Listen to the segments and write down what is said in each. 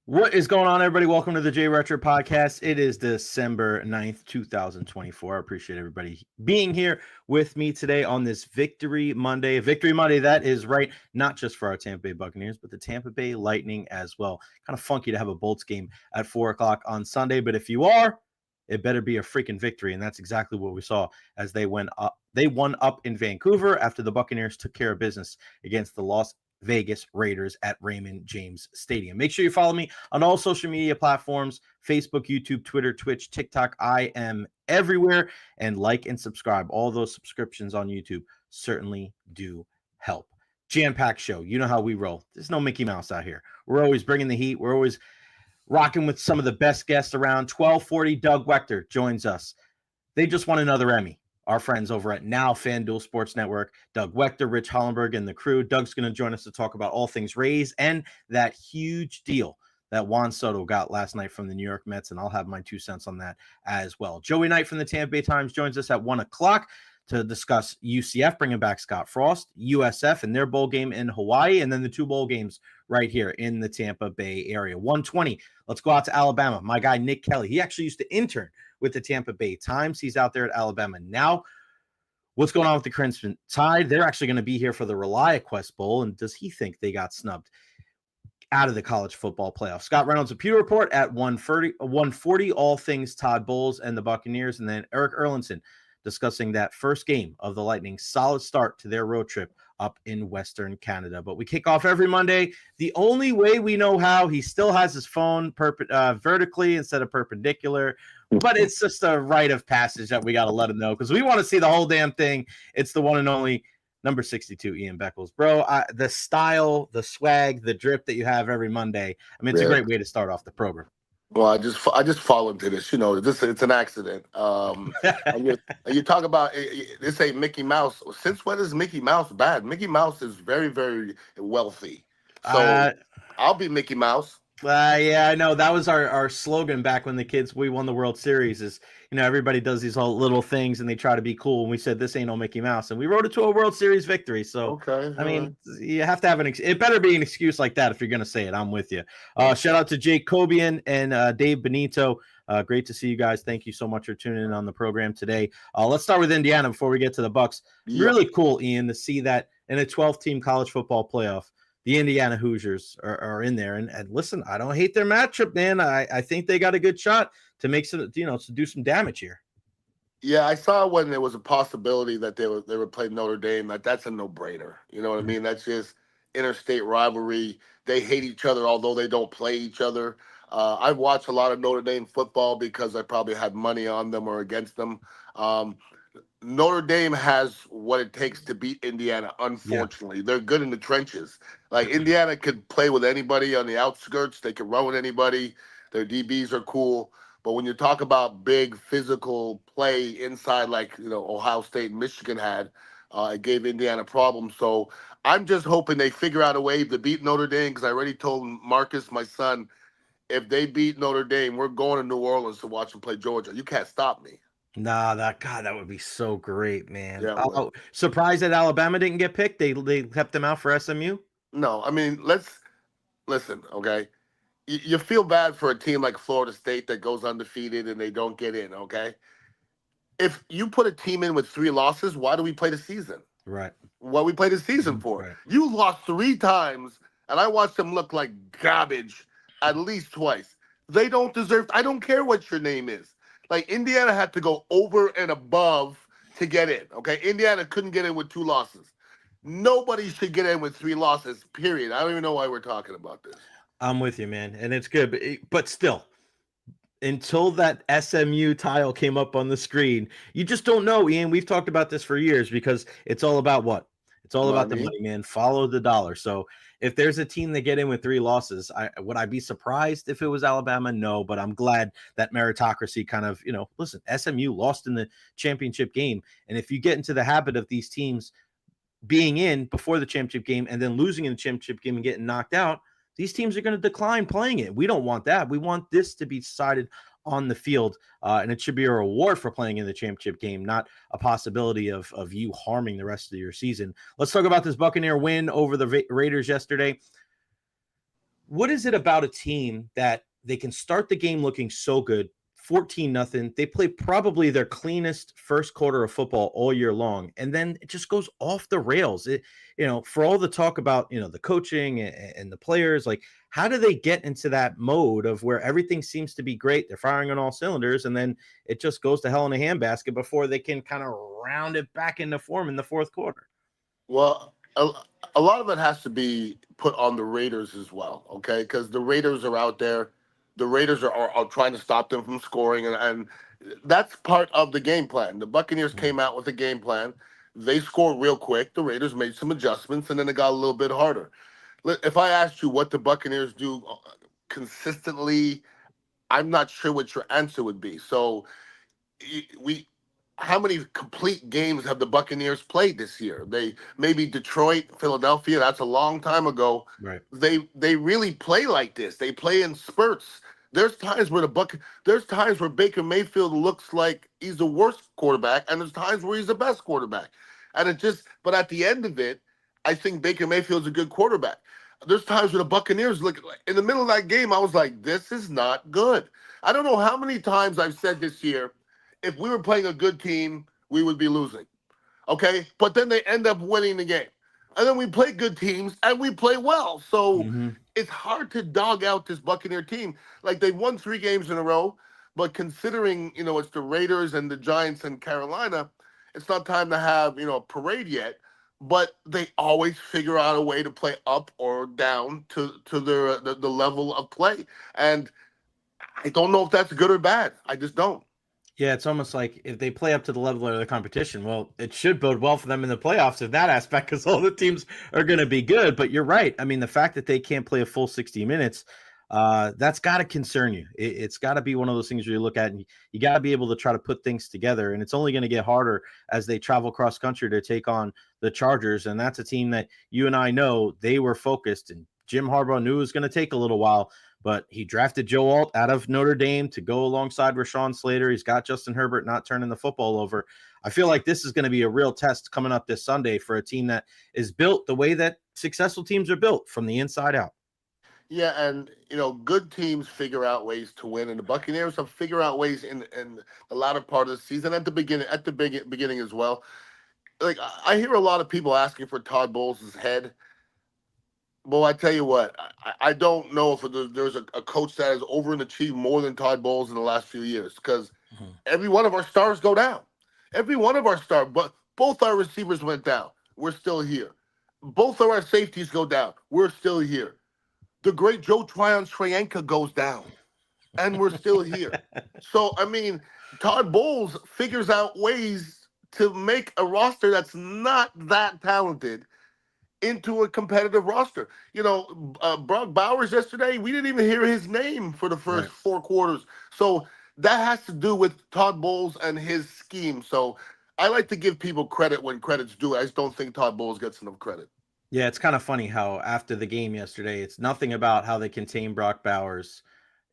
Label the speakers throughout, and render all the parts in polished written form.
Speaker 1: What is going on, everybody? Welcome to the Recher podcast. It is December 9th, 2024. I appreciate everybody being here with me today on this Victory Monday. Victory Monday, that is right, not just for our Tampa Bay Buccaneers, but the Tampa Bay Lightning as well. Kind of funky to have a Bolts game at 4 o'clock on Sunday, but if you are, it better be a freaking victory, and that's exactly what we saw as they went up. They won up in Vancouver after the Buccaneers took care of business against the Las Vegas Raiders at Raymond James Stadium. Make sure you follow me on all social media platforms, Facebook, YouTube, Twitter, Twitch, TikTok. I am everywhere, and like and subscribe. All those subscriptions on YouTube certainly do help. Jam-packed show. You know how we roll. There's no Mickey Mouse out here. We're always bringing the heat. We're always rocking with some of the best guests around. 1240 Doug Waechter joins us. They just won another Emmy. Our friends over at Now FanDuel Sports Network, Doug Waechter, Rich Hollenberg, and the crew. Doug's going to join us to talk about all things Rays and that huge deal that JuanSoto got last night from the New York Mets, and I'll have my 2 cents on that as well. Joey Knight from the Tampa Bay Times joins us at 1 o'clock to discuss UCF, bringing back ScottFrost, USF, and their bowl game in Hawaii, and then the 2 bowl games right here in the Tampa Bay area. 1:20, let's go out to Alabama. My guy, Nick Kelly, he actually used to intern with the Tampa Bay Times. He's out there at Alabama now. What's going on with the Crimson Tide? They're actually going to be here for the ReliaQuest Bowl, and does he think they got snubbed out of the college football playoff? Scott Reynolds of Pewter Report at 1:40, all things Todd Bowles and the Buccaneers, and then Erik Erlendsson discussing that first game of the Lightning's solid start to their road trip up in Western Canada. But we kick off every Monday the only way we know how. He still has his phone vertically instead of perpendicular, but it's just a rite of passage that we got to let him know because we want to see the whole damn thing. It's the one and only number 62, Ian Beckles. Bro, the style, the swag, the drip that you have every Monday, I mean, it's a great way to start off the program.
Speaker 2: Well, I just fall into this. You know, it's an accident. And you talk about this ain't Mickey Mouse. Since when is Mickey Mouse bad? Mickey Mouse is very, very wealthy. So I'll be Mickey Mouse.
Speaker 1: Yeah, I know. That was our slogan back when we won the World Series is, everybody does these all little things and they try to be cool. And we said, this ain't no Mickey Mouse. And we wrote it to a World Series victory. So,
Speaker 2: okay,
Speaker 1: I mean, you have to have it better be an excuse like that if you're going to say it. I'm with you. Shout out to Jake Cobian and Dave Benito. Great to see you guys. Thank you so much for tuning in on the program today. Let's start with Indiana before we get to the Bucs. Yeah. Really cool, Ian, to see that in a 12-team college football playoff, the Indiana Hoosiers are in there. And listen, I don't hate their matchup, man. I think they got a good shot to make some, to do some damage here.
Speaker 2: Yeah, I saw when there was a possibility that they would play Notre Dame. That's a no-brainer. You know what I mean? That's just interstate rivalry. They hate each other, although they don't play each other. I've watched a lot of Notre Dame football because I probably had money on them or against them. Notre Dame has what it takes to beat Indiana, unfortunately. Yeah. They're good in the trenches. Like, Indiana could play with anybody on the outskirts. They can run with anybody. Their DBs are cool. But when you talk about big physical play inside, like, Ohio State and Michigan had, it gave Indiana problems. So I'm just hoping they figure out a way to beat Notre Dame because I already told Marcus, my son, if they beat Notre Dame, we're going to New Orleans to watch them play Georgia. You can't stop me.
Speaker 1: Nah, that would be so great, man. Yeah, surprised that Alabama didn't get picked. They kept them out for SMU.
Speaker 2: No, I mean, let's listen, okay? You feel bad for a team like Florida State that goes undefeated and they don't get in, okay? If you put a team in with 3 losses, why do we play the season?
Speaker 1: Right.
Speaker 2: What we play the season for? Right. You lost 3 times, and I watched them look like garbage at least twice. They don't deserve. I don't care what your name is. Like, Indiana had to go over and above to get in, okay? Indiana couldn't get in with 2 losses. Nobody should get in with 3 losses, period. I don't even know why we're talking about this.
Speaker 1: I'm with you, man, and it's good. But still, until that SMU tile came up on the screen, you just don't know, Ian. We've talked about this for years because it's all about what? It's all about the money, man. Follow the dollar. So if there's a team that get in with 3 losses, would I be surprised if it was Alabama? No, but I'm glad that meritocracy kind of, listen, SMU lost in the championship game. And if you get into the habit of these teams being in before the championship game and then losing in the championship game and getting knocked out, these teams are going to decline playing it. We don't want that. We want this to be decided on the field, and it should be a reward for playing in the championship game, not a possibility of you harming the rest of your season. Let's talk about this Buccaneer win over the Raiders yesterday. what is it about a team that they can start the game looking so good, 14-0. They play probably their cleanest first quarter of football all year long, and then it just goes off the rails. For all the talk about, the coaching and the players, like, how do they get into that mode of where everything seems to be great? They're firing on all cylinders, and then it just goes to hell in a handbasket before they can kind of round it back into form in the fourth quarter.
Speaker 2: Well, a lot of it has to be put on the Raiders as well, okay? Because the Raiders are out there. The Raiders are trying to stop them from scoring, and that's part of the game plan. The Buccaneers came out with a game plan. They scored real quick. The Raiders made some adjustments, and then it got a little bit harder. If I asked you what the Buccaneers do consistently, I'm not sure what your answer would be. So we how many complete games have the Buccaneers played this year? They maybe Detroit, Philadelphia, that's a long time ago.
Speaker 1: Right.
Speaker 2: They really play like this. They play in spurts. There's times where Baker Mayfield looks like he's the worst quarterback, and there's times where he's the best quarterback. But at the end of it, I think Baker Mayfield's a good quarterback. There's times where the Buccaneers look in the middle of that game, I was like, this is not good. I don't know how many times I've said this year, if we were playing a good team, we would be losing. Okay? But then they end up winning the game. And then we play good teams and we play well. So it's hard to dog out this Buccaneer team. Like, they won 3 games in a row, but considering, it's the Raiders and the Giants and Carolina, it's not time to have, a parade yet. But they always figure out a way to play up or down to the level of play. And I don't know if that's good or bad. I just don't.
Speaker 1: Yeah, it's almost like if they play up to the level of the competition, well, it should bode well for them in the playoffs in that aspect, because all the teams are going to be good. But you're right. I mean, the fact that they can't play a full 60 minutes, that's got to concern you. It's got to be one of those things where you look at and you got to be able to try to put things together. And it's only going to get harder as they travel cross country to take on the Chargers. And that's a team that you and I know they were focused, and Jim Harbaugh knew it was going to take a little while. But he drafted Joe Alt out of Notre Dame to go alongside Rashawn Slater. He's got Justin Herbert not turning the football over. I feel like this is going to be a real test coming up this Sunday for a team that is built the way that successful teams are built, from the inside out.
Speaker 2: Yeah, and good teams figure out ways to win, and the Buccaneers have figured out ways in the latter part of the season, at the beginning as well. Like, I hear a lot of people asking for Todd Bowles' head. Well, I tell you what, I don't know if there's a coach that has overachieved more than Todd Bowles in the last few years, because every one of our stars go down. Every one of our stars, but both our receivers went down. We're still here. Both of our safeties go down. We're still here. The great Joe Tryon-Shoyinka goes down, and we're still here. So, I mean, Todd Bowles figures out ways to make a roster that's not that talented into a competitive roster. Brock Bowers yesterday, we didn't even hear his name for the first 4 quarters. So that has to do with Todd Bowles and his scheme. So I like to give people credit when credit's due. I just don't think Todd Bowles gets enough credit.
Speaker 1: Yeah, it's kind of funny how after the game yesterday, it's nothing about how they contain Brock Bowers.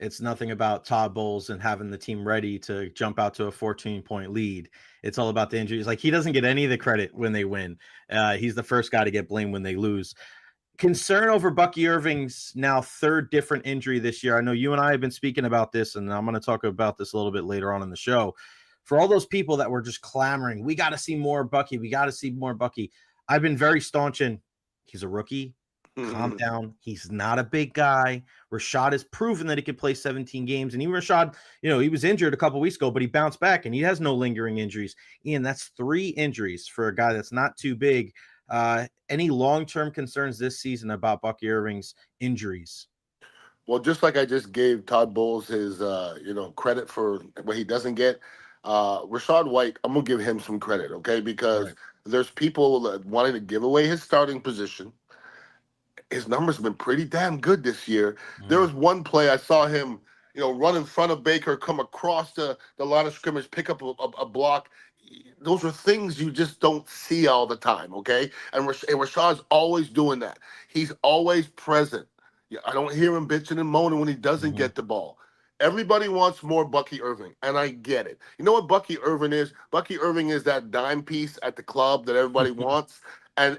Speaker 1: It's nothing about Todd Bowles and having the team ready to jump out to a 14-point lead. It's all about the injuries. Like, he doesn't get any of the credit when they win. He's the first guy to get blamed when they lose. Concern over Bucky Irving's now 3rd different injury this year. I know you and I have been speaking about this, and I'm going to talk about this a little bit later on in the show. For all those people that were just clamoring, we got to see more Bucky. We got to see more Bucky. I've been very staunch in, he's a rookie. Calm down. He's not a big guy. Rashad has proven that he can play 17 games. And even Rashad, he was injured a couple weeks ago, but he bounced back and he has no lingering injuries. Ian, that's 3 injuries for a guy that's not too big. Any long-term concerns this season about Bucky Irving's injuries?
Speaker 2: Well, just like I just gave Todd Bowles his, credit for what he doesn't get, Rachaad White, I'm going to give him some credit, okay? Because there's people that wanting to give away his starting position. His numbers have been pretty damn good this year. There was one play I saw him, run in front of Baker, come across the line of scrimmage, pick up a block. Those are things you just don't see all the time, okay? And Rashaad's always doing that. He's always present. I don't hear him bitching and moaning when he doesn't get the ball. Everybody wants more Bucky Irving, and I get it. You know what Bucky Irving is? Bucky Irving is that dime piece at the club that everybody wants. And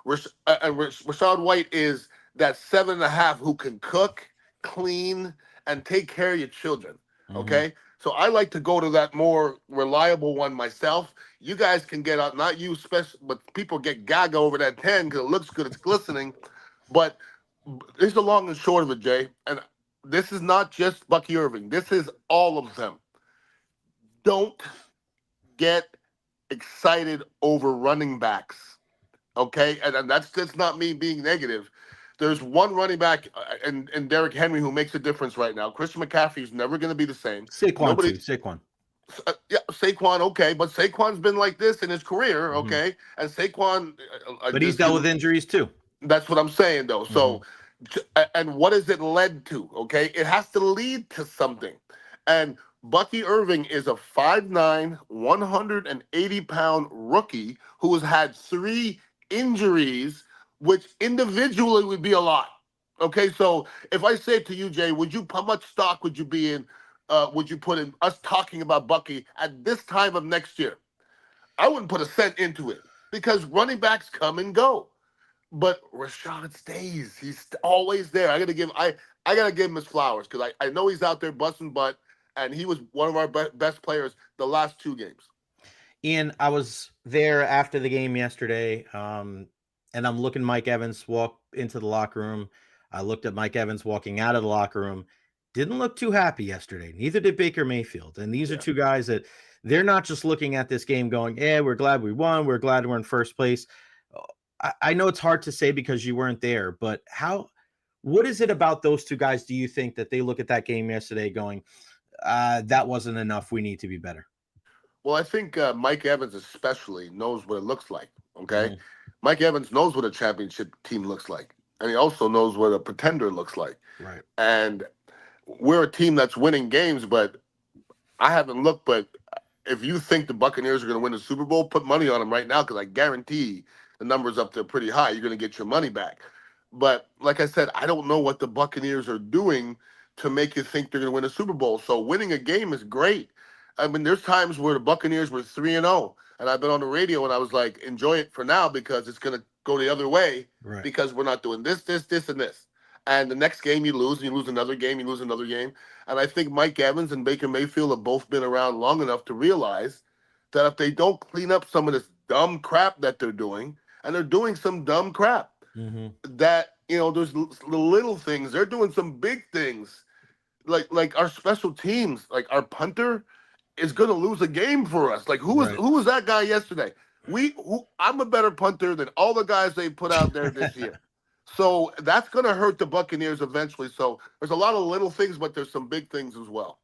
Speaker 2: Rachaad White is that 7.5 who can cook, clean, and take care of your children.
Speaker 1: Mm-hmm.
Speaker 2: Okay. So I like to go to that more reliable one myself. You guys can get out, not you special, but people get gaga over that 10 because it looks good, it's glistening. But here's the long and short of it, Jay. And this is not just Bucky Irving. This is all of them. Don't get excited over running backs. Okay, and that's just not me being negative. There's one running back and Derrick Henry who makes a difference right now. Christian McCaffrey's never going to be the same.
Speaker 1: Saquon too. Saquon.
Speaker 2: Yeah, Saquon, okay, but Saquon's been like this in his career, okay, and Saquon,
Speaker 1: But he's dealt with injuries too.
Speaker 2: That's what I'm saying, though. So, and what has it led to? Okay, it has to lead to something. And Bucky Irving is a 5'9", 180-pound rookie who has had 3 injuries, which individually would be a lot. Okay, so if I say to you, Jay, how much stock would you be in? Would you put in us talking about Bucky at this time of next year? I wouldn't put a cent into it because running backs come and go. But Rashad stays. He's always there. I gotta give him his flowers because I know he's out there busting butt, and he was one of our best players the last 2 games.
Speaker 1: Ian, I was there after the game yesterday, and I'm looking Mike Evans walk into the locker room. I looked at Mike Evans walking out of the locker room. Didn't look too happy yesterday. Neither did Baker Mayfield. And these are 2 guys that they're not just looking at this game going, yeah, we're glad we won. We're glad we're in first place. I know it's hard to say because you weren't there, but what is it about those 2 guys do you think that they look at that game yesterday going, that wasn't enough, we need to be better?
Speaker 2: Well, I think Mike Evans especially knows what it looks like, okay? Mike Evans knows what a championship team looks like, and he also knows what a pretender looks like.
Speaker 1: Right.
Speaker 2: And we're a team that's winning games, but I haven't looked, but if you think the Buccaneers are going to win the Super Bowl, put money on them right now because I guarantee the numbers up there pretty high. You're going to get your money back. But like I said, I don't know what the Buccaneers are doing to make you think they're going to win a Super Bowl. So winning a game is great. I mean, there's times where the Buccaneers were 3-0, and I've been on the radio and I was like, enjoy it for now because it's going to go the other way because we're not doing this, and this. And the next game you lose another game, you lose another game. And I think Mike Evans and Baker Mayfield have both been around long enough to realize that if they don't clean up some of this dumb crap that they're doing, and they're doing some dumb crap, that, there's the little things. They're doing some big things. Like our special teams, like our punter is going to lose a game for us. Like who was that guy yesterday? I'm a better punter than all the guys they put out there this year. So that's going to hurt the Buccaneers eventually. So there's a lot of little things, but there's some big things as well.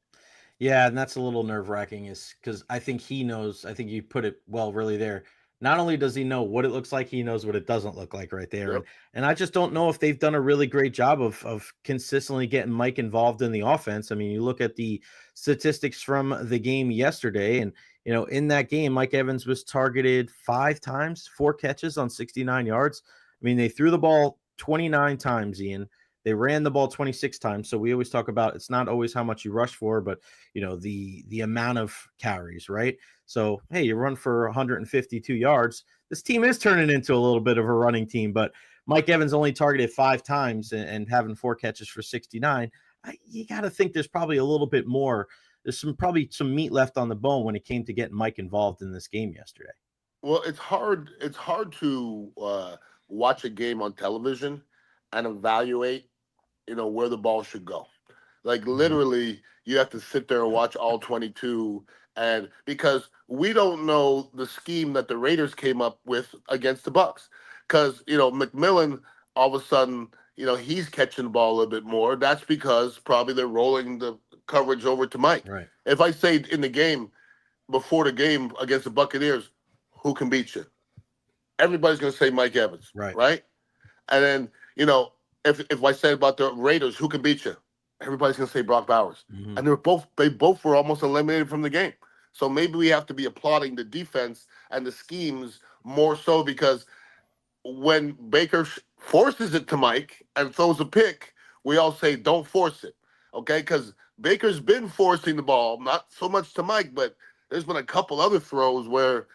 Speaker 1: Yeah, and that's a little nerve-wracking is because I think he knows, I think you put it well really there. Not only does he know what it looks like, he knows what it doesn't look like right there.
Speaker 2: Yep.
Speaker 1: And I just don't know if they've done a really great job of consistently getting Mike involved in the offense. I mean, you look at the statistics from the game yesterday, and, in that game, Mike Evans was targeted 5 times, 4 catches on 69 yards. I mean, they threw the ball 29 times, Ian. They ran the ball 26 times. So we always talk about it's not always how much you rush for, but the amount of carries, right? So, hey, you run for 152 yards. This team is turning into a little bit of a running team, but Mike Evans only targeted 5 times and having 4 catches for 69. You got to think there's probably a little bit more. There's probably some meat left on the bone when it came to getting Mike involved in this game yesterday.
Speaker 2: Well, it's hard to watch a game on television and evaluate, where the ball should go. Like literally, you have to sit there and watch all 22, and because we don't know the scheme that the Raiders came up with against the Bucs, because McMillan all of a sudden he's catching the ball a little bit more. That's because probably they're rolling the coverage over to Mike.
Speaker 1: Right. If
Speaker 2: I say in the game before the game against the Buccaneers, who can beat you? Everybody's going to say Mike Evans, right? And then, if I say about the Raiders, who can beat you? Everybody's going to say Brock Bowers. And they both were almost eliminated from the game. So maybe we have to be applauding the defense and the schemes more so because when Baker forces it to Mike and throws a pick, we all say don't force it, okay? Because Baker's been forcing the ball, not so much to Mike, but there's been a couple other throws where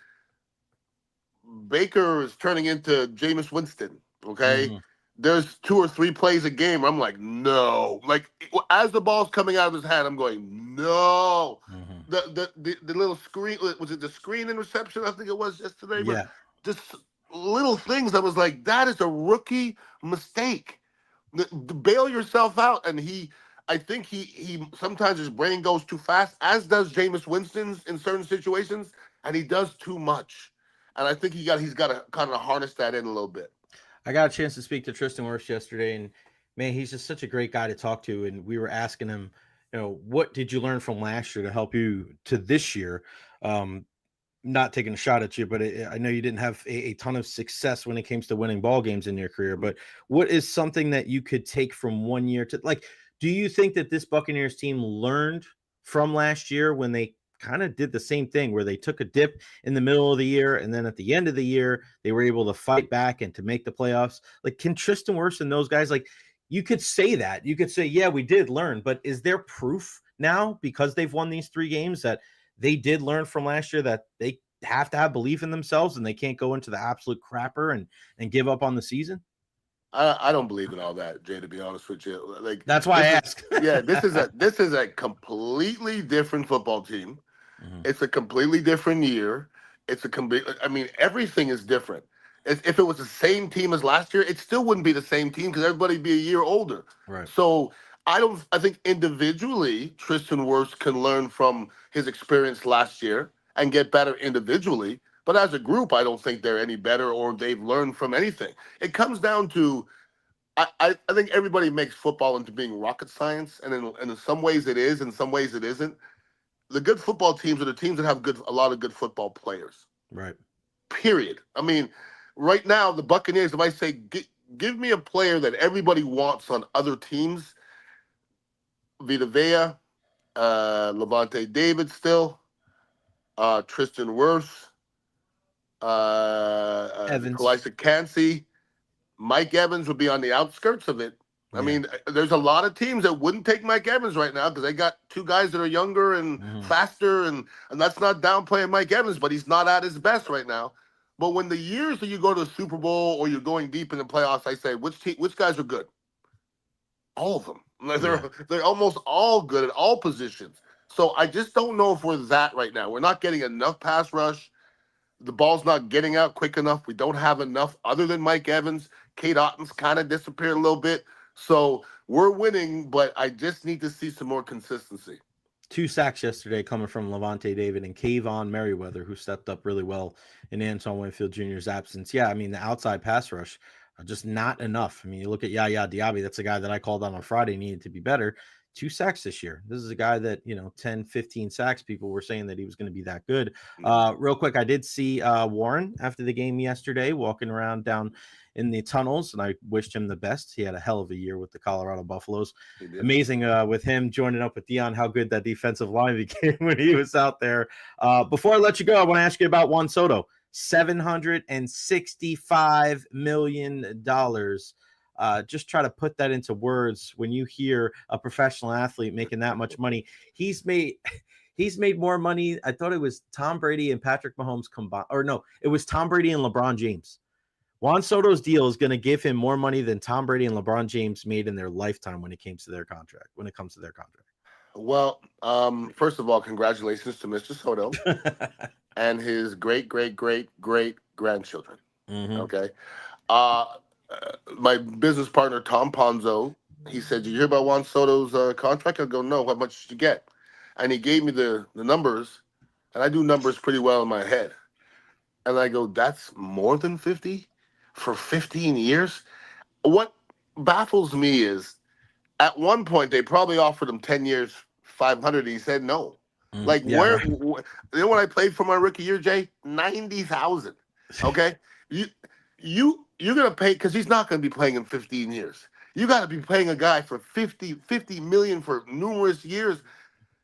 Speaker 2: Baker is turning into Jameis Winston, okay? there's 2 or 3 plays a game where I'm like, no. Like, as the ball's coming out of his hand, I'm going, no.
Speaker 1: Mm-hmm.
Speaker 2: The little screen, was it the screen interception? I think it was yesterday. But
Speaker 1: Yeah.
Speaker 2: just little things I was like, that is a rookie mistake. Bail yourself out. And I think he sometimes his brain goes too fast, as does Jameis Winston's in certain situations, and he does too much. And I think he's got to kind of harness that in a little bit.
Speaker 1: I got a chance to speak to Tristan Wirfs yesterday, and man, he's just such a great guy to talk to. And we were asking him, what did you learn from last year to help you to this year? Not taking a shot at you, but I know you didn't have a ton of success when it comes to winning ball games in your career. But what is something that you could take from one year to, like, do you think that this Buccaneers team learned from last year when they kind of did the same thing where they took a dip in the middle of the year and then at the end of the year they were able to fight back and to make the playoffs? Like, can Tristan Wirfs and those guys, like, you could say that, you could say, yeah, we did learn, but is there proof now because they've won these 3 games that they did learn from last year, that they have to have belief in themselves and they can't go into the absolute crapper and give up on the season?
Speaker 2: I don't believe in all that, Jay, to be honest with you. Like,
Speaker 1: that's why I ask.
Speaker 2: This is a completely different football team.
Speaker 1: Mm-hmm.
Speaker 2: It's a completely different year. I mean, everything is different. If it was the same team as last year, it still wouldn't be the same team because everybody'd be a year older.
Speaker 1: Right.
Speaker 2: So I think individually, Tristan Wirfs can learn from his experience last year and get better individually. But as a group, I don't think they're any better or they've learned from anything. It comes down to, I think everybody makes football into being rocket science, and in some ways it is, in some ways it isn't. The good football teams are the teams that have a lot of good football players.
Speaker 1: Right.
Speaker 2: Period. I mean, right now, the Buccaneers, if I say, give me a player that everybody wants on other teams, Vita Vea, Levante David still, Tristan Wirfs,
Speaker 1: Evans.
Speaker 2: Kalisa Kancey, Mike Evans would be on the outskirts of it. I mean, there's a lot of teams that wouldn't take Mike Evans right now because they got 2 guys that are younger and faster, and that's not downplaying Mike Evans, but he's not at his best right now. But when the years that you go to the Super Bowl or you're going deep in the playoffs, I say, which guys are good? All of them. They're almost all good at all positions. So I just don't know if we're that right now. We're not getting enough pass rush. The ball's not getting out quick enough. We don't have enough other than Mike Evans. Kate Otten's kind of disappeared a little bit. So we're winning, but I just need to see some more consistency.
Speaker 1: 2 sacks yesterday coming from Levante David and Kayvon Merriweather, who stepped up really well in Antoine Winfield Jr.'s absence. Yeah, I mean, the outside pass rush, just not enough. I mean, you look at Yaya Diaby, that's a guy that I called on Friday, needed to be better. 2 sacks this year. This is a guy that, 10, 15 sacks, people were saying that he was going to be that good. Real quick, I did see Warren after the game yesterday walking around down in the tunnels, and I wished him the best. He had a hell of a year with the Colorado Buffaloes. Amazing with him joining up with Dion, how good that defensive line became when he was out there. Before I let you go, I want to ask you about JuanSoto. $765 million. Just try to put that into words. When you hear a professional athlete making that much money, he's made more money. I thought it was Tom Brady and Patrick Mahomes combined, or no, it was Tom Brady and LeBron James. JuanSoto's deal is going to give him more money than Tom Brady and LeBron James made in their lifetime when it comes to their contract.
Speaker 2: Well, first of all, congratulations to Mr. Soto and his great grandchildren. Okay. My business partner, Tom Ponzo, he said, "Did you hear about JuanSoto's contract?" I go, "No, how much did you get?" And he gave me the numbers, and I do numbers pretty well in my head. And I go, "That's more than 50 for 15 years?" What baffles me is, at one point, they probably offered him 10 years, 500, and he said no. When I played for my rookie year, Jay, 90,000. Okay? You're going to pay, because he's not going to be playing in 15 years. You got to be paying a guy for 50 million for numerous years.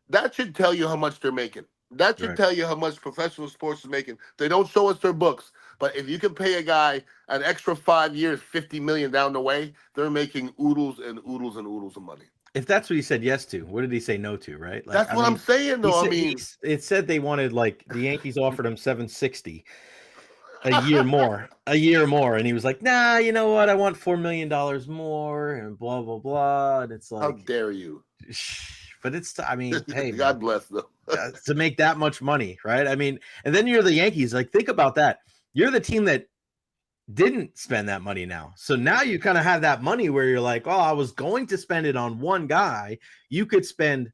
Speaker 2: That should tell you how much they're making. That should tell you how much professional sports is making. They don't show us their books, but if you can pay a guy an extra 5 years, 50 million down the way, they're making oodles and oodles and oodles of money.
Speaker 1: If that's what he said yes to, what did he say no to, right?
Speaker 2: Like, that's what I'm saying, though.
Speaker 1: It said they wanted, like, the Yankees offered him 760. a year more. And he was like, nah, you know what? I want $4 million more and blah, blah, blah. And it's
Speaker 2: How
Speaker 1: like,
Speaker 2: dare you?
Speaker 1: but it's, I mean, hey, man,
Speaker 2: God bless them.
Speaker 1: to make that much money, right? I mean, and then you're the Yankees. Like, think about that. You're the team that didn't spend that money now. So now you kind of have that money where you're like, oh, I was going to spend it on one guy. You could spend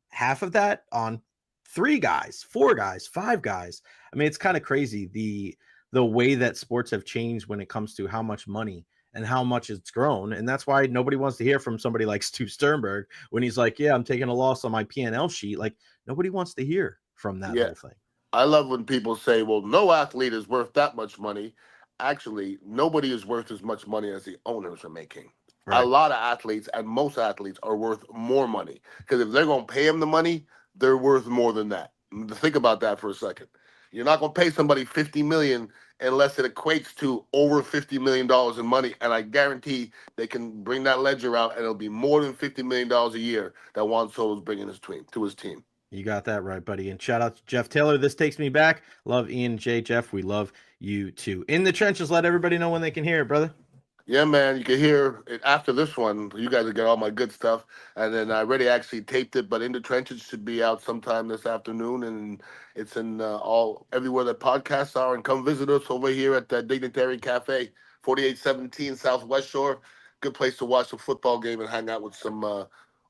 Speaker 1: half of that on 3 guys, 4 guys, 5 guys. I mean, it's kind of crazy the way that sports have changed when it comes to how much money and how much it's grown. And that's why nobody wants to hear from somebody like Stu Sternberg when he's like, yeah, I'm taking a loss on my P&L sheet. Like, nobody wants to hear from that
Speaker 2: Yeah.
Speaker 1: whole thing.
Speaker 2: I love when people say, well, no athlete is worth that much money. Actually, nobody is worth as much money as the owners are making.
Speaker 1: Right.
Speaker 2: A lot of athletes and most athletes are worth more money because if they're going to pay them the money, they're worth more than that. Think about that for a second. You're not going to pay somebody $50 million unless it equates to over $50 million in money. And I guarantee they can bring that ledger out and it'll be more than $50 million a year that JuanSoto is bringing to his team.
Speaker 1: You got that right, buddy. And shout out to Jeff Taylor. This takes me back. Love Ian J. Jeff, we love you too. In the trenches, let everybody know when they can hear it, brother.
Speaker 2: Yeah, man, you can hear it after this one. You guys will get all my good stuff. And then I already actually taped it, but In the Trenches should be out sometime this afternoon. And it's in everywhere that podcasts are. And come visit us over here at the Dignitary Cafe, 4817 Southwest Shore. Good place to watch a football game and hang out with some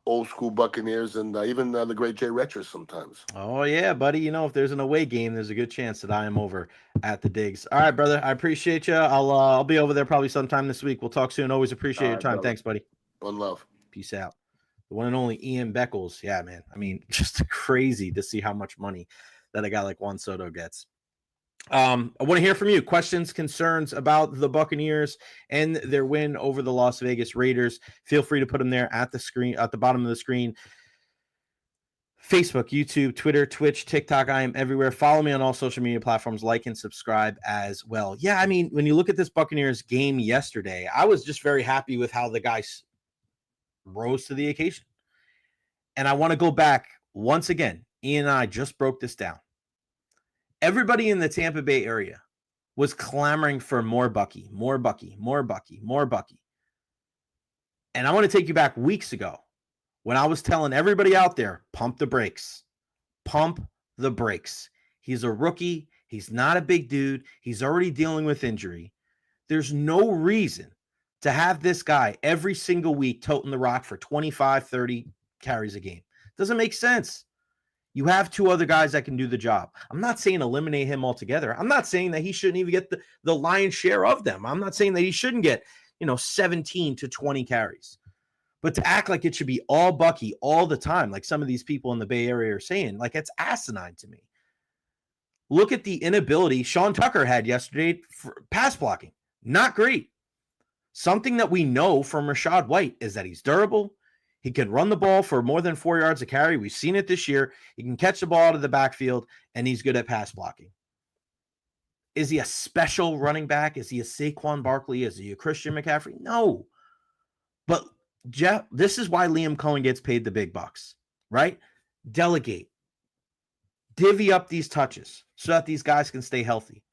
Speaker 2: old school Buccaneers and even the great Jay Recher sometimes.
Speaker 1: Oh, yeah, buddy. You know, if there's an away game, there's a good chance that I am over at the digs. All right, brother. I appreciate you. I'll be over there probably sometime this week. We'll talk soon. Always appreciate your time.
Speaker 2: Brother.
Speaker 1: Thanks, buddy.
Speaker 2: One love.
Speaker 1: Peace out. The one and only Ian Beckles. Yeah, man. I mean, just crazy to see how much money that a guy like JuanSoto gets. I want to hear from you. Questions, concerns about the Buccaneers and their win over the Las Vegas Raiders. Feel free to put them there at the screen, at the bottom of the screen. Facebook, YouTube, Twitter, Twitch, TikTok. I am everywhere. Follow me on all social media platforms. Like and subscribe as well. Yeah, I mean, when you look at this Buccaneers game yesterday, I was just very happy with how the guys rose to the occasion. And I want to go back once again. Ian and I just broke this down. Everybody in the Tampa Bay area was clamoring for more Bucky, more Bucky, more Bucky, more Bucky. And I want to take you back weeks ago when I was telling everybody out there, pump the brakes. Pump the brakes. He's a rookie. He's not a big dude. He's already dealing with injury. There's no reason to have this guy every single week toting the rock for 25, 30 carries a game. Doesn't make sense. You have 2 other guys that can do the job. I'm not saying eliminate him altogether. I'm not saying that he shouldn't even get the lion's share of them. I'm not saying that he shouldn't get, 17 to 20 carries. But to act like it should be all Bucky all the time, like some of these people in the Bay Area are saying, like, it's asinine to me. Look at the inability Sean Tucker had yesterday for pass blocking. Not great. Something that we know from Rachaad White is that he's durable. He can run the ball for more than 4 yards a carry. We've seen it this year. He can catch the ball out of the backfield, and he's good at pass blocking. Is he a special running back? Is he a Saquon Barkley? Is he a Christian McCaffrey? No. But Jeff, this is why Liam Cohen gets paid the big bucks, right? Delegate. Divvy up these touches so that these guys can stay healthy.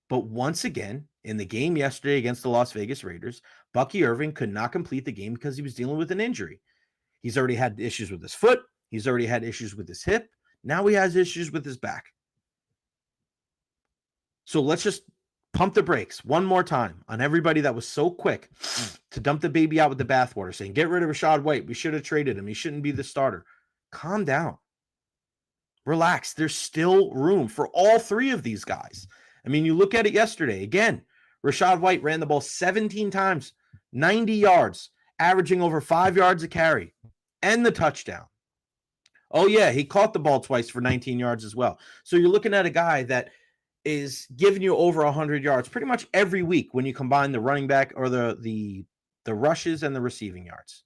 Speaker 1: But once again, in the game yesterday against the Las Vegas Raiders, Bucky Irving could not complete the game because he was dealing with an injury. He's already had issues with his foot. He's already had issues with his hip. Now he has issues with his back. So let's just pump the brakes one more time on everybody that was so quick to dump the baby out with the bathwater, saying, get rid of Rachaad White. We should have traded him. He shouldn't be the starter. Calm down. Relax. There's still room for all 3 of these guys. I mean, you look at it yesterday. Again, Rachaad White ran the ball 17 times, 90 yards, averaging over 5 yards a carry, and the touchdown. Oh, yeah, he caught the ball twice for 19 yards as well. So you're looking at a guy that is giving you over 100 yards pretty much every week when you combine the running back or the rushes and the receiving yards.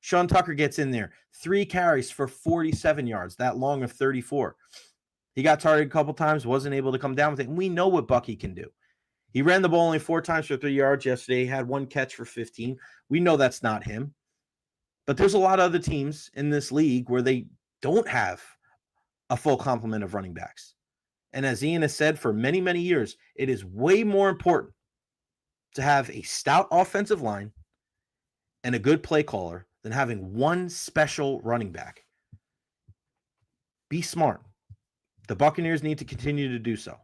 Speaker 1: Sean Tucker gets in there, 3 carries for 47 yards, that long of 34. He got targeted a couple times, wasn't able to come down with it, and we know what Bucky can do. He ran the ball only 4 times for 3 yards yesterday. He had 1 catch for 15. We know that's not him. But there's a lot of other teams in this league where they don't have a full complement of running backs. And as Ian has said for many, many years, it is way more important to have a stout offensive line and a good play caller than having one special running back. Be smart. The Buccaneers need to continue to do so.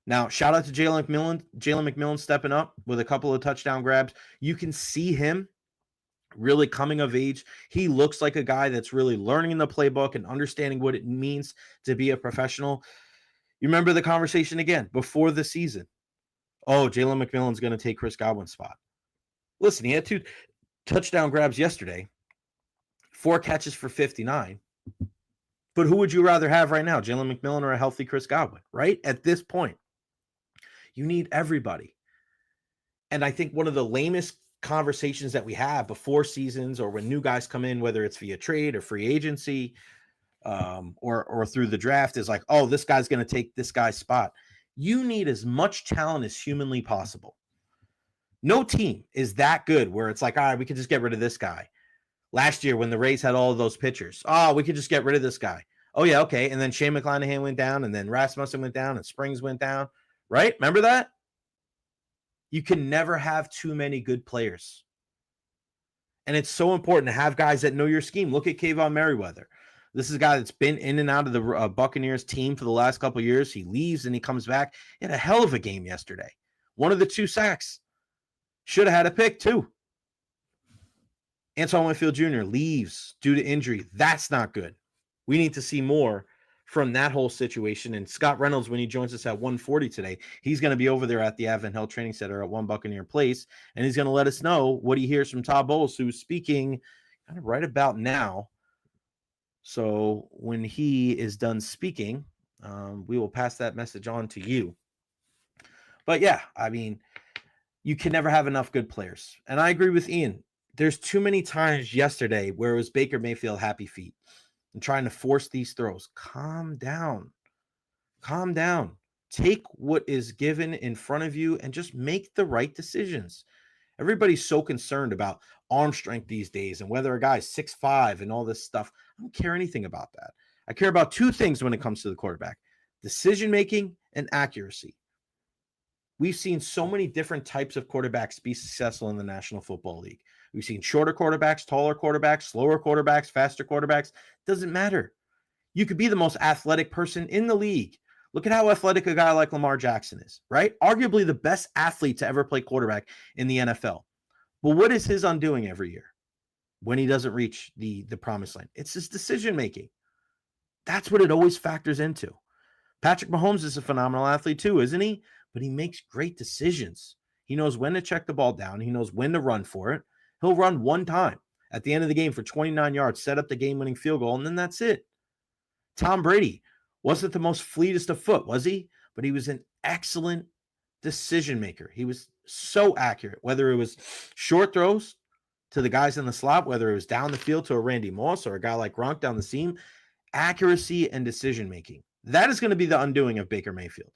Speaker 1: Now, shout out to Jalen McMillan stepping up with a couple of touchdown grabs. You can see him really coming of age. He looks like a guy that's really learning the playbook and understanding what it means to be a professional. You remember the conversation again before the season. Oh, Jalen McMillan's going to take Chris Godwin's spot. Listen, he had 2 touchdown grabs yesterday, 4 catches for 59. But who would you rather have right now, Jalen McMillan or a healthy Chris Godwin, right? At this point, you need everybody. And I think one of the lamest conversations that we have before seasons or when new guys come in, whether it's via trade or free agency or through the draft, is like, oh, this guy's going to take this guy's spot. You need as much talent as humanly possible. No team is that good where it's like, all right, we can just get rid of this guy. Last year when the Rays had all of those pitchers, oh, we could just get rid of this guy. Oh, yeah, okay. And then Shane McClanahan went down, and then Rasmussen went down, and Springs went down, right? Remember that? You can never have too many good players. And it's so important to have guys that know your scheme. Look at Kayvon Merriweather. This is a guy that's been in and out of the Buccaneers team for the last couple of years. He leaves and he comes back. He had a hell of a game yesterday. One of the 2 sacks. Should have had a pick, too. Antoine Winfield Jr. leaves due to injury. That's not good. We need to see more from that whole situation. And Scott Reynolds, when he joins us at 1:40 today, he's going to be over there at the Advent Health Training Center at One Buccaneer Place, and he's going to let us know what he hears from Todd Bowles, who's speaking kind of right about now. So when he is done speaking, we will pass that message on to you. But yeah, I mean, you can never have enough good players. And I agree with Ian. There's too many times yesterday where it was Baker Mayfield happy feet and trying to force these throws. Calm down. Calm down. Take what is given in front of you and just make the right decisions. Everybody's so concerned about arm strength these days and whether a guy's 6'5" and all this stuff. I don't care anything about that. I care about 2 things when it comes to the quarterback: decision-making and accuracy. We've seen so many different types of quarterbacks be successful in the National Football League. We've seen shorter quarterbacks, taller quarterbacks, slower quarterbacks, faster quarterbacks. Doesn't matter. You could be the most athletic person in the league. Look at how athletic a guy like Lamar Jackson is, right? Arguably the best athlete to ever play quarterback in the NFL. But what is his undoing every year when he doesn't reach the promised land? It's his decision-making. That's what it always factors into. Patrick Mahomes is a phenomenal athlete too, isn't he? But he makes great decisions. He knows when to check the ball down. He knows when to run for it. He'll run one time at the end of the game for 29 yards, set up the game-winning field goal, and then that's it. Tom Brady wasn't the most fleetest of foot, was he? But he was an excellent decision maker. He was so accurate, whether it was short throws to the guys in the slot, whether it was down the field to a Randy Moss or a guy like Gronk down the seam. Accuracy and decision making. That is going to be the undoing of Baker Mayfield.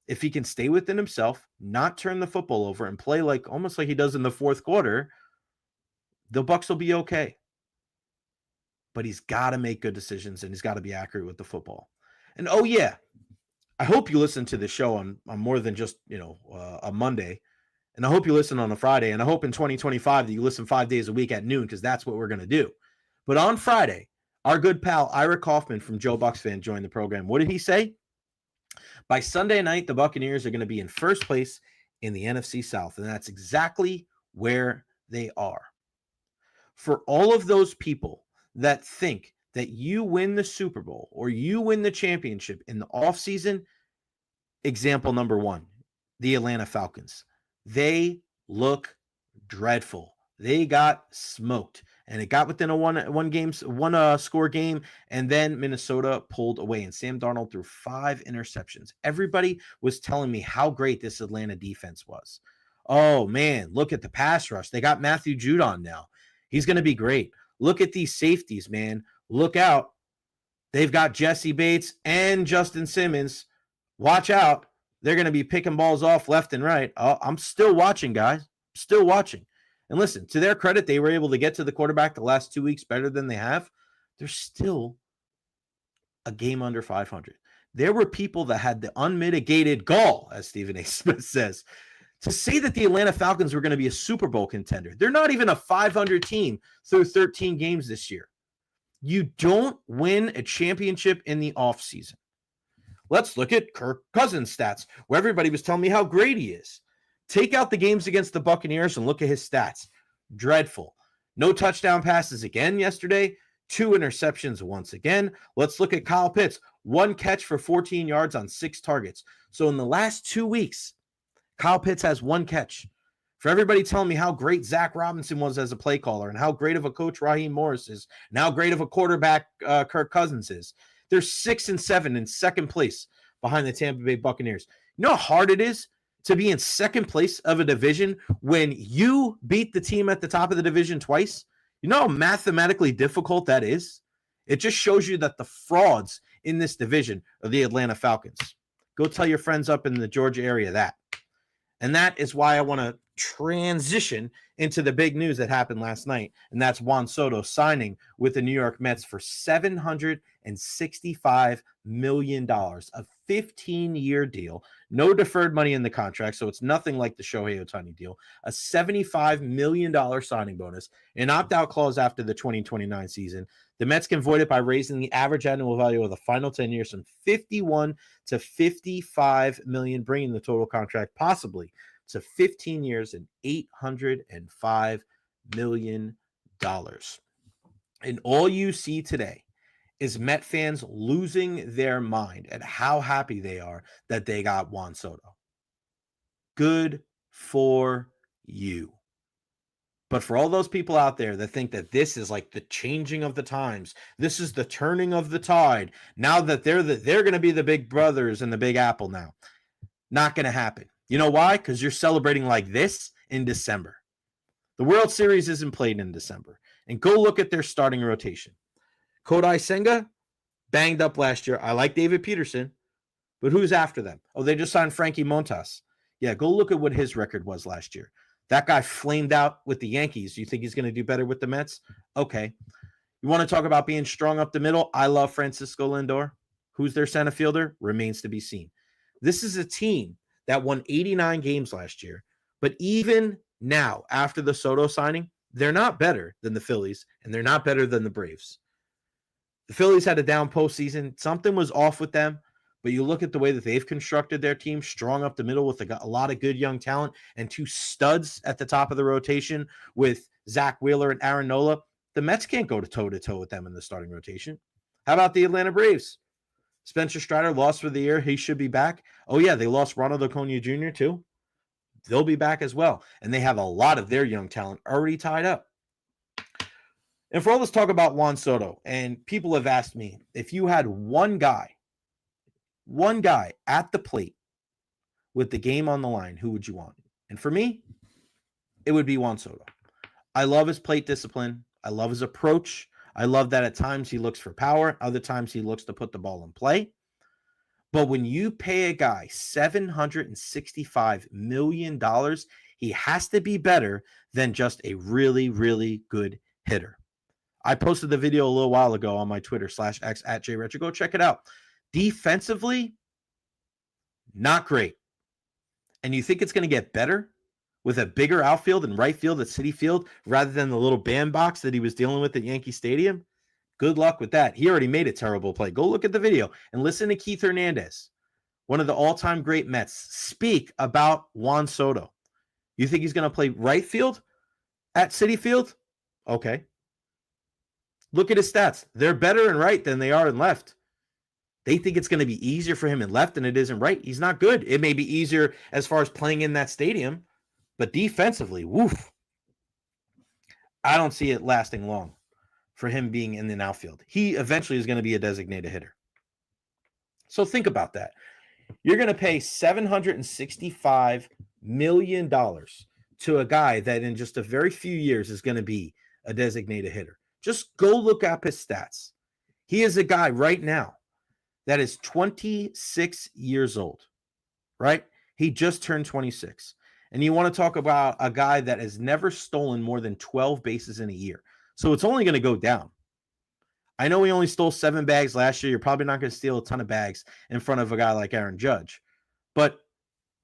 Speaker 1: If he can stay within himself, not turn the football over, and play like almost like he does in the fourth quarter, the Bucs will be okay. But he's got to make good decisions, and he's got to be accurate with the football. And oh yeah, I hope you listen to the show on more than just a Monday, and I hope you listen on a Friday, and I hope in 2025 that you listen 5 days a week at noon, because that's what we're going to do. But on Friday, our good pal Ira Kaufman from Joe Bucs Fan joined the program. What did he say? By Sunday night, the Buccaneers are going to be in first place in the NFC South, and that's exactly where they are. For all of those people that think that you win the Super Bowl or you win the championship in the offseason, example number 1, the Atlanta Falcons. They look dreadful. They got smoked, and it got within a one score game, and then Minnesota pulled away, and Sam Darnold threw 5 interceptions. Everybody was telling me how great this Atlanta defense was. Oh man, look at the pass rush. They got Matthew Judon now. He's going to be great. Look at these safeties, man. Look out. They've got Jesse Bates and Justin Simmons. Watch out. They're going to be picking balls off left and right. Oh, I'm still watching, guys. Still watching. And listen, to their credit, they were able to get to the quarterback the last 2 weeks better than they have. They're still a game under 500. there were people that had the unmitigated gall, as Stephen A. Smith says, to say that the Atlanta Falcons were going to be a Super Bowl contender. They're not even a 500 team through 13 games this year. You don't win a championship in the offseason. Let's look at Kirk Cousins' stats, where everybody was telling me how great he is. Take out the games against the Buccaneers and look at his stats. Dreadful. No touchdown passes again yesterday. 2 interceptions once again. Let's look at Kyle Pitts. 1 catch for 14 yards on 6 targets. So in the last 2 weeks, Kyle Pitts has 1 catch. For everybody telling me how great Zach Robinson was as a play caller and how great of a coach Raheem Morris is and how great of a quarterback Kirk Cousins is, they're 6 and 7 in second place behind the Tampa Bay Buccaneers. You know how hard it is to be in second place of a division when you beat the team at the top of the division twice? You know how mathematically difficult that is? It just shows you that the frauds in this division are the Atlanta Falcons. Go tell your friends up in the Georgia area that. And that is why I want to transition into the big news that happened last night, and that's JuanSoto signing with the New York Mets for $765 million, a 15-year deal, no deferred money in the contract, so it's nothing like the Shohei Ohtani deal, a $75 million signing bonus, an opt-out clause after the 2029 season. The Mets can void it by raising the average annual value of the final 10 years from $51 to $55 million, bringing the total contract possibly to 15 years and $805 million. And all you see today is Met fans losing their mind at how happy they are that they got JuanSoto. Good for you. But for all those people out there that think that this is like the changing of the times, this is the turning of the tide, now that they're going to be the big brothers and the big apple now, not going to happen. You know why? Because you're celebrating like this in December. The World Series isn't played in December. And go look at their starting rotation. Kodai Senga, banged up last year. I like David Peterson, but who's after them? Oh, they just signed Frankie Montas. Yeah, go look at what his record was last year. That guy flamed out with the Yankees. You think he's going to do better with the Mets? Okay. You want to talk about being strong up the middle? I love Francisco Lindor. Who's their center fielder? Remains to be seen. This is a team that won 89 games last year, but even now, after the Soto signing, they're not better than the Phillies, and they're not better than the Braves. The Phillies had a down postseason. Something was off with them, but you look at the way that they've constructed their team, strong up the middle with a lot of good young talent and 2 studs at the top of the rotation with Zach Wheeler and Aaron Nola. The Mets can't go toe-to-toe with them in the starting rotation. How about the Atlanta Braves? Spencer Strider lost for the year. He should be back. Oh, yeah, they lost Ronald Acuna Jr. too. They'll be back as well. And they have a lot of their young talent already tied up. And for all this talk about JuanSoto, and people have asked me, if you had one guy at the plate with the game on the line, who would you want? And for me, it would be JuanSoto. I love his plate discipline. I love his approach. I love that at times he looks for power. Other times he looks to put the ball in play. But when you pay a guy $765 million, he has to be better than just a really, really good hitter. I posted the video a little while ago on my Twitter /X at JRecher. Go check it out. Defensively, not great. And you think it's going to get better with a bigger outfield and right field at Citi Field rather than the little bandbox that he was dealing with at Yankee Stadium? Good luck with that. He already made a terrible play. Go look at the video and listen to Keith Hernandez, one of the all-time great Mets, speak about JuanSoto. You think he's going to play right field at Citi Field? Okay. Look at his stats. They're better in right than they are in left. They think it's going to be easier for him in left than it is in right. He's not good. It may be easier as far as playing in that stadium, but defensively, woof. I don't see it lasting long for him being in the outfield. He eventually is going to be a designated hitter. So think about that. You're going to pay $765 million to a guy that in just a very few years is going to be a designated hitter. Just go look up his stats. He is a guy right now that is 26 years old, right? He just turned 26. And you want to talk about a guy that has never stolen more than 12 bases in a year. So it's only going to go down. I know he only stole 7 bags last year. You're probably not going to steal a ton of bags in front of a guy like Aaron Judge, but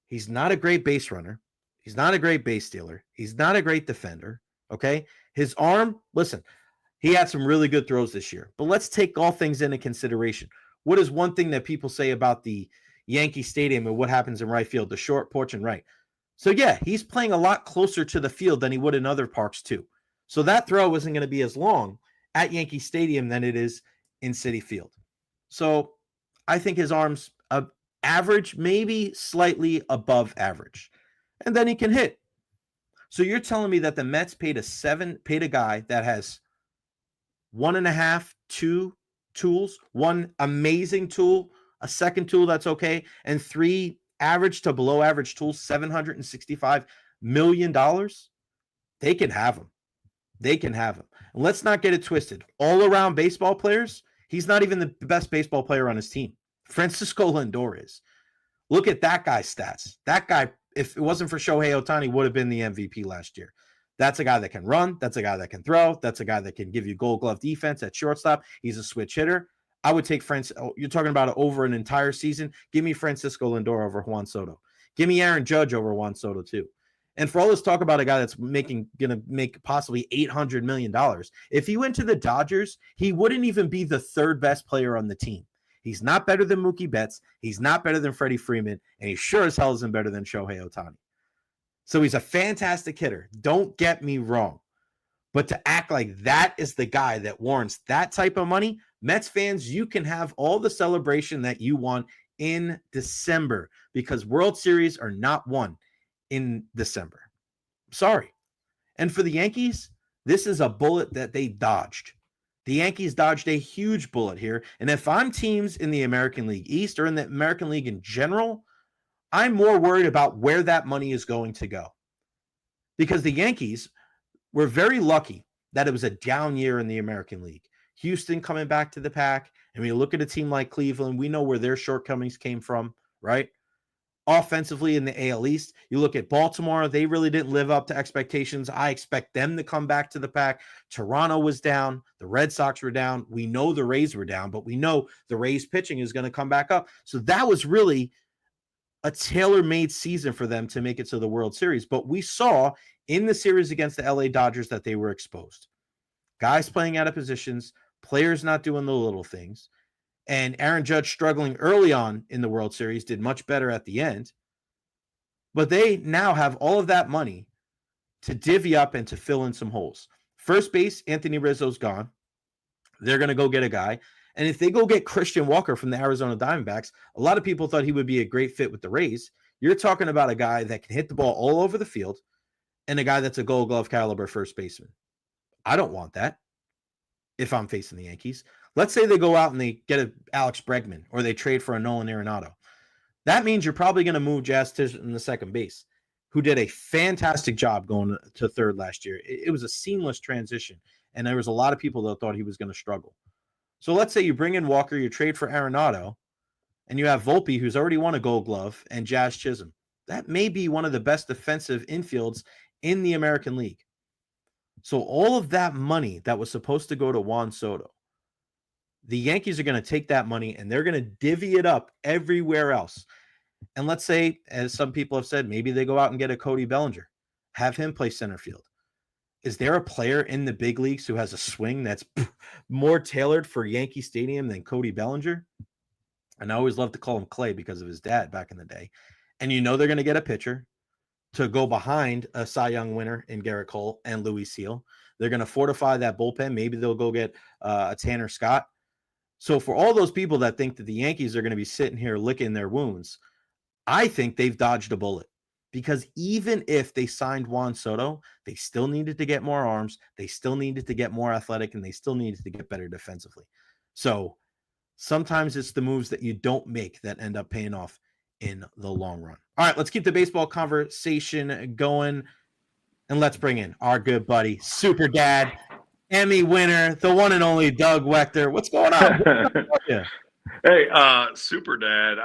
Speaker 1: he's not a great base runner. He's not a great base stealer. He's not a great defender. Okay. His arm, listen, he had some really good throws this year, but let's take all things into consideration. What is one thing that people say about the Yankee Stadium and what happens in right field, the short porch and right? So yeah, he's playing a lot closer to the field than he would in other parks too. So that throw isn't going to be as long at Yankee Stadium than it is in Citi Field. So I think his arm's average, maybe slightly above average. And then he can hit. So you're telling me that the Mets paid a guy that has 1.5, 2 tools, one amazing tool, a second tool that's okay, and 3 average to below average tools, $765 million? They can have him. They can have him. And let's not get it twisted. All around baseball players, he's not even the best baseball player on his team. Francisco Lindor is. Look at that guy's stats. That guy, if it wasn't for Shohei Ohtani, would have been the MVP last year. That's a guy that can run. That's a guy that can throw. That's a guy that can give you gold glove defense at shortstop. He's a switch hitter. I would take you're talking about over an entire season. Give me Francisco Lindor over JuanSoto. Give me Aaron Judge over JuanSoto too. And for all this talk about a guy that's going to make possibly $800 million, if he went to the Dodgers, he wouldn't even be the 3rd best player on the team. He's not better than Mookie Betts. He's not better than Freddie Freeman. And he sure as hell isn't better than Shohei Ohtani. So he's a fantastic hitter. Don't get me wrong. But to act like that is the guy that warrants that type of money, Mets fans, you can have all the celebration that you want in December because World Series are not won in December. Sorry. And for the Yankees, this is a bullet that they dodged. The Yankees dodged a huge bullet here. And if I'm teams in the American League East or in the American League in general, I'm more worried about where that money is going to go. Because the Yankees were very lucky that it was a down year in the American League. Houston coming back to the pack. And when you look at a team like Cleveland, we know where their shortcomings came from, right? Offensively in the AL East, you look at Baltimore, they really didn't live up to expectations. I expect them to come back to the pack. Toronto was down. The Red Sox were down. We know the Rays were down, but we know the Rays pitching is going to come back up. So that was really a tailor-made season for them to make it to the World Series. But we saw in the series against the LA Dodgers that they were exposed. Guys playing out of positions, players not doing the little things. And Aaron Judge struggling early on in the World Series, did much better at the end. But they now have all of that money to divvy up and to fill in some holes. First base, Anthony Rizzo's gone. They're going to go get a guy. And if they go get Christian Walker from the Arizona Diamondbacks, a lot of people thought he would be a great fit with the Rays. You're talking about a guy that can hit the ball all over the field and a guy that's a Gold Glove caliber first baseman. I don't want that if I'm facing the Yankees. Let's say they go out and they get Alex Bregman or they trade for a Nolan Arenado. That means you're probably going to move Jazz Chisholm in the second base, who did a fantastic job going to third last year. It was a seamless transition, and there was a lot of people that thought he was going to struggle. So let's say you bring in Walker, you trade for Arenado, and you have Volpe, who's already won a Gold Glove, and Jazz Chisholm. That may be one of the best defensive infields in the American League. So all of that money that was supposed to go to JuanSoto, the Yankees are going to take that money and they're going to divvy it up everywhere else. And let's say, as some people have said, maybe they go out and get a Cody Bellinger, have him play center field. Is there a player in the big leagues who has a swing that's more tailored for Yankee Stadium than Cody Bellinger? And I always love to call him Clay because of his dad back in the day. And you know they're going to get a pitcher to go behind a Cy Young winner in Garrett Cole and Louis Seal. They're going to fortify that bullpen. Maybe they'll go get a Tanner Scott. So for all those people that think that the Yankees are going to be sitting here licking their wounds, I think they've dodged a bullet. Because even if they signed JuanSoto, they still needed to get more arms, they still needed to get more athletic, and they still needed to get better defensively. So sometimes it's the moves that you don't make that end up paying off in the long run. All right, let's keep the baseball conversation going, and let's bring in our good buddy, Super Dad, Emmy winner, the one and only Doug Waechter. What's going on?
Speaker 3: Hey, Super Dad,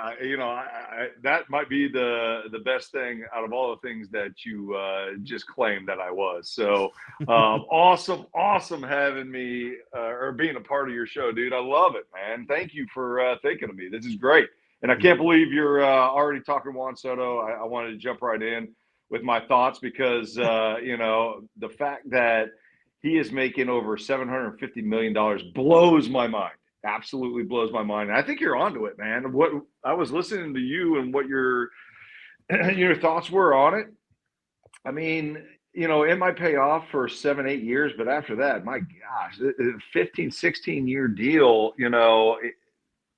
Speaker 3: that might be the best thing out of all the things that you just claimed that I was. So awesome having me or being a part of your show, dude. I love it, man. Thank you for thinking of me. This is great. And I can't believe you're already talking JuanSoto. I wanted to jump right in with my thoughts because, the fact that he is making over $750 million blows my mind. Absolutely blows my mind. And I think you're onto it, man. What I was listening to you and what your your thoughts were on it. I mean, it might pay off for 7, 8 years, but after that, my gosh, 15, 16-year deal,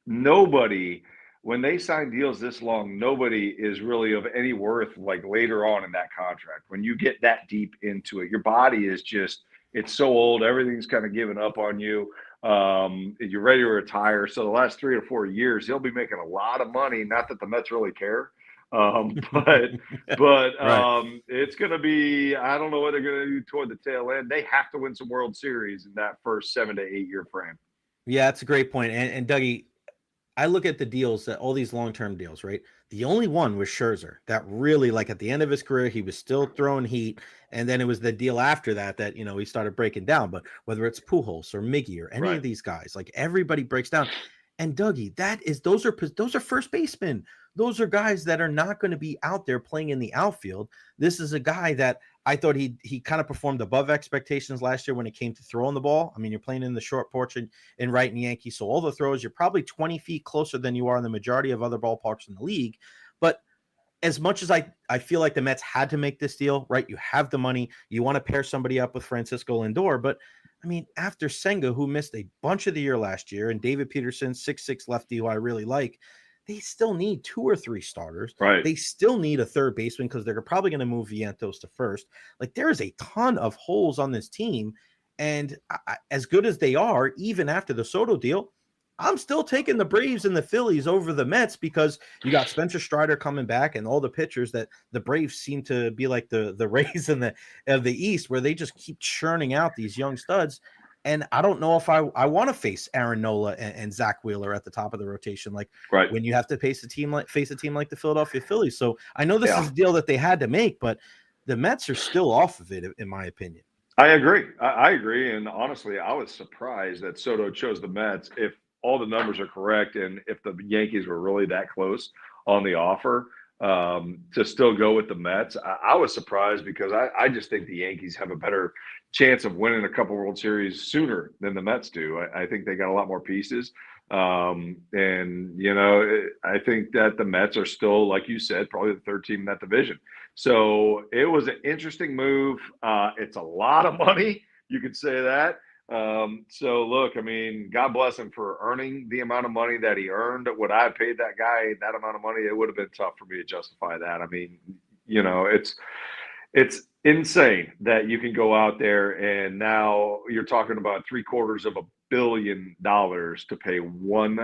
Speaker 3: nobody, when they sign deals this long, nobody is really of any worth like later on in that contract. When you get that deep into it, your body is just, it's so old. Everything's kind of given up on you. You're ready to retire. So the last 3 or 4 years, he'll be making a lot of money. Not that the Mets really care. But
Speaker 1: Right.
Speaker 3: it's going to be, I don't know what they're going to do toward the tail end. They have to win some World Series in that first 7 to 8 year frame.
Speaker 1: Yeah, that's a great point. And Dougie, I look at the deals, that all these long-term deals, right? The only one was Scherzer that really, like, at the end of his career, he was still throwing heat. And then it was the deal after that he started breaking down. But whether it's Pujols or Miggy or any
Speaker 3: Right.
Speaker 1: of these guys, like, everybody breaks down. And Dougie, those are first basemen. Those are guys that are not going to be out there playing in the outfield. This is a guy that I thought he kind of performed above expectations last year when it came to throwing the ball. I mean, you're playing in the short porch in right in Yankee, so all the throws, you're probably 20 feet closer than you are in the majority of other ballparks in the league. But as much as I feel like the Mets had to make this deal, right? You have the money, you want to pair somebody up with Francisco Lindor, but I mean, after Senga, who missed a bunch of the year last year, and David Peterson, 6'6" lefty, who I really like, they still need 2 or 3 starters.
Speaker 3: Right.
Speaker 1: They still need a third baseman because they're probably going to move Vientos to first. Like, there is a ton of holes on this team. And as good as they are, even after the Soto deal, I'm still taking the Braves and the Phillies over the Mets because you got Spencer Strider coming back and all the pitchers that the Braves seem to be like the Rays of the East, where they just keep churning out these young studs. And I don't know if I want to face Aaron Nola and Zach Wheeler at the top of the rotation, like
Speaker 3: Right.
Speaker 1: when you have to face a team like the Philadelphia Phillies. So I know this is a deal that they had to make, but the Mets are still off of it, in my opinion.
Speaker 3: I agree. I agree. And honestly, I was surprised that Soto chose the Mets. If all the numbers are correct and if the Yankees were really that close on the offer, to still go with the Mets, I was surprised because I just think the Yankees have a better chance of winning a couple World Series sooner than the Mets do. I think they got a lot more pieces. I think that the Mets are still, like you said, probably the third team in that division. So it was an interesting move. It's a lot of money. You could say that. So look, I mean, God bless him for earning the amount of money that he earned. Would I have paid that guy that amount of money? It would have been tough for me to justify that. I mean, it's insane that you can go out there and now you're talking about $750 million to pay one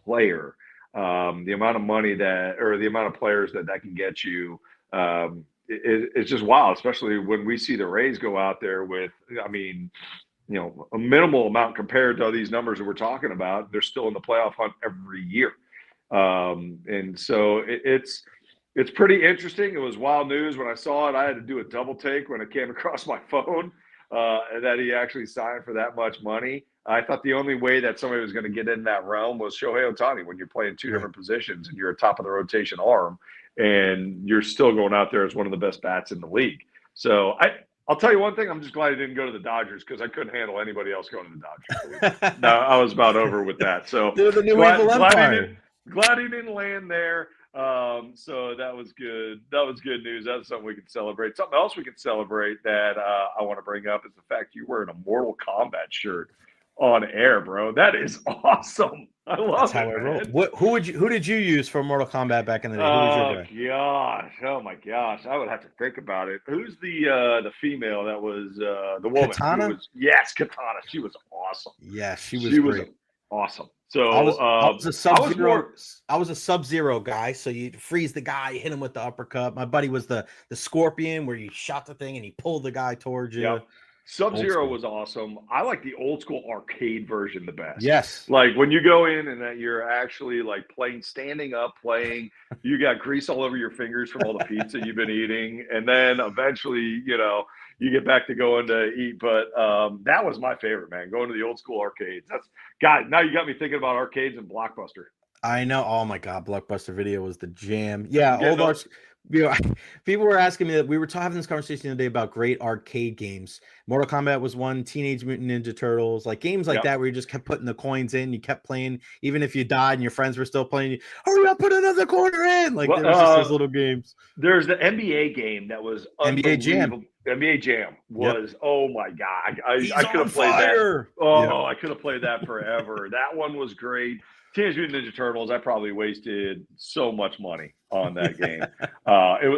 Speaker 3: player. The amount of money the amount of players that can get you, it's just wild, especially when we see the Rays go out there with, I mean, a minimal amount compared to all these numbers that we're talking about. They're still in the playoff hunt every year. And so it's pretty interesting. It was wild news when I saw it. I had to do a double take when it came across my phone that he actually signed for that much money. I thought the only way that somebody was going to get in that realm was Shohei Ohtani when you're playing two different positions and you're a top of the rotation arm and you're still going out there as one of the best bats in the league. So I'll tell you one thing. I'm just glad he didn't go to the Dodgers because I couldn't handle anybody else going to the Dodgers. No, I was about over with that. So
Speaker 1: They're the new evil empire.
Speaker 3: Glad he didn't land there. So that was good. That was good news. That's something we could celebrate. Something else we could celebrate that I want to bring up is the fact you wearing a Mortal Kombat shirt on air, bro. That is awesome. I love it, man.
Speaker 1: Who did you use for Mortal Kombat back in the day? Who was your guy?
Speaker 3: Gosh. Oh my gosh. I would have to think about it. Who's the female that was the woman?
Speaker 1: Katana?
Speaker 3: Yes, Katana. She was awesome.
Speaker 1: Yeah, she was great.
Speaker 3: Awesome. So
Speaker 1: I was a Sub-Zero. I was a Sub-Zero guy. So you freeze the guy, hit him with the uppercut. My buddy was the Scorpion, where you shot the thing and he pulled the guy towards you.
Speaker 3: Yep. Sub-Zero was awesome. I like the old school arcade version the best.
Speaker 1: Yes.
Speaker 3: Like when you go in and that you're actually like standing up, playing, you got grease all over your fingers from all the pizza you've been eating. And then eventually, you get back to going to eat. But that was my favorite, man, going to the old school arcades. God, now you got me thinking about arcades and Blockbuster.
Speaker 1: I know. Oh my God, Blockbuster Video was the jam. Yeah, people were asking me that we were having this conversation the other day about great arcade games. Mortal Kombat was one, Teenage Mutant Ninja Turtles, like games like that where you just kept putting the coins in, you kept playing, even if you died and your friends were still playing. Hurry up, put another quarter in. Like there was just those little games.
Speaker 3: There's the NBA game that was
Speaker 1: NBA Jam.
Speaker 3: NBA Jam was oh my God, I could have played
Speaker 1: that.
Speaker 3: I could have played that forever. That one was great. Teenage Mutant Ninja Turtles, I probably wasted so much money on that game.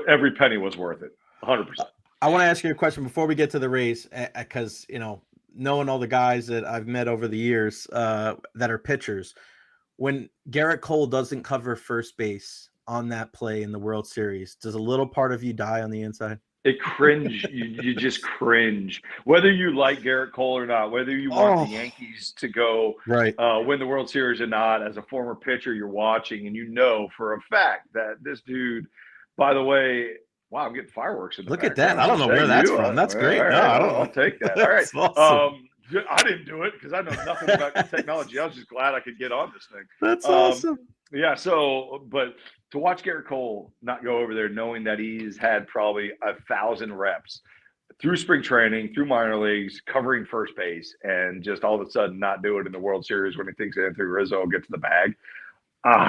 Speaker 3: Every penny was worth it, 100%.
Speaker 1: I want to ask you a question before we get to the Rays, because knowing all the guys that I've met over the years that are pitchers, when Garrett Cole doesn't cover first base on that play in the World Series, does a little part of you die on the inside?
Speaker 3: It cringe. You just cringe. Whether you like Garrett Cole or not, whether you want the Yankees to go win the World Series or not, as a former pitcher, you're watching and you know for a fact that this dude, by the way, wow, I'm getting fireworks in the
Speaker 1: Look at that. I don't know where that's from. That's great.
Speaker 3: Right, I'll take that. All right.
Speaker 1: Awesome.
Speaker 3: I didn't do it because I know nothing about technology. I was just glad I could get on this thing.
Speaker 1: That's awesome.
Speaker 3: Yeah. So, but to watch Garrett Cole not go over there, knowing that he's had probably 1,000 reps through spring training, through minor leagues, covering first base, and just all of a sudden not do it in the World Series when he thinks Anthony Rizzo will get to the bag.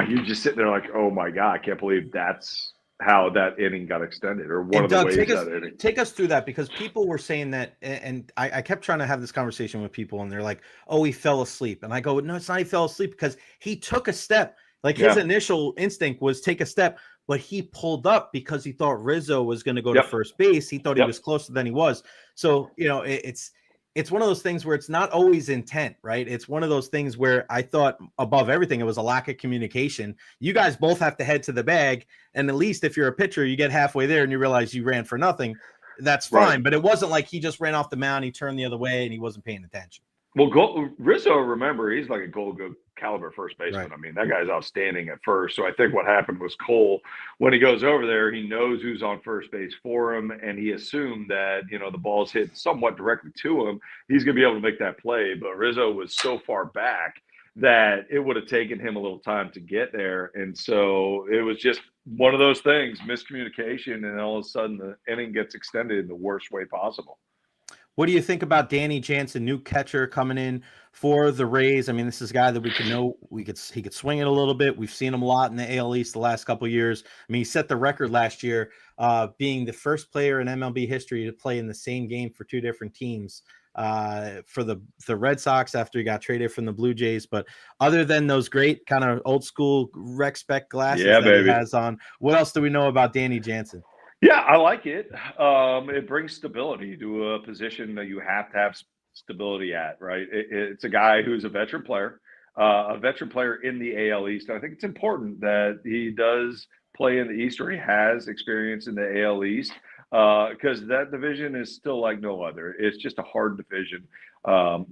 Speaker 3: You're just sitting there like, oh my God, I can't believe that's how that inning got extended, or one of the ways that inning.
Speaker 1: Take us through that, because people were saying that, and I kept trying to have this conversation with people, and they're like, oh, he fell asleep. And I go, no, it's not he fell asleep, because he took a step. Like his initial instinct was take a step, but he pulled up because he thought Rizzo was going to go to first base. He thought he was closer than he was. So, it's one of those things where it's not always intent, right? It's one of those things where I thought above everything, it was a lack of communication. You guys both have to head to the bag. And at least if you're a pitcher, you get halfway there and you realize you ran for nothing. That's fine. Right. But it wasn't like he just ran off the mound, he turned the other way, and he wasn't paying attention.
Speaker 3: Well, Rizzo, remember, he's like a gold caliber first baseman. Right. I mean, that guy's outstanding at first. So I think what happened was Cole, when he goes over there, he knows who's on first base for him, and he assumed that, the ball's hit somewhat directly to him. He's going to be able to make that play. But Rizzo was so far back that it would have taken him a little time to get there. And so it was just one of those things, miscommunication, and all of a sudden the inning gets extended in the worst way possible.
Speaker 1: What do you think about Danny Jansen, new catcher coming in for the Rays? I mean, this is a guy that he could swing it a little bit. We've seen him a lot in the AL East the last couple of years. I mean, he set the record last year, being the first player in MLB history to play in the same game for two different teams, for the Red Sox after he got traded from the Blue Jays. But other than those great kind of old school rec spec glasses he has on, what else do we know about Danny Jansen?
Speaker 3: Yeah, I like it. It brings stability to a position that you have to have stability at, right? It's a guy who's a veteran player in the AL East. And I think it's important that he does play in the East, or he has experience in the AL East, because that division is still like no other. It's just a hard division.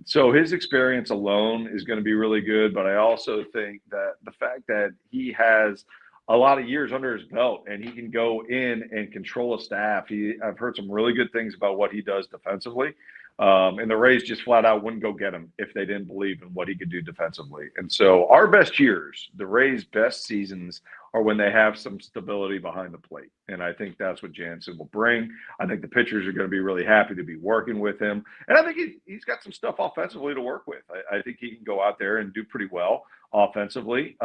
Speaker 3: So his experience alone is going to be really good. But I also think that the fact that he has a lot of years under his belt and he can go in and control a staff. I've heard some really good things about what he does defensively. And the Rays just flat out wouldn't go get him if they didn't believe in what he could do defensively. And so our best years, the Rays' best seasons, are when they have some stability behind the plate. And I think that's what Jansen will bring. I think the pitchers are going to be really happy to be working with him. And I think he's got some stuff offensively to work with. I think he can go out there and do pretty well offensively.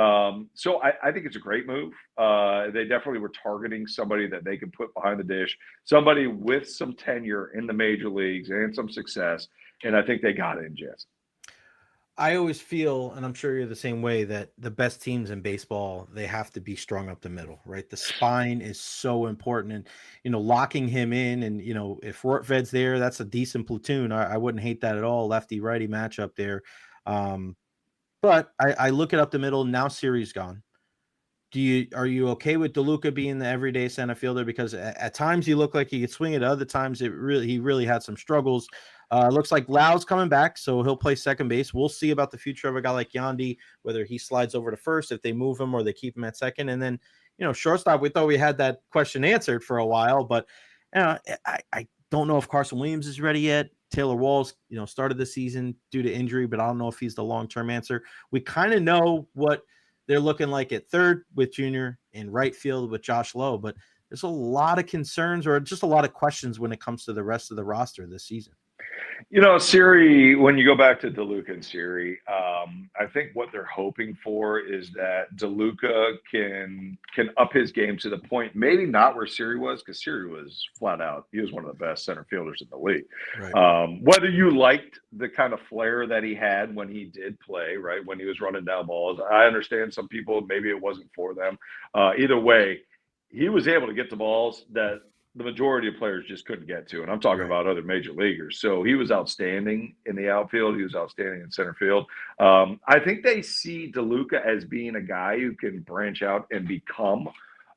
Speaker 3: So I think it's a great move. They definitely were targeting somebody that they can put behind the dish, somebody with some tenure in the major leagues and some success. And I think they got it in Jansen.
Speaker 1: I always feel, and I'm sure you're the same way, that the best teams in baseball, they have to be strung up the middle, right? The spine is so important, and, locking him in, and, if Rortved's there, that's a decent platoon. I wouldn't hate that at all. Lefty righty matchup there. But I look it up the middle. Now Siri's gone. Are you okay with DeLuca being the everyday center fielder? Because at times he looked like he could swing it. Other times he really had some struggles. Looks like Lau's coming back, so he'll play second base. We'll see about the future of a guy like Yandy, whether he slides over to first, if they move him or they keep him at second. And then, shortstop, we thought we had that question answered for a while, but I don't know if Carson Williams is ready yet. Taylor Walls, started the season due to injury, but I don't know if he's the long-term answer. We kind of know what they're looking like at third with Junior, and right field with Josh Lowe, but there's a lot of concerns or just a lot of questions when it comes to the rest of the roster this season.
Speaker 3: Siri, when you go back to DeLuca and Siri, I think what they're hoping for is that DeLuca can up his game to the point, maybe not where Siri was, because Siri was flat out. He was one of the best center fielders in the league. Right. Whether you liked the kind of flair that he had when he did play, right, when he was running down balls, I understand some people, maybe it wasn't for them. Either way, he was able to get the balls that the majority of players just couldn't get to. And I'm talking about other major leaguers. So he was outstanding in the outfield. He was outstanding in center field. I think they see DeLuca as being a guy who can branch out and become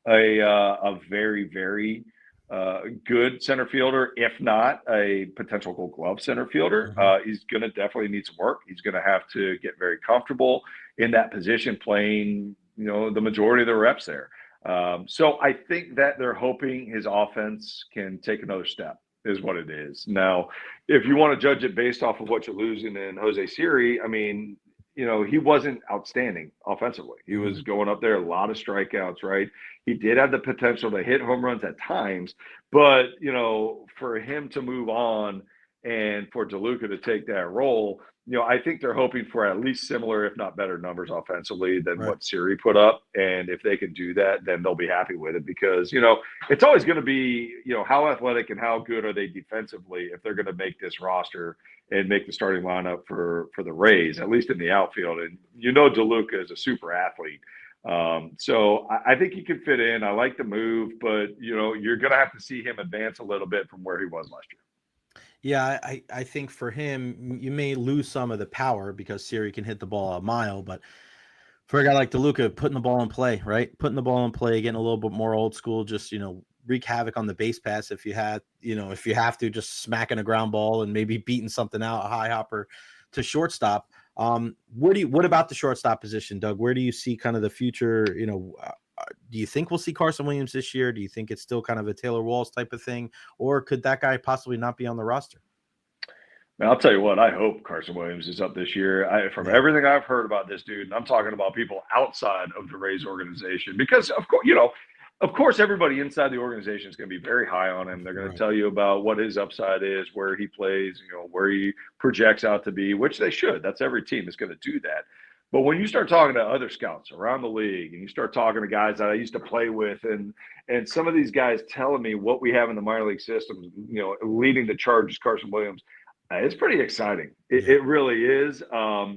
Speaker 3: a very, very good center fielder, if not a potential Gold Glove center fielder. He's going to definitely need some work. He's going to have to get very comfortable in that position, playing, the majority of the reps there. So I think that they're hoping his offense can take another step is what it is. Now, if you want to judge it based off of what you're losing in Jose Siri, I mean, he wasn't outstanding offensively. He was going up there, a lot of strikeouts, right? He did have the potential to hit home runs at times, but, for him to move on and for DeLuca to take that role, I think they're hoping for at least similar, if not better numbers offensively than what Siri put up. And if they can do that, then they'll be happy with it because, it's always going to be, how athletic and how good are they defensively if they're going to make this roster and make the starting lineup for the Rays, at least in the outfield. And, DeLuca is a super athlete. So I think he can fit in. I like the move, but, you're going to have to see him advance a little bit from where he was last year.
Speaker 1: Yeah, I think for him, you may lose some of the power because Siri can hit the ball a mile, but for a guy like DeLuca, putting the ball in play, right? Putting the ball in play, getting a little bit more old school, just, wreak havoc on the base pass if you have to, just smacking a ground ball and maybe beating something out, a high hopper to shortstop. What about the shortstop position, Doug? Where do you see kind of the future, do you think we'll see Carson Williams this year? Do you think it's still kind of a Taylor Walls type of thing? Or could that guy possibly not be on the roster?
Speaker 3: Man, I'll tell you what, I hope Carson Williams is up this year. From everything I've heard about this dude, and I'm talking about people outside of the Rays organization, because of course, everybody inside the organization is going to be very high on him. They're going to tell you about what his upside is, where he plays, where he projects out to be, which they should. That's every team is going to do that. But when you start talking to other scouts around the league and you start talking to guys that I used to play with and some of these guys telling me what we have in the minor league system, leading the charge is Carson Williams, it's pretty exciting. It really is.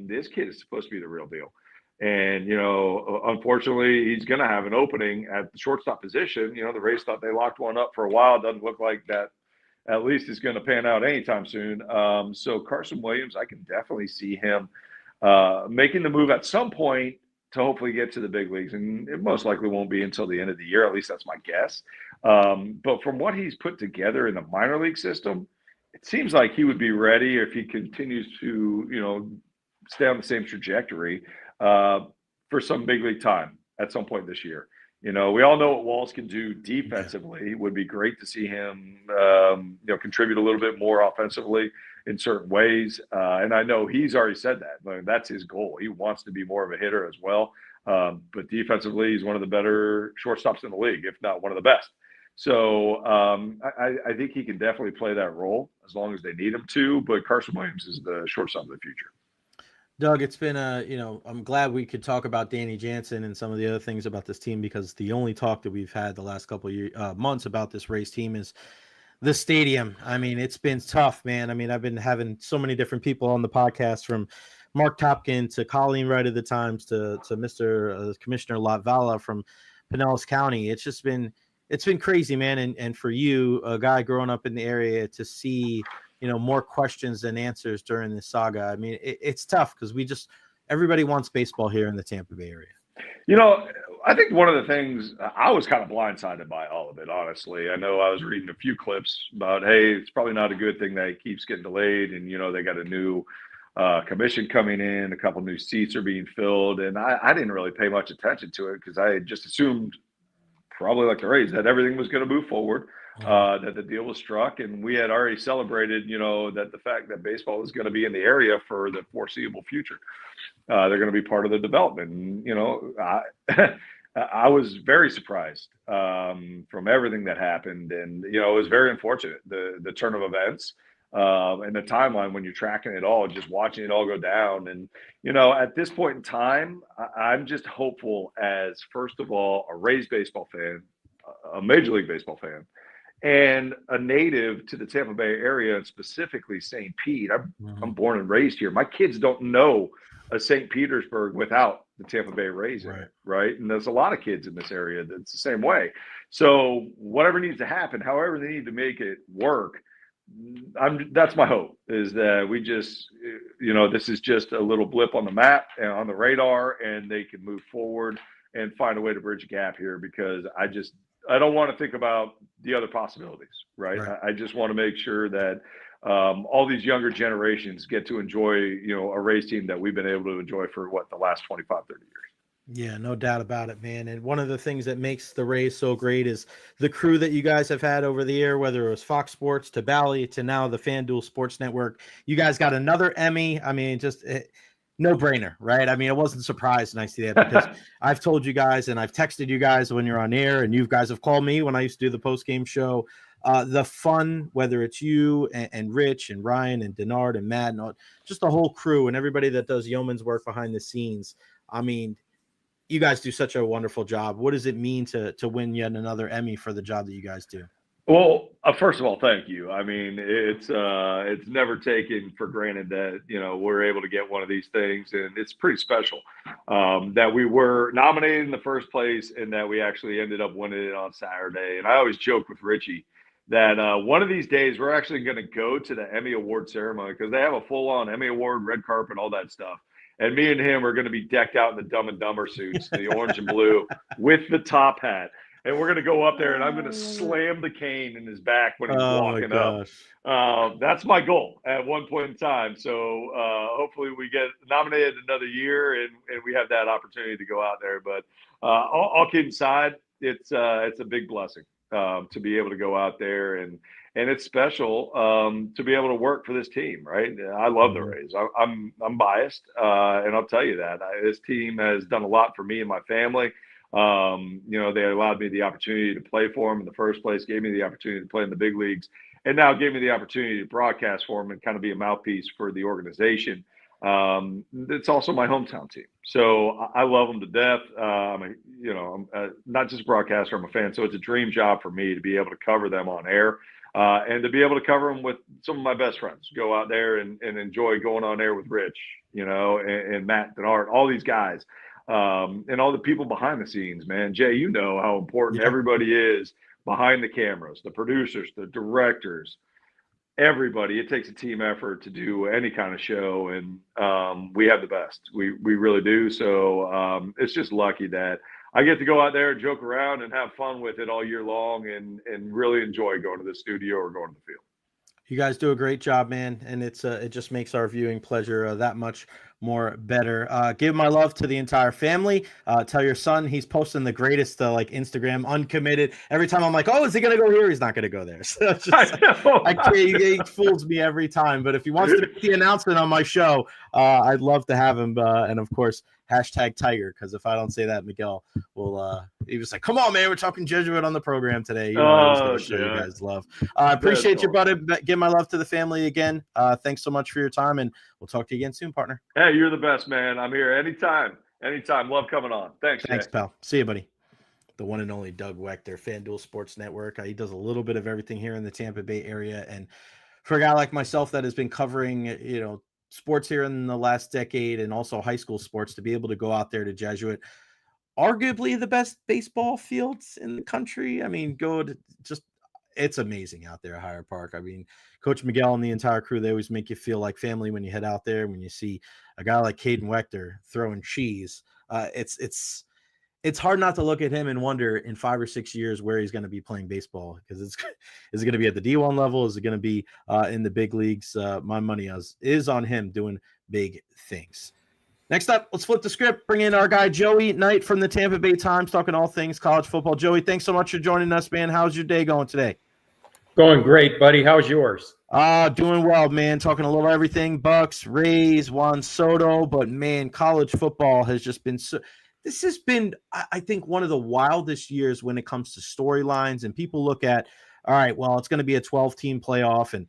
Speaker 3: This kid is supposed to be the real deal. And, unfortunately, he's going to have an opening at the shortstop position. The Rays thought they locked one up for a while. Doesn't look like that at least is going to pan out anytime soon. So Carson Williams, I can definitely see him making the move at some point to hopefully get to the big leagues. And it most likely won't be until the end of the year. At least that's my guess. But from what he's put together in the minor league system, it seems like he would be ready if he continues to, stay on the same trajectory for some big league time at some point this year. We all know what Walls can do defensively. It would be great to see him, contribute a little bit more offensively in certain ways. And I know he's already said that. That's his goal. He wants to be more of a hitter as well. But defensively, he's one of the better shortstops in the league, if not one of the best. So I think he can definitely play that role as long as they need him to. But Carson Williams is the shortstop of the future.
Speaker 1: Doug, it's been I'm glad we could talk about Danny Jansen and some of the other things about this team, because the only talk that we've had the last couple of months about this Rays team is the stadium. I mean, it's been tough, man. I mean, I've been having so many different people on the podcast, from Mark Topkin to Colleen Wright of the Times to Mr. Commissioner Latvala from Pinellas County. It's been crazy, man. And for you, a guy growing up in the area, to see more questions than answers during this saga. I mean, it's tough because everybody wants baseball here in the Tampa Bay area.
Speaker 3: I think one of the things I was kind of blindsided by all of it, honestly. I know I was reading a few clips about, hey, it's probably not a good thing that it keeps getting delayed. And, they got a new commission coming in, a couple new seats are being filled. And I didn't really pay much attention to it because I just assumed, probably like the Rays, that everything was going to move forward, that the deal was struck. And we had already celebrated, that the fact that baseball was going to be in the area for the foreseeable future. They're going to be part of the development. And, I was very surprised from everything that happened. And, it was very unfortunate, the turn of events and the timeline when you're tracking it all, just watching it all go down. And, at this point in time, I'm just hopeful as, first of all, a Rays baseball fan, a Major League Baseball fan, and a native to the Tampa Bay area, and specifically St. Pete. I'm born and raised here. My kids don't know a St. Petersburg without the Tampa Bay Rays, right? And there's a lot of kids in this area that's the same way. So whatever needs to happen, however they need to make it work, that's my hope, is that we just, this is just a little blip on the map and on the radar, and they can move forward and find a way to bridge a gap here, because I don't want to think about the other possibilities, right? I just want to make sure that all these younger generations get to enjoy, a Rays team that we've been able to enjoy for the last 25, 30 years.
Speaker 1: Yeah, no doubt about it, man. And one of the things that makes the Rays so great is the crew that you guys have had over the air, whether it was Fox Sports to Bally to now the FanDuel Sports Network. You guys got another Emmy. I mean, just no brainer, right? I mean, I wasn't surprised when I see that, because I've told you guys and I've texted you guys when you're on air, and you guys have called me when I used to do the post-game show. The fun, whether it's you and Rich and Ryan and Denard and Matt and just the whole crew and everybody that does yeoman's work behind the scenes. I mean, you guys do such a wonderful job. What does it mean to win yet another Emmy for the job that you guys do?
Speaker 3: Well, first of all, thank you. I mean, it's never taken for granted that, we're able to get one of these things, and it's pretty special that we were nominated in the first place and that we actually ended up winning it on Saturday. And I always joke with Richie that one of these days we're actually going to go to the Emmy Award ceremony, because they have a full-on Emmy Award, red carpet, all that stuff. And me and him are going to be decked out in the Dumb and Dumber suits, the orange and blue, with the top hat. And we're going to go up there, and I'm going to slam the cane in his back when he's walking up. That's my goal at one point in time. So hopefully we get nominated another year, and we have that opportunity to go out there. But all kidding aside, it's a big blessing to be able to go out there, and it's special to be able to work for this team, right? I love the Rays. I'm biased, and I'll tell you that this team has done a lot for me and my family. They allowed me the opportunity to play for them in the first place, gave me the opportunity to play in the big leagues, and now gave me the opportunity to broadcast for them and kind of be a mouthpiece for the organization. It's also my hometown team, so I love them to death. I'm not just a broadcaster, I'm a fan. So it's a dream job for me to be able to cover them on air. And to be able to cover them with some of my best friends, go out there and enjoy going on air with Rich, and Matt, Denard, all these guys, and all the people behind the scenes, man. Jay, how important everybody is behind the cameras, the producers, the directors, everybody. It takes a team effort to do any kind of show, and we have the best. We really do. So it's just lucky that I get to go out there and joke around and have fun with it all year long, and really enjoy going to the studio or going to the field.
Speaker 1: You guys do a great job, man, and it just makes our viewing pleasure that much more better. Give my love to the entire family. Tell your son he's posting the greatest Instagram uncommitted. Every time I'm like, oh, is he gonna go here? He's not gonna go there. So I can't. He fools me every time. But if he wants to make the announcement on my show, I'd love to have him. And of course, #Tiger, because if I don't say that, Miguel will. He was like, "Come on, man, we're talking Jesuit on the program today." I was going to show you guys love. I appreciate you, buddy. Give my love to the family again. Thanks so much for your time, and we'll talk to you again soon, partner.
Speaker 3: Hey, you're the best, man. I'm here anytime. Love coming on. Thanks,
Speaker 1: pal. See you, buddy. The one and only Doug Waechter, FanDuel Sports Network. He does a little bit of everything here in the Tampa Bay area, and for a guy like myself that has been covering, sports here in the last decade and also high school sports, to be able to go out there to Jesuit, arguably the best baseball fields in the country. I mean, it's amazing out there at Hyde Park. I mean, Coach Miguel and the entire crew, they always make you feel like family when you head out there. When you see a guy like Caden Waechter throwing cheese, it's it's hard not to look at him and wonder in 5 or 6 years where he's going to be playing baseball, because is it going to be at the D1 level? Is it going to be in the big leagues? My money is on him doing big things. Next up, let's flip the script. Bring in our guy Joey Knight from the Tampa Bay Times, talking all things college football. Joey, thanks so much for joining us, man. How's your day going today?
Speaker 4: Going great, buddy. How's yours?
Speaker 1: Doing well, man. Talking a little everything, Bucs, Rays, JuanSoto, but man, college football has just been so. This has been, I think, one of the wildest years when it comes to storylines. And people look at, all right, well, it's going to be a 12-team playoff, and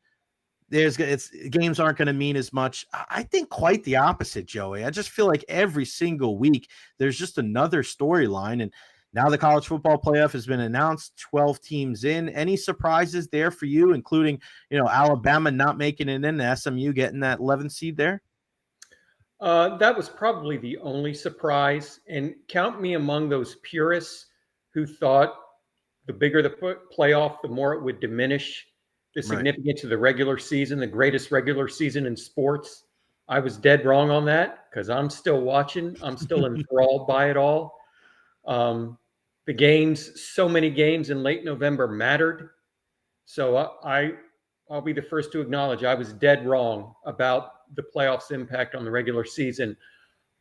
Speaker 1: games aren't going to mean as much. I think quite the opposite, Joey. I just feel like every single week there's just another storyline. And now the college football playoff has been announced, 12 teams in. Any surprises there for you, including, Alabama not making it in, SMU getting that 11th seed there?
Speaker 4: That was probably the only surprise. And count me among those purists who thought the bigger the playoff, the more it would diminish the significance of the regular season, the greatest regular season in sports. I was dead wrong on that because I'm still watching. I'm still enthralled by it all. The games, so many games in late November mattered. So I'll be the first to acknowledge I was dead wrong about the playoffs' impact on the regular season.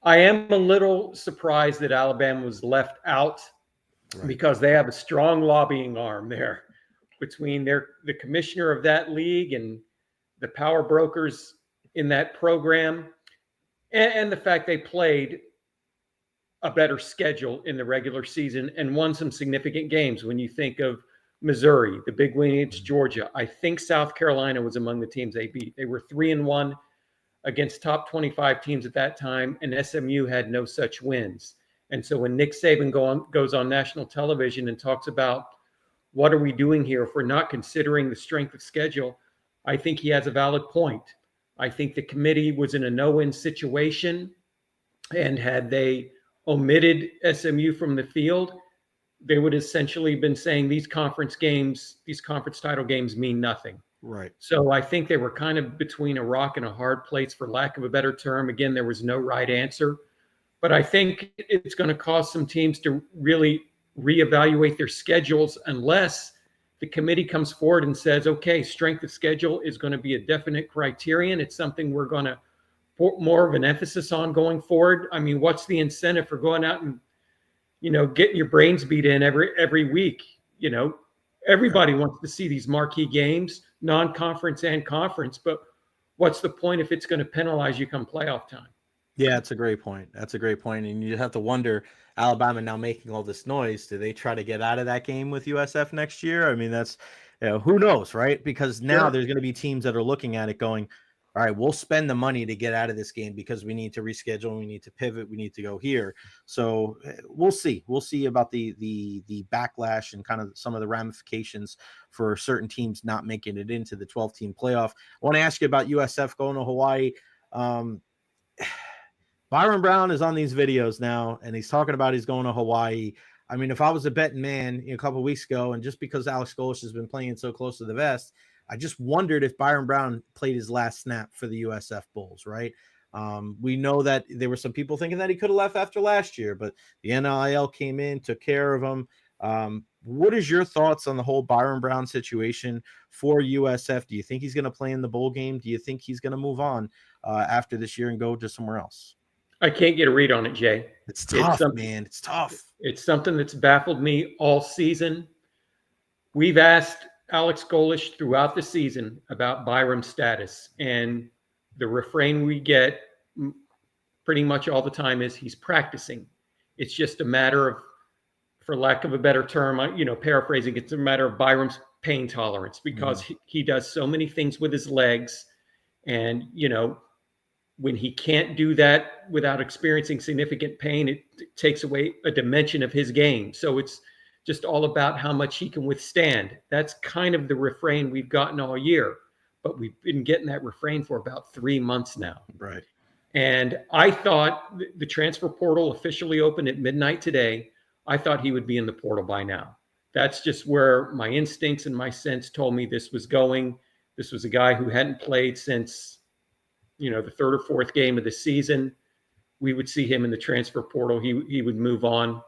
Speaker 4: I am a little surprised that Alabama was left out because they have a strong lobbying arm there between the commissioner of that league and the power brokers in that program, and the fact they played a better schedule in the regular season and won some significant games. When you think of Missouri, the big win against Georgia, I think South Carolina was among the teams they beat. They were 3-1 against top 25 teams at that time, and SMU had no such wins. And so when Nick Saban goes on national television and talks about what are we doing here if we're not considering the strength of schedule, I think he has a valid point. I think the committee was in a no-win situation, and had they omitted SMU from the field, they would essentially been saying these conference title games mean nothing.
Speaker 1: Right.
Speaker 4: So I think they were kind of between a rock and a hard place, for lack of a better term. Again, there was no right answer. But I think it's going to cause some teams to really reevaluate their schedules unless the committee comes forward and says, okay, strength of schedule is going to be a definite criterion. It's something we're going to put more of an emphasis on going forward. I mean, what's the incentive for going out and, getting your brains beat in every week? Everybody wants to see these marquee games, non-conference and conference, but what's the point if it's going to penalize you come playoff time?
Speaker 1: Yeah, that's a great point. And you have to wonder, Alabama now making all this noise, do they try to get out of that game with USF next year? I mean, that's, who knows, right? Because now there's going to be teams that are looking at it going, all right, we'll spend the money to get out of this game because we need to reschedule, we need to pivot, we need to go here. So we'll see. We'll see about the backlash and kind of some of the ramifications for certain teams not making it into the 12-team playoff. I want to ask you about USF going to Hawaii. Byron Brown is on these videos now, and he's talking about he's going to Hawaii. I mean, if I was a betting man a couple of weeks ago, and just because Alex Golesh has been playing so close to the vest, I just wondered if Byron Brown played his last snap for the USF Bulls, right? We know that there were some people thinking that he could have left after last year, but the NIL came in, took care of him. What is your thoughts on the whole Byron Brown situation for USF? Do you think he's going to play in the bowl game? Do you think he's going to move on after this year and go to somewhere else?
Speaker 4: I can't get a read on it, Jay.
Speaker 1: It's tough, man. It's tough.
Speaker 4: It's something that's baffled me all season. We've asked Alex Golesh throughout the season about Byram's status, and the refrain we get pretty much all the time is he's practicing. It's just a matter of, for lack of a better term, paraphrasing, it's a matter of Byram's pain tolerance, because he does so many things with his legs, and when he can't do that without experiencing significant pain, it takes away a dimension of his game. So it's just all about how much he can withstand. That's kind of the refrain we've gotten all year, but we've been getting that refrain for about 3 months now.
Speaker 1: Right.
Speaker 4: And I thought the transfer portal officially opened at midnight today. I thought he would be in the portal by now. That's just where my instincts and my sense told me this was going. This was a guy who hadn't played since, the third or fourth game of the season. We would see him in the transfer portal. He would move on.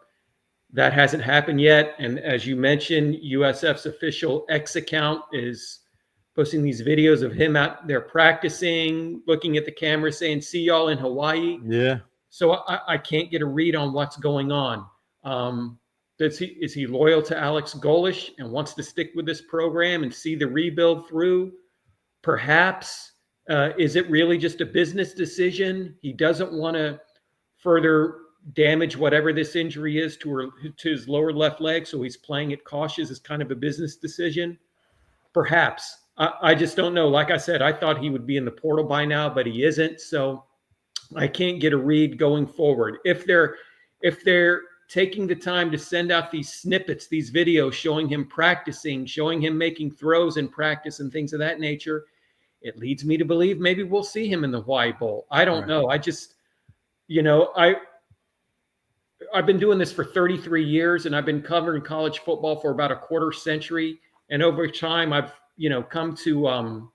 Speaker 4: That hasn't happened yet. And as you mentioned, USF's official X account is posting these videos of him out there practicing, looking at the camera, saying, "See y'all in Hawaii."
Speaker 1: Yeah.
Speaker 4: So I can't get a read on what's going on. Is he loyal to Alex Golesh and wants to stick with this program and see the rebuild through? Perhaps. Is it really just a business decision? He doesn't want to further damage whatever this injury is to his lower left leg, so he's playing it cautious as kind of a business decision. Perhaps. I just don't know. Like I said, I thought he would be in the portal by now, but he isn't. So I can't get a read going forward. If they're taking the time to send out these snippets, these videos showing him practicing, showing him making throws in practice and things of that nature, it leads me to believe maybe we'll see him in the Hawaii Bowl. I don't know. I just, I've been doing this for 33 years, and I've been covering college football for about a quarter century. And over time, I've, come to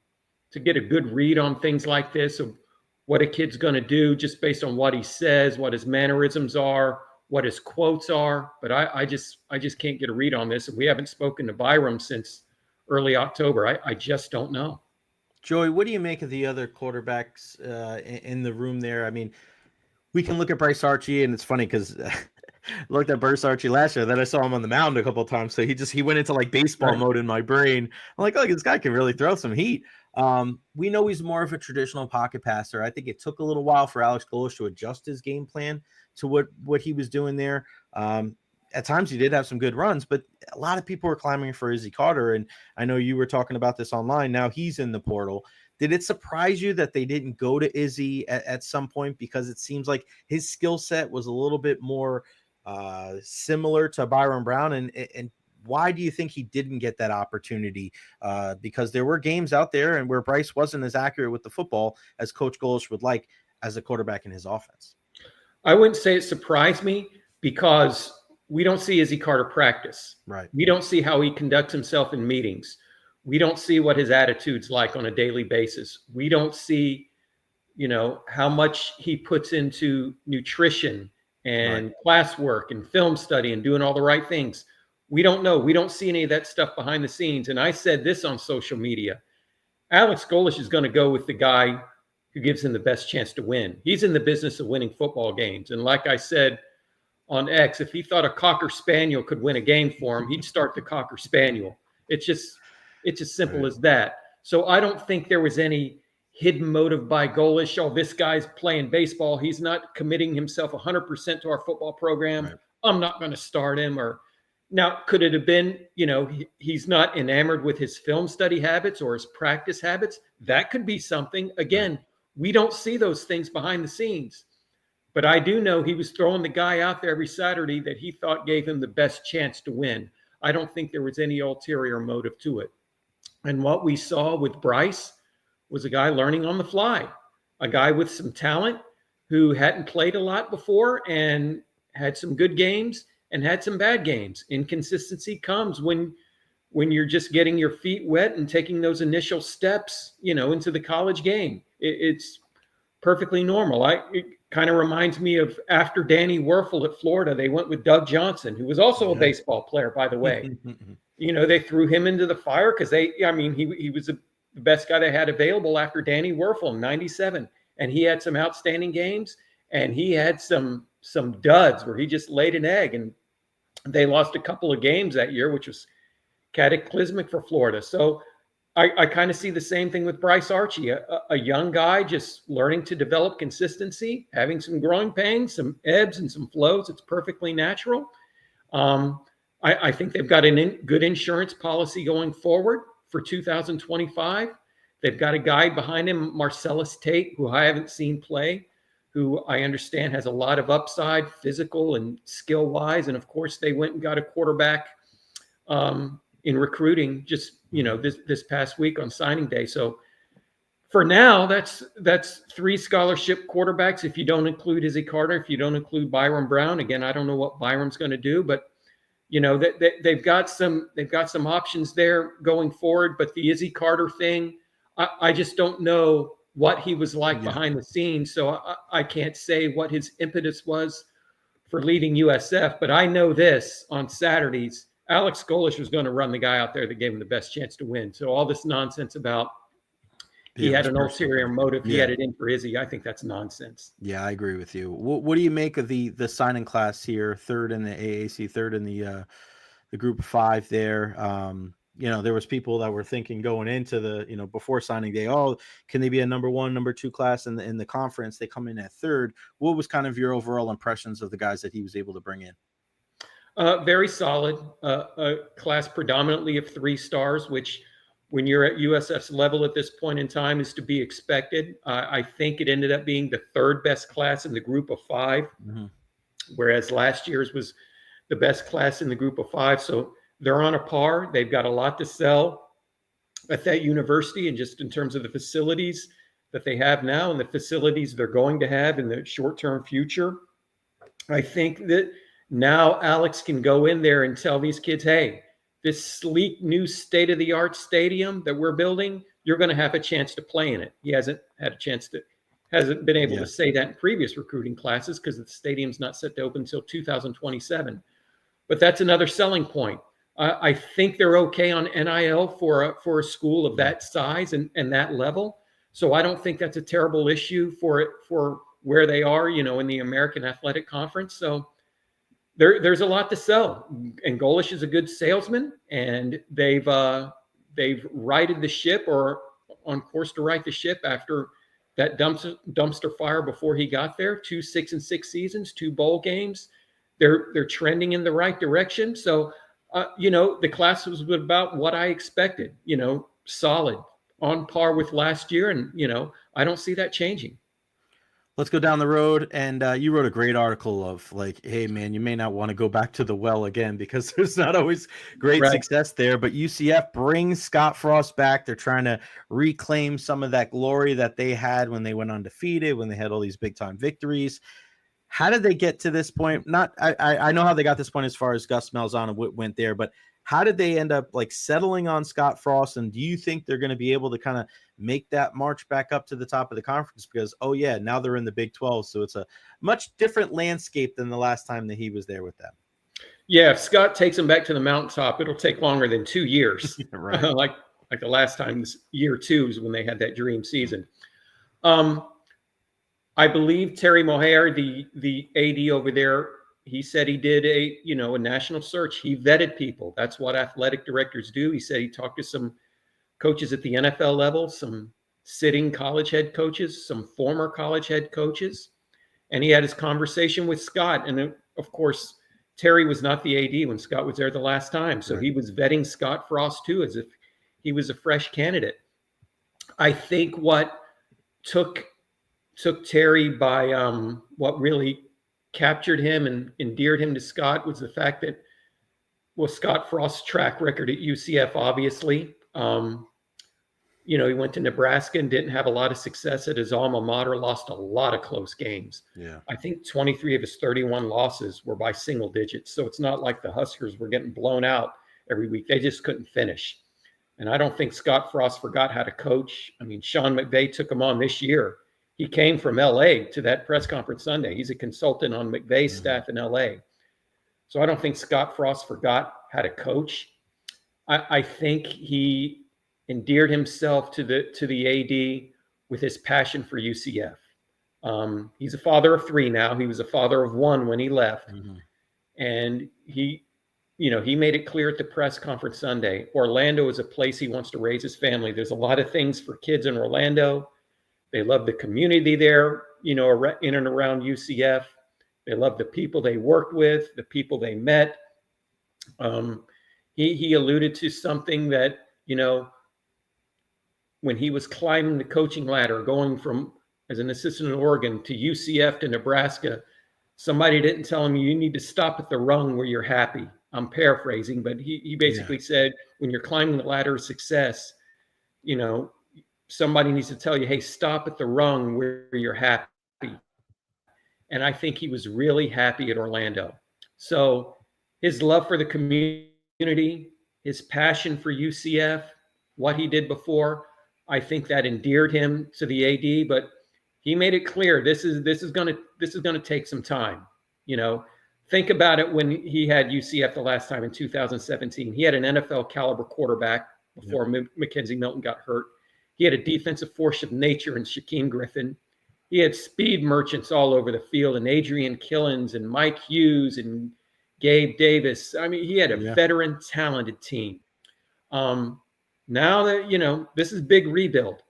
Speaker 4: get a good read on things like this of what a kid's going to do just based on what he says, what his mannerisms are, what his quotes are. But I just can't get a read on this. And we haven't spoken to Byram since early October. I just don't know.
Speaker 1: Joey, what do you make of the other quarterbacks in the room there? I mean, we can look at Bryce Archie, and it's funny because I looked at Bryce Archie last year. Then I saw him on the mound a couple of times, so he went into like baseball mode in my brain. I'm like, oh, this guy can really throw some heat. We know he's more of a traditional pocket passer. I think it took a little while for Alex Golesh to adjust his game plan to what he was doing there. At times he did have some good runs, but a lot of people were clamoring for Izzy Carter. And I know you were talking about this online. Now he's in the portal. Did it surprise you that they didn't go to Izzy at some point? Because it seems like his skill set was a little bit more similar to Byron Brown. And why do you think he didn't get that opportunity? Because there were games out there and where Bryce wasn't as accurate with the football as Coach Golesh would like as a quarterback in his offense.
Speaker 4: I wouldn't say it surprised me because we don't see Izzy Carter practice.
Speaker 1: Right.
Speaker 4: We don't see how he conducts himself in meetings. We don't see what his attitude's like on a daily basis. We don't see, how much he puts into nutrition and classwork and film study and doing all the right things. We don't know. We don't see any of that stuff behind the scenes. And I said this on social media. Alex Golesh is going to go with the guy who gives him the best chance to win. He's in the business of winning football games. And like I said on X, if he thought a Cocker Spaniel could win a game for him, he'd start the Cocker Spaniel. It's as simple as that. So I don't think there was any hidden motive by Golesh. Oh, this guy's playing baseball. He's not committing himself 100% to our football program. Right. I'm not going to start him. Or now, could it have been, he's not enamored with his film study habits or his practice habits? That could be something. Again, we don't see those things behind the scenes. But I do know he was throwing the guy out there every Saturday that he thought gave him the best chance to win. I don't think there was any ulterior motive to it. And what we saw with Bryce was a guy learning on the fly, a guy with some talent who hadn't played a lot before and had some good games and had some bad games. Inconsistency comes when you're just getting your feet wet and taking those initial steps, into the college game. It's perfectly normal. It kind of reminds me of after Danny Werfel at Florida, they went with Doug Johnson, who was also a baseball player, by the way. They threw him into the fire because he was the best guy they had available after Danny Werfel in 97. And he had some outstanding games and he had some duds where he just laid an egg, and they lost a couple of games that year, which was cataclysmic for Florida. So I kind of see the same thing with Bryce Archie, a young guy just learning to develop consistency, having some growing pains, some ebbs and some flows. It's perfectly natural. I think they've got a good insurance policy going forward for 2025. They've got a guy behind him, Marcellus Tate, who I haven't seen play, who I understand has a lot of upside, physical and skill-wise. And, of course, they went and got a quarterback in recruiting just, this past week on signing day. So for now, that's 3 scholarship quarterbacks if you don't include Izzy Carter, if you don't include Byron Brown. Again, I don't know what Byron's going to do, but they've got some options there going forward. But the Izzy Carter thing, I just don't know what he was like behind the scenes. So I can't say what his impetus was for leaving USF, but I know this: on Saturdays, Alex Golish was going to run the guy out there that gave him the best chance to win. So all this nonsense about he had an ulterior motive, he had it in for Izzy, I think that's nonsense.
Speaker 1: Yeah, I agree with you. What do you make of the signing class here? Third in the AAC, third in the group of 5 there. There was people that were thinking going into the, before signing day, oh, can they be a number 1, number 2 class in the conference? They come in at third. What was kind of your overall impressions of the guys that he was able to bring in?
Speaker 4: Very solid. A class predominantly of 3 stars, which when you're at USF's level at this point in time is to be expected. I think it ended up being the 3rd best class in the group of 5, whereas last year's was the best class in the group of 5. So they're on a par. They've got a lot to sell at that university, and just in terms of the facilities that they have now and the facilities they're going to have in the short-term future. I think that now Alex can go in there and tell these kids, hey, this sleek new state-of-the-art stadium that we're building, you're going to have a chance to play in it. He hasn't been able to say that in previous recruiting classes because the stadium's not set to open until 2027. But that's another selling point. I think they're okay on NIL for a school of that size and that level. So I don't think that's a terrible issue for where they are, in the American Athletic Conference. So there's a lot to sell, and Golish is a good salesman, and they've righted the ship, or on course to right the ship after that dumpster fire before he got there. 2 6-6 seasons, 2 bowl games. They're trending in the right direction. So, the class was about what I expected, solid, on par with last year. And, I don't see that changing.
Speaker 1: Let's go down the road. And you wrote a great article of like, hey, man, you may not want to go back to the well again because there's not always great success there. But UCF brings ScottFrost back. They're trying to reclaim some of that glory that they had when they went undefeated, when they had all these big time victories. How did they get to this point? I know how they got this point as far as Gus Malzahn went there, but how did they end up like settling on ScottFrost? And do you think they're going to be able to kind of make that march back up to the top of the conference? Because, now they're in the Big 12. So it's a much different landscape than the last time that he was there with them.
Speaker 4: Yeah, if Scott takes them back to the mountaintop, it'll take longer than 2 years.
Speaker 1: Right.
Speaker 4: like the last time, year 2 is when they had that dream season. I believe Terry Mohair, the AD over there, he said he did a national search. He vetted people. That's what athletic directors do. He said he talked to some coaches at the NFL level, some sitting college head coaches, some former college head coaches, and he had his conversation with Scott. And of course, Terry was not the AD when Scott was there the last time. So he was vetting ScottFrost too, as if he was a fresh candidate. I think what took Terry by what really captured him and endeared him to Scott was the fact that, ScottFrost's track record at UCF, obviously. He went to Nebraska and didn't have a lot of success at his alma mater, lost a lot of close games. Yeah. I think 23 of his 31 losses were by single digits. So it's not like the Huskers were getting blown out every week. They just couldn't finish. And I don't think ScottFrost forgot how to coach. I mean, Sean McVay took him on this year. He came from LA to that press conference Sunday. He's a consultant on McVay's staff in LA. So I don't think ScottFrost forgot how to coach. I think he endeared himself to the AD with his passion for UCF. He's a father of 3 now. He was a father of 1 when he left. And he made it clear at the press conference Sunday, Orlando is a place he wants to raise his family. There's a lot of things for kids in Orlando. They love the community there, in and around UCF. They love the people they worked with, the people they met. He alluded to something that, when he was climbing the coaching ladder, going from as an assistant in Oregon to UCF to Nebraska, somebody didn't tell him you need to stop at the rung where you're happy. I'm paraphrasing, but he basically said, when you're climbing the ladder of success, somebody needs to tell you, hey, stop at the rung where you're happy. And I think he was really happy at Orlando. So his love for the community, his passion for UCF, what he did before, I think that endeared him to the AD. But he made it clear this is going to take some time. think about it when he had UCF the last time in 2017. He had an NFL caliber quarterback before Mackenzie Milton got hurt. He had a defensive force of nature in Shaquem Griffin. He had speed merchants all over the field, and Adrian Killens and Mike Hughes and Gabe Davis. I mean, he had a veteran, talented team. Now that, this is big rebuild.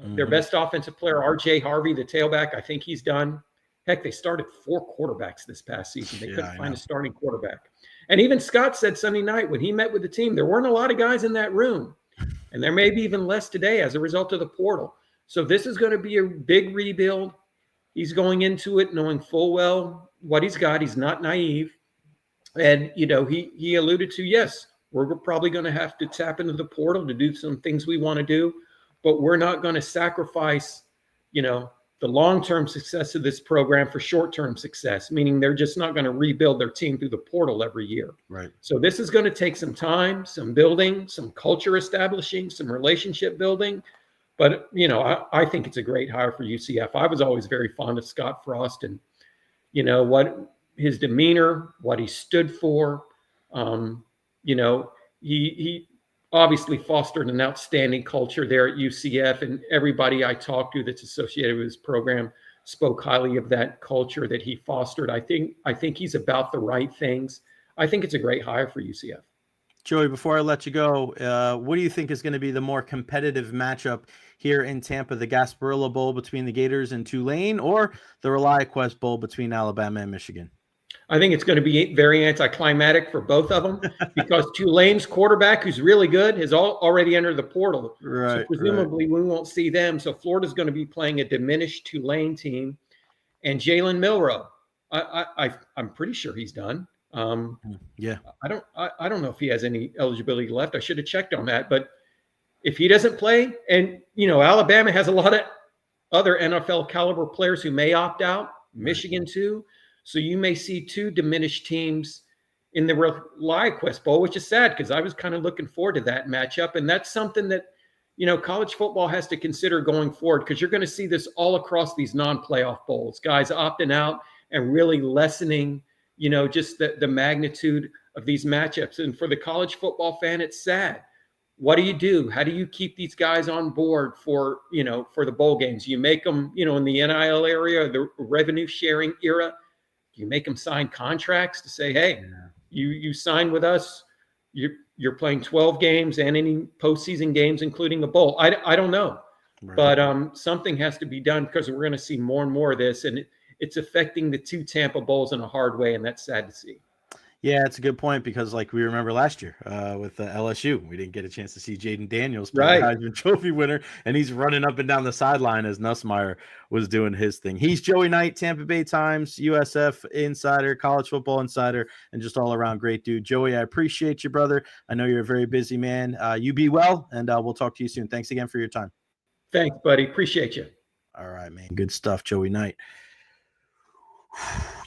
Speaker 4: Their best offensive player, RJ Harvey, the tailback, I think he's done. Heck, they started 4 quarterbacks this past season. They couldn't find a starting quarterback. And even Scott said Sunday night when he met with the team, there weren't a lot of guys in that room. And there may be even less today as a result of the portal. So this is going to be a big rebuild. He's going into it knowing full well what he's got. He's not naive. And, he alluded to, yes, we're probably going to have to tap into the portal to do some things we want to do, but we're not going to sacrifice, the long-term success of this program for short-term success, meaning they're just not going to rebuild their team through the portal every year.
Speaker 1: Right.
Speaker 4: So this is going to take some time, some building, some culture establishing, some relationship building. But, I think it's a great hire for UCF. I was always very fond of ScottFrost and, what his demeanor, what he stood for. He obviously fostered an outstanding culture there at UCF, and everybody I talked to that's associated with his program spoke highly of that culture that he fostered. I think he's about the right things. I think it's a great hire for UCF.
Speaker 1: Joey, before I let you go, what do you think is going to be the more competitive matchup here in Tampa, the Gasparilla Bowl between the Gators and Tulane, or the ReliaQuest Bowl between Alabama and Michigan?
Speaker 4: I think it's going to be very anticlimactic for both of them because Tulane's quarterback, who's really good, has already entered the portal.
Speaker 1: Right.
Speaker 4: So presumably we won't see them. So Florida's going to be playing a diminished Tulane team. And Jalen Milroe, I'm pretty sure he's done. I don't know if he has any eligibility left. I should have checked on that. But if he doesn't play, and Alabama has a lot of other NFL caliber players who may opt out, Michigan too. So you may see 2 diminished teams in the ReliaQuest Bowl, which is sad because I was kind of looking forward to that matchup. And that's something that, college football has to consider going forward because you're going to see this all across these non-playoff bowls, guys opting out and really lessening, just the magnitude of these matchups. And for the college football fan, it's sad. What do you do? How do you keep these guys on board for the bowl games? You make them, in the NIL area, the revenue sharing era. You make them sign contracts to say, hey, you sign with us. You're playing 12 games and any postseason games, including a bowl. I don't know. Right. But something has to be done because we're going to see more and more of this. And it's affecting the 2 Tampa Bowls in a hard way. And that's sad to see.
Speaker 1: Yeah, it's a good point because, like we remember last year with LSU, we didn't get a chance to see Jaden Daniels play the Heisman Trophy winner, and he's running up and down the sideline as Nussmeier was doing his thing. He's Joey Knight, Tampa Bay Times, USF insider, college football insider, and just all around great dude. Joey, I appreciate you, brother. I know you're a very busy man. You be well, and we'll talk to you soon. Thanks again for your time.
Speaker 4: Thanks, buddy. Appreciate you.
Speaker 1: All right, man. Good stuff, Joey Knight.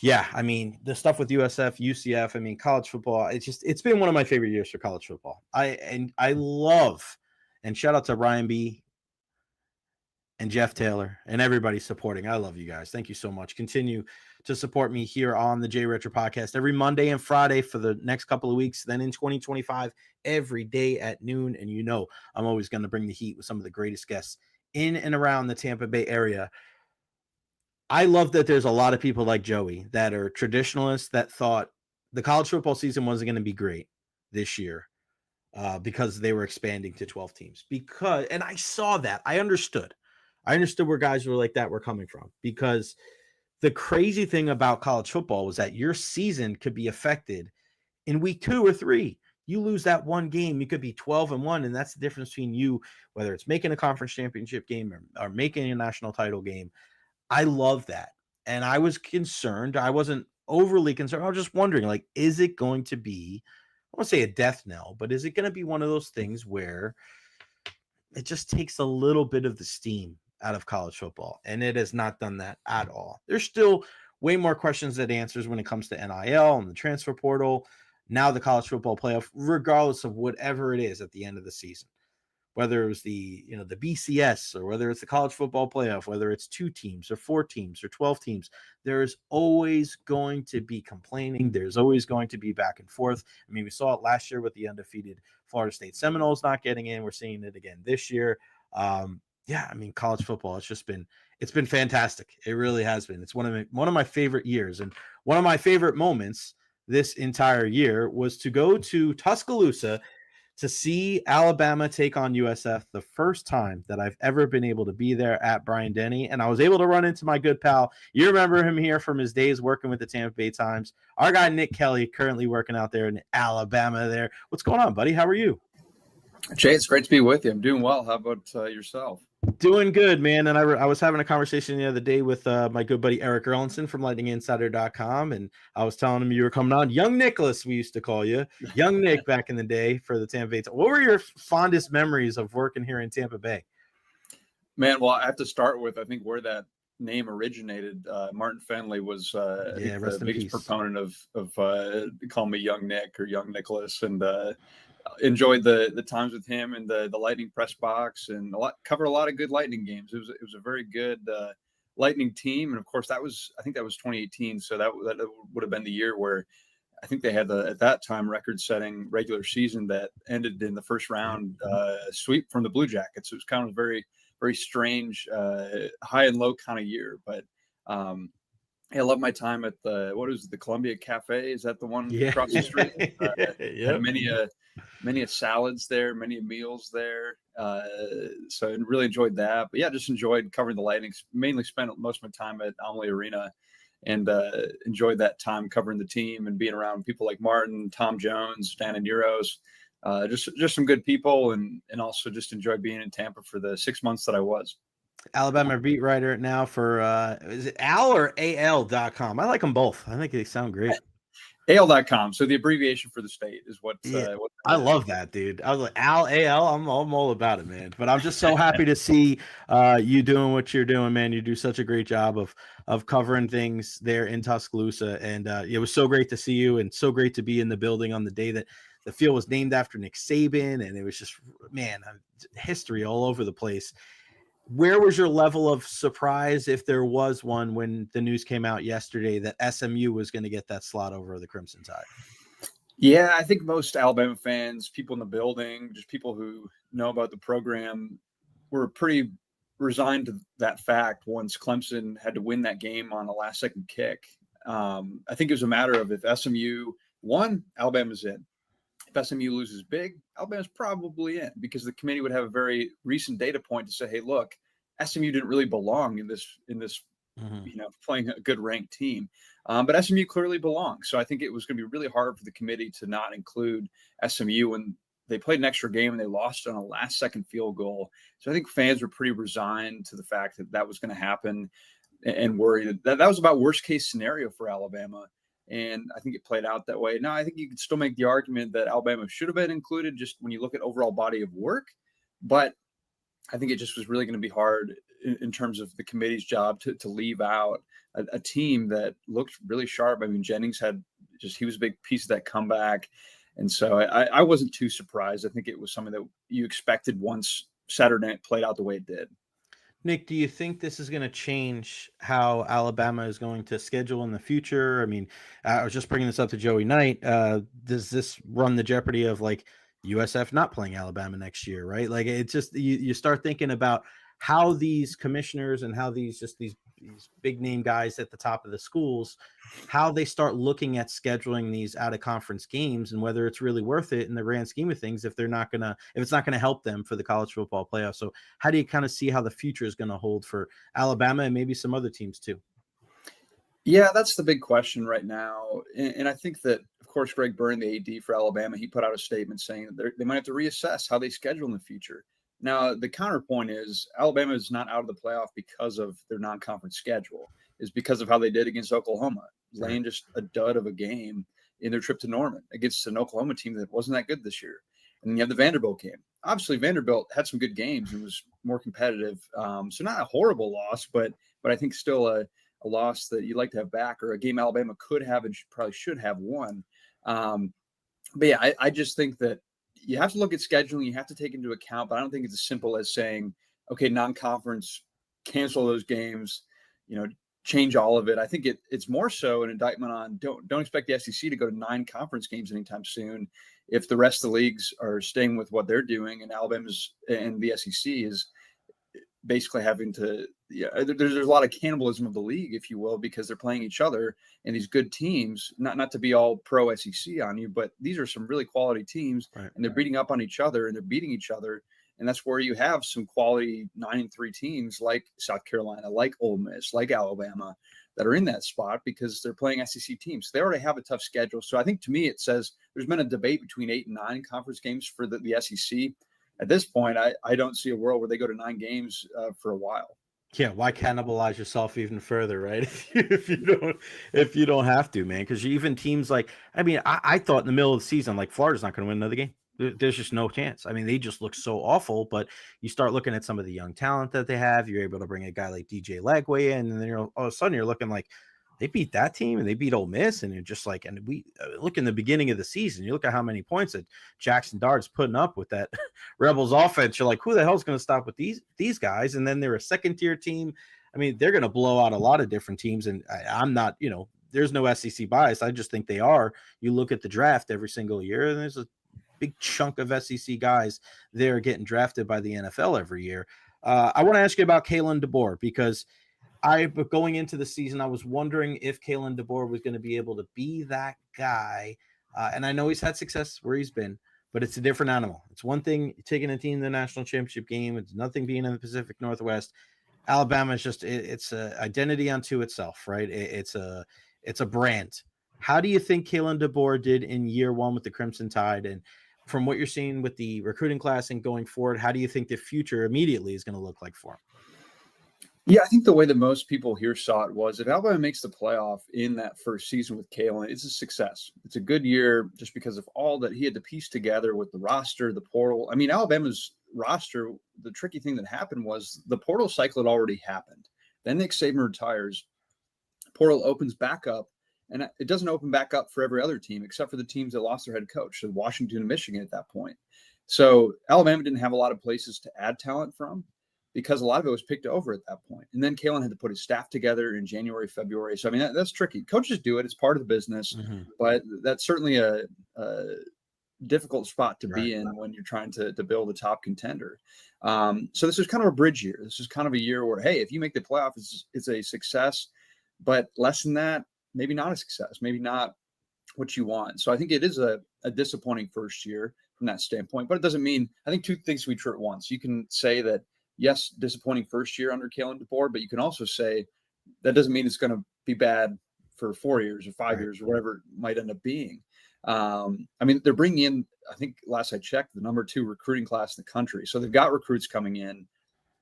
Speaker 1: Yeah, I mean, the stuff with USF, UCF, I mean, college football, it's been one of my favorite years for college football. I love, and shout out to Ryan B. and Jeff Taylor and everybody supporting. I love you guys. Thank you so much. Continue to support me here on the J Recher podcast every Monday and Friday for the next couple of weeks. Then in 2025, every day at noon. And I'm always going to bring the heat with some of the greatest guests in and around the Tampa Bay area. I love that there's a lot of people like Joey that are traditionalists that thought the college football season wasn't going to be great this year because they were expanding to 12 teams. And I saw that. I understood where guys were like that were coming from, because the crazy thing about college football was that your season could be affected in week 2 or 3. You lose that one game, you could be 12-1, and that's the difference between you, whether it's making a conference championship game or making a national title game. I love that. And I was concerned. I wasn't overly concerned. I was just wondering, like, is it going to be, I won't say a death knell, but is it going to be one of those things where it just takes a little bit of the steam out of college football? And it has not done that at all. There's still way more questions than answers when it comes to NIL and the transfer portal. Now the college football playoff, regardless of whatever it is at the end of the season. whether it was the BCS or whether it's the college football playoff, whether it's 2 teams or 4 teams or 12 teams, there's always going to be complaining. There's always going to be back and forth. I mean, we saw it last year with the undefeated Florida State Seminoles not getting in. We're seeing it again this year. Yeah, I mean, college football, it's been fantastic. It really has been. It's one of my favorite years. And one of my favorite moments this entire year was to go to Tuscaloosa to see Alabama take on USF, the first time that I've ever been able to be there at Bryant-Denny. And I was able to run into my good pal. You remember him here from his days working with the Tampa Bay Times. Our guy, Nick Kelly, currently working out there in Alabama there. What's going on, buddy? How are you?
Speaker 5: Jay, it's great to be with you. I'm doing well. How about yourself?
Speaker 1: Doing good, man. And I was having a conversation the other day with my good buddy Erik Erlendsson from lightninginsider.com, and I was telling him you were coming on. Young Nicholas, we used to call you. Young Nick back in the day for the Tampa Bay. What were your fondest memories of working here in Tampa Bay?
Speaker 5: Man, well, I have to start with, I think, where that name originated. Martin Fenley was the biggest proponent of calling me Young Nick or Young Nicholas, and enjoyed the times with him in the Lightning press box, and covered a lot of good Lightning games. It was a very good Lightning team, and of course I think that was 2018, so that would have been the year where I think they had at that time record-setting regular season that ended in the first round sweep from the Blue Jackets. It was kind of a very, very strange high and low kind of year, but I love my time at the Columbia Cafe. Is that the one across the street? Yep. Many salads there, many meals there. So I really enjoyed that. But yeah, just enjoyed covering the Lightning. Mainly spent most of my time at Amalie Arena, and enjoyed that time covering the team and being around people like Martin, Tom Jones, Dan and Euros. Just some good people, and also just enjoyed being in Tampa for the 6 months that I was.
Speaker 1: Alabama beat writer now for is it Al or AL.com? I like them both. I think they sound great.
Speaker 5: AL.com. So the abbreviation for the state is what
Speaker 1: I love that, dude. I was like, AL. I'm all about it, man. But I'm just so happy to see you doing what you're doing, man. You do such a great job of covering things there in Tuscaloosa. And it was so great to see you, and so great to be in the building on the day that the field was named after Nick Saban. And it was just, man, history all over the place. Where was your level of surprise, if there was one, when the news came out yesterday that SMU was going to get that slot over the Crimson Tide?
Speaker 5: Yeah, I think most Alabama fans, people in the building, just people who know about the program, were pretty resigned to that fact once Clemson had to win that game on a last-second kick. I think it was a matter of, if SMU won, Alabama's in. If SMU loses big, Alabama's probably in, because the committee would have a very recent data point to say, hey, look, SMU didn't really belong in this playing a good ranked team. But SMU clearly belongs. So I think it was going to be really hard for the committee to not include SMU when they played an extra game and they lost on a last second field goal. So I think fans were pretty resigned to the fact that was going to happen, and worried that was about worst case scenario for Alabama. And I think it played out that way. Now, I think you could still make the argument that Alabama should have been included just when you look at overall body of work. But I think it just was really going to be hard in terms of the committee's job to leave out a team that looked really sharp. I mean, Jennings he was a big piece of that comeback. And so I wasn't too surprised. I think it was something that you expected once Saturday night played out the way it did.
Speaker 1: Nick, do you think this is going to change how Alabama is going to schedule in the future? I mean, I was just bringing this up to Joey Knight. Does this run the jeopardy of like USF not playing Alabama next year, right? Like, it's just, you start thinking about how these commissioners and how these big name guys at the top of the schools, how they start looking at scheduling these out of conference games, and whether it's really worth it in the grand scheme of things if it's not gonna help them for the college football playoff. So how do you kind of see how the future is going to hold for Alabama and maybe some other teams too?
Speaker 5: Yeah, that's the big question right now. And I think that, of course, Greg Byrne, the AD for Alabama, he put out a statement saying that they might have to reassess how they schedule in the future. Now, the counterpoint is Alabama is not out of the playoff because of their non-conference schedule. It's because of how they did against Oklahoma, laying just a dud of a game in their trip to Norman against an Oklahoma team that wasn't that good this year. And then you have the Vanderbilt game. Obviously, Vanderbilt had some good games and was more competitive. So not a horrible loss, but I think still a loss that you'd like to have back, or a game Alabama could have and probably should have won. But yeah, I just think that you have to look at scheduling. You have to take into account, but I don't think it's as simple as saying, okay, non-conference, cancel those games, change all of it. I think it's more so an indictment on don't expect the SEC to go to 9 conference games anytime soon if the rest of the leagues are staying with what they're doing, and Alabama's and the SEC is basically having to there's a lot of cannibalism of the league, if you will, because they're playing each other and these good teams, not to be all pro SEC on you, but these are some really quality teams, right, and they're beating up on each other and they're beating each other. And that's where you have some quality 9-3 teams like South Carolina, like Ole Miss, like Alabama that are in that spot because they're playing SEC teams. They already have a tough schedule. So I think to me, it says there's been a debate between 8 and 9 conference games for the SEC. At this point, I don't see a world where they go to 9 games for a while.
Speaker 1: Yeah, why cannibalize yourself even further, right? if you don't have to, man. Because even teams like, I thought in the middle of the season, like Florida's not going to win another game. There's just no chance. They just look so awful. But you start looking at some of the young talent that they have. You're able to bring a guy like DJ Lagway in, and then all of a sudden you're looking like they beat that team and they beat Ole Miss, and you're just like, and we look in the beginning of the season. You look at how many points that Jackson Dart's putting up with that Rebels offense. You're like, who the hell's going to stop with these guys? And then they're a second tier team. They're going to blow out a lot of different teams, and I'm not, there's no SEC bias. I just think they are. You look at the draft every single year, and there's a big chunk of SEC guys there getting drafted by the NFL every year. I want to ask you about Kalen DeBoer, because going into the season, I was wondering if Kalen DeBoer was going to be able to be that guy. And I know he's had success where he's been, but it's a different animal. It's one thing taking a team to the national championship game. It's nothing being in the Pacific Northwest. Alabama is just, it's an identity unto itself, right? It's a brand. How do you think Kalen DeBoer did in year 1 with the Crimson Tide? And from what you're seeing with the recruiting class and going forward, how do you think the future immediately is going to look like for him?
Speaker 5: Yeah, I think the way that most people here saw it was if Alabama makes the playoff in that first season with Kalen, it's a success. It's a good year just because of all that he had to piece together with the roster, the portal. Alabama's roster, the tricky thing that happened was the portal cycle had already happened. Then Nick Saban retires, portal opens back up, and it doesn't open back up for every other team except for the teams that lost their head coach, so Washington and Michigan at that point. So Alabama didn't have a lot of places to add talent from, because a lot of it was picked over at that point. And then Kalen had to put his staff together in January, February. So, that's tricky. Coaches do it. It's part of the business, but that's certainly a difficult spot to be in when you're trying to build a top contender. So this is kind of a bridge year. This is kind of a year where, hey, if you make the playoff, it's a success, but less than that, maybe not a success, maybe not what you want. So I think it is a disappointing first year from that standpoint, but it doesn't mean, I think two things can be true at once. You can say that, yes, disappointing first year under Kalen DeBoer, but you can also say that doesn't mean it's going to be bad for 4 years or 5 years or whatever it might end up being. They're bringing in, I think last I checked, the number 2 recruiting class in the country. So they've got recruits coming in.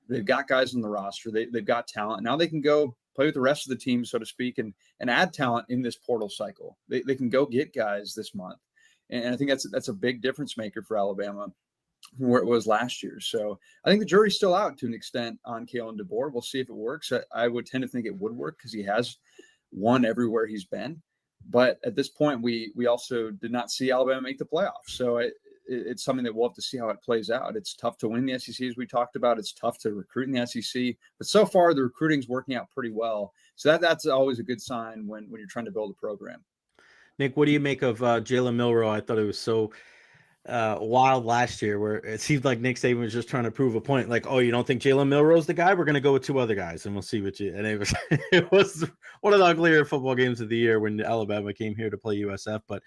Speaker 5: They've got guys on the roster. They've got talent. Now they can go play with the rest of the team, so to speak, and add talent in this portal cycle. They can go get guys this month. And I think that's a big difference maker for Alabama from where it was last year. So I think the jury's still out to an extent on Kalen DeBoer. We'll see if it works. I would tend to think it would work because he has won everywhere he's been. But at this point, we also did not see Alabama make the playoffs. So it's something that we'll have to see how it plays out. It's tough to win the SEC, as we talked about. It's tough to recruit in the SEC. But so far, the recruiting's working out pretty well. So that's always a good sign when you're trying to build a program.
Speaker 1: Nick, what do you make of Jalen Milroe? I thought it was so wild last year where it seemed like Nick Saban was just trying to prove a point. Like, oh, you don't think Jalen Milroe's the guy? We're going to go with 2 other guys and we'll see what you, and it was one of the uglier football games of the year when Alabama came here to play USF. But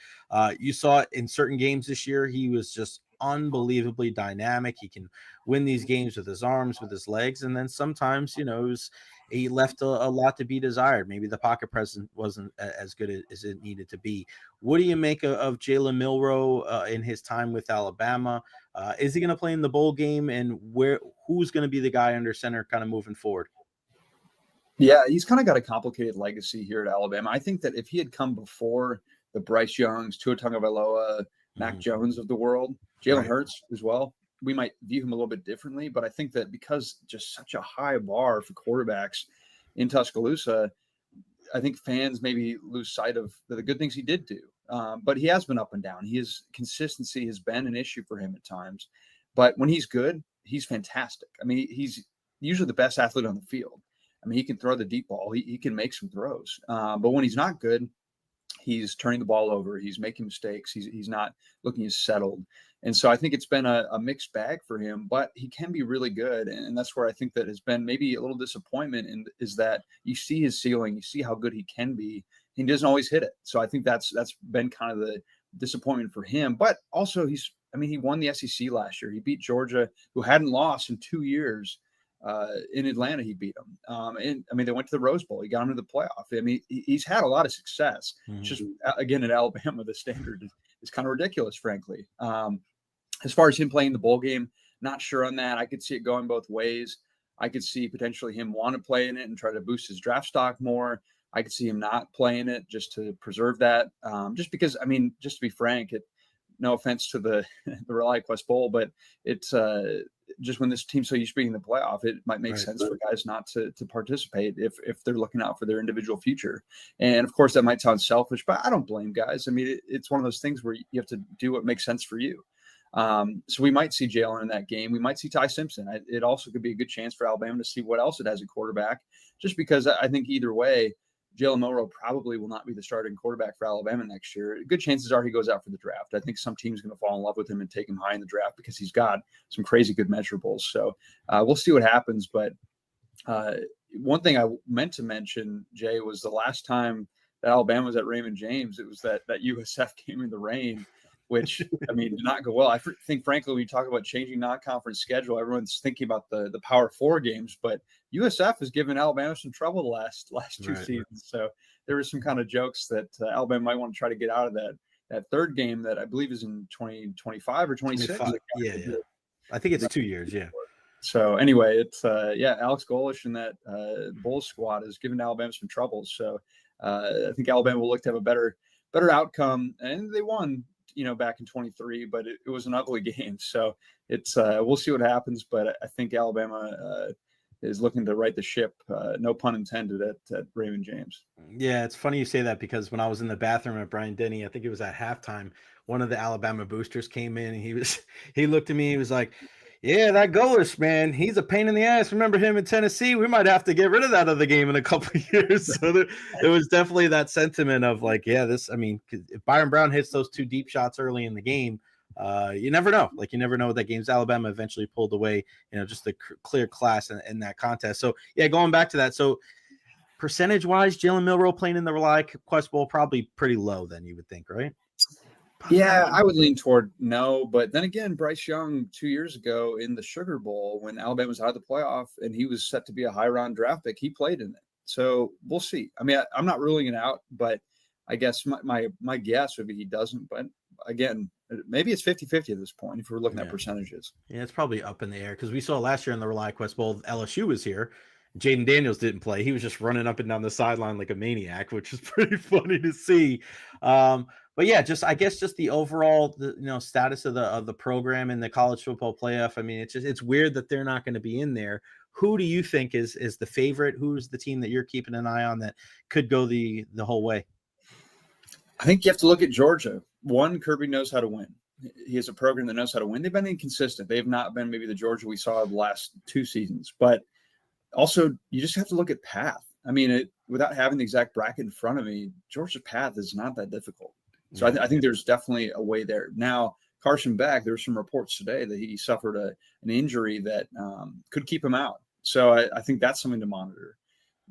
Speaker 1: you saw it in certain games this year. He was just unbelievably dynamic. He can win these games with his arms, with his legs. And then sometimes, he left a lot to be desired. Maybe the pocket presence wasn't as good as it needed to be. What do you make of Jalen Milroe in his time with Alabama? Is he going to play in the bowl game, and who's going to be the guy under center kind of moving forward?
Speaker 5: Yeah, he's kind of got a complicated legacy here at Alabama. I think that if he had come before the Bryce Youngs, Tua Tagovailoa, Mac Jones of the world, Jalen Hurts as well, we might view him a little bit differently. But I think that because just such a high bar for quarterbacks in Tuscaloosa, I think fans maybe lose sight of the good things he did do. but he has been up and down. Consistency has been an issue for him at times, but when he's good, he's fantastic. I mean, he's usually the best athlete on the field. I mean, he can throw the deep ball. He can make some throws, but when he's not good, he's turning the ball over. He's making mistakes. He's not looking as settled. And so I think it's been a mixed bag for him, but he can be really good. And that's where I think that has been maybe a little disappointment is that you see his ceiling, you see how good he can be. He doesn't always hit it. So I think that's been kind of the disappointment for him. But also he won the SEC last year. He beat Georgia, who hadn't lost in 2 years. In Atlanta, he beat them. And I mean, they went to the Rose Bowl. He got into the playoff. I mean, he's had a lot of success.
Speaker 1: Mm-hmm.
Speaker 5: Just again, at Alabama, the standard is kind of ridiculous, frankly. As far as him playing the bowl game, not sure on that. I could see it going both ways. I could see potentially him want to play in it and try to boost his draft stock more. I could see him not playing it just to preserve that. Just because, I mean, just to be frank, no offense to the ReliaQuest Bowl, but it's just when this team's so used to being in the playoff, it might make sense for guys not to participate if they're looking out for their individual future. And of course, that might sound selfish, but I don't blame guys. I mean, it's one of those things where you have to do what makes sense for you. So we might see Jalen in that game. We might see Ty Simpson. It also could be a good chance for Alabama to see what else it has at quarterback, just because I think either way, Jalen Milroe probably will not be the starting quarterback for Alabama next year. Good chances are he goes out for the draft. I think some team's going to fall in love with him and take him high in the draft because he's got some crazy good measurables. So we'll see what happens. But one thing I meant to mention, Jay, was the last time that Alabama was at Raymond James, it was that USF game in the rain, which, I mean, did not go well. I think, frankly, when you talk about changing non-conference schedule, everyone's thinking about the Power 4 games, but USF has given Alabama some trouble the last two seasons. So there were some kind of jokes that Alabama might want to try to get out of that third game that I believe is in 2025 or 26.
Speaker 1: Yeah. I think it's 2 years, yeah.
Speaker 5: So anyway, it's Alex Golesh and that Bulls squad has given Alabama some trouble. So I think Alabama will look to have a better outcome, and they won, back in 23, but it was an ugly game. So it's we'll see what happens, but I think Alabama is looking to right the ship, no pun intended, at Raymond James.
Speaker 1: Yeah, it's funny you say that because when I was in the bathroom at Bryant-Denny, I think it was at halftime, one of the Alabama boosters came in and he looked at me, he was like, yeah, that Golesh, man, he's a pain in the ass. Remember him in Tennessee? We might have to get rid of that other game in a couple of years. So there was definitely that sentiment of like, yeah, if Byron Brown hits those 2 deep shots early in the game, you never know. Like, you never know what that game's. Alabama eventually pulled away, just the clear class in that contest. So, yeah, going back to that. So, percentage-wise, Jalen Milroe playing in the ReliaQuest Bowl, probably pretty low then, you would think, right?
Speaker 5: Yeah, I would lean toward no. But then again, Bryce Young 2 years ago in the Sugar Bowl when Alabama was out of the playoff and he was set to be a high-round draft pick, he played in it. So we'll see. I mean, I'm not ruling it out, but I guess my guess would be he doesn't. But again, maybe it's 50-50 at this point if we're looking at percentages.
Speaker 1: Yeah, it's probably up in the air because we saw last year in the ReliaQuest Bowl, LSU was here. Jaden Daniels didn't play. He was just running up and down the sideline like a maniac, which is pretty funny to see. But yeah, I guess the overall status of the program in the college football playoff. I mean, it's weird that they're not going to be in there. Who do you think is the favorite? Who's the team that you're keeping an eye on that could go the whole way?
Speaker 5: I think you have to look at Georgia. One, Kirby knows how to win. He has a program that knows how to win. They've been inconsistent. They've not been maybe the Georgia we saw the last 2 seasons. But also, you just have to look at path. I mean, without having the exact bracket in front of me, Georgia's path is not that difficult. So I think there's definitely a way there. Now, Carson Beck, there were some reports today that he suffered an injury that could keep him out. So I think that's something to monitor.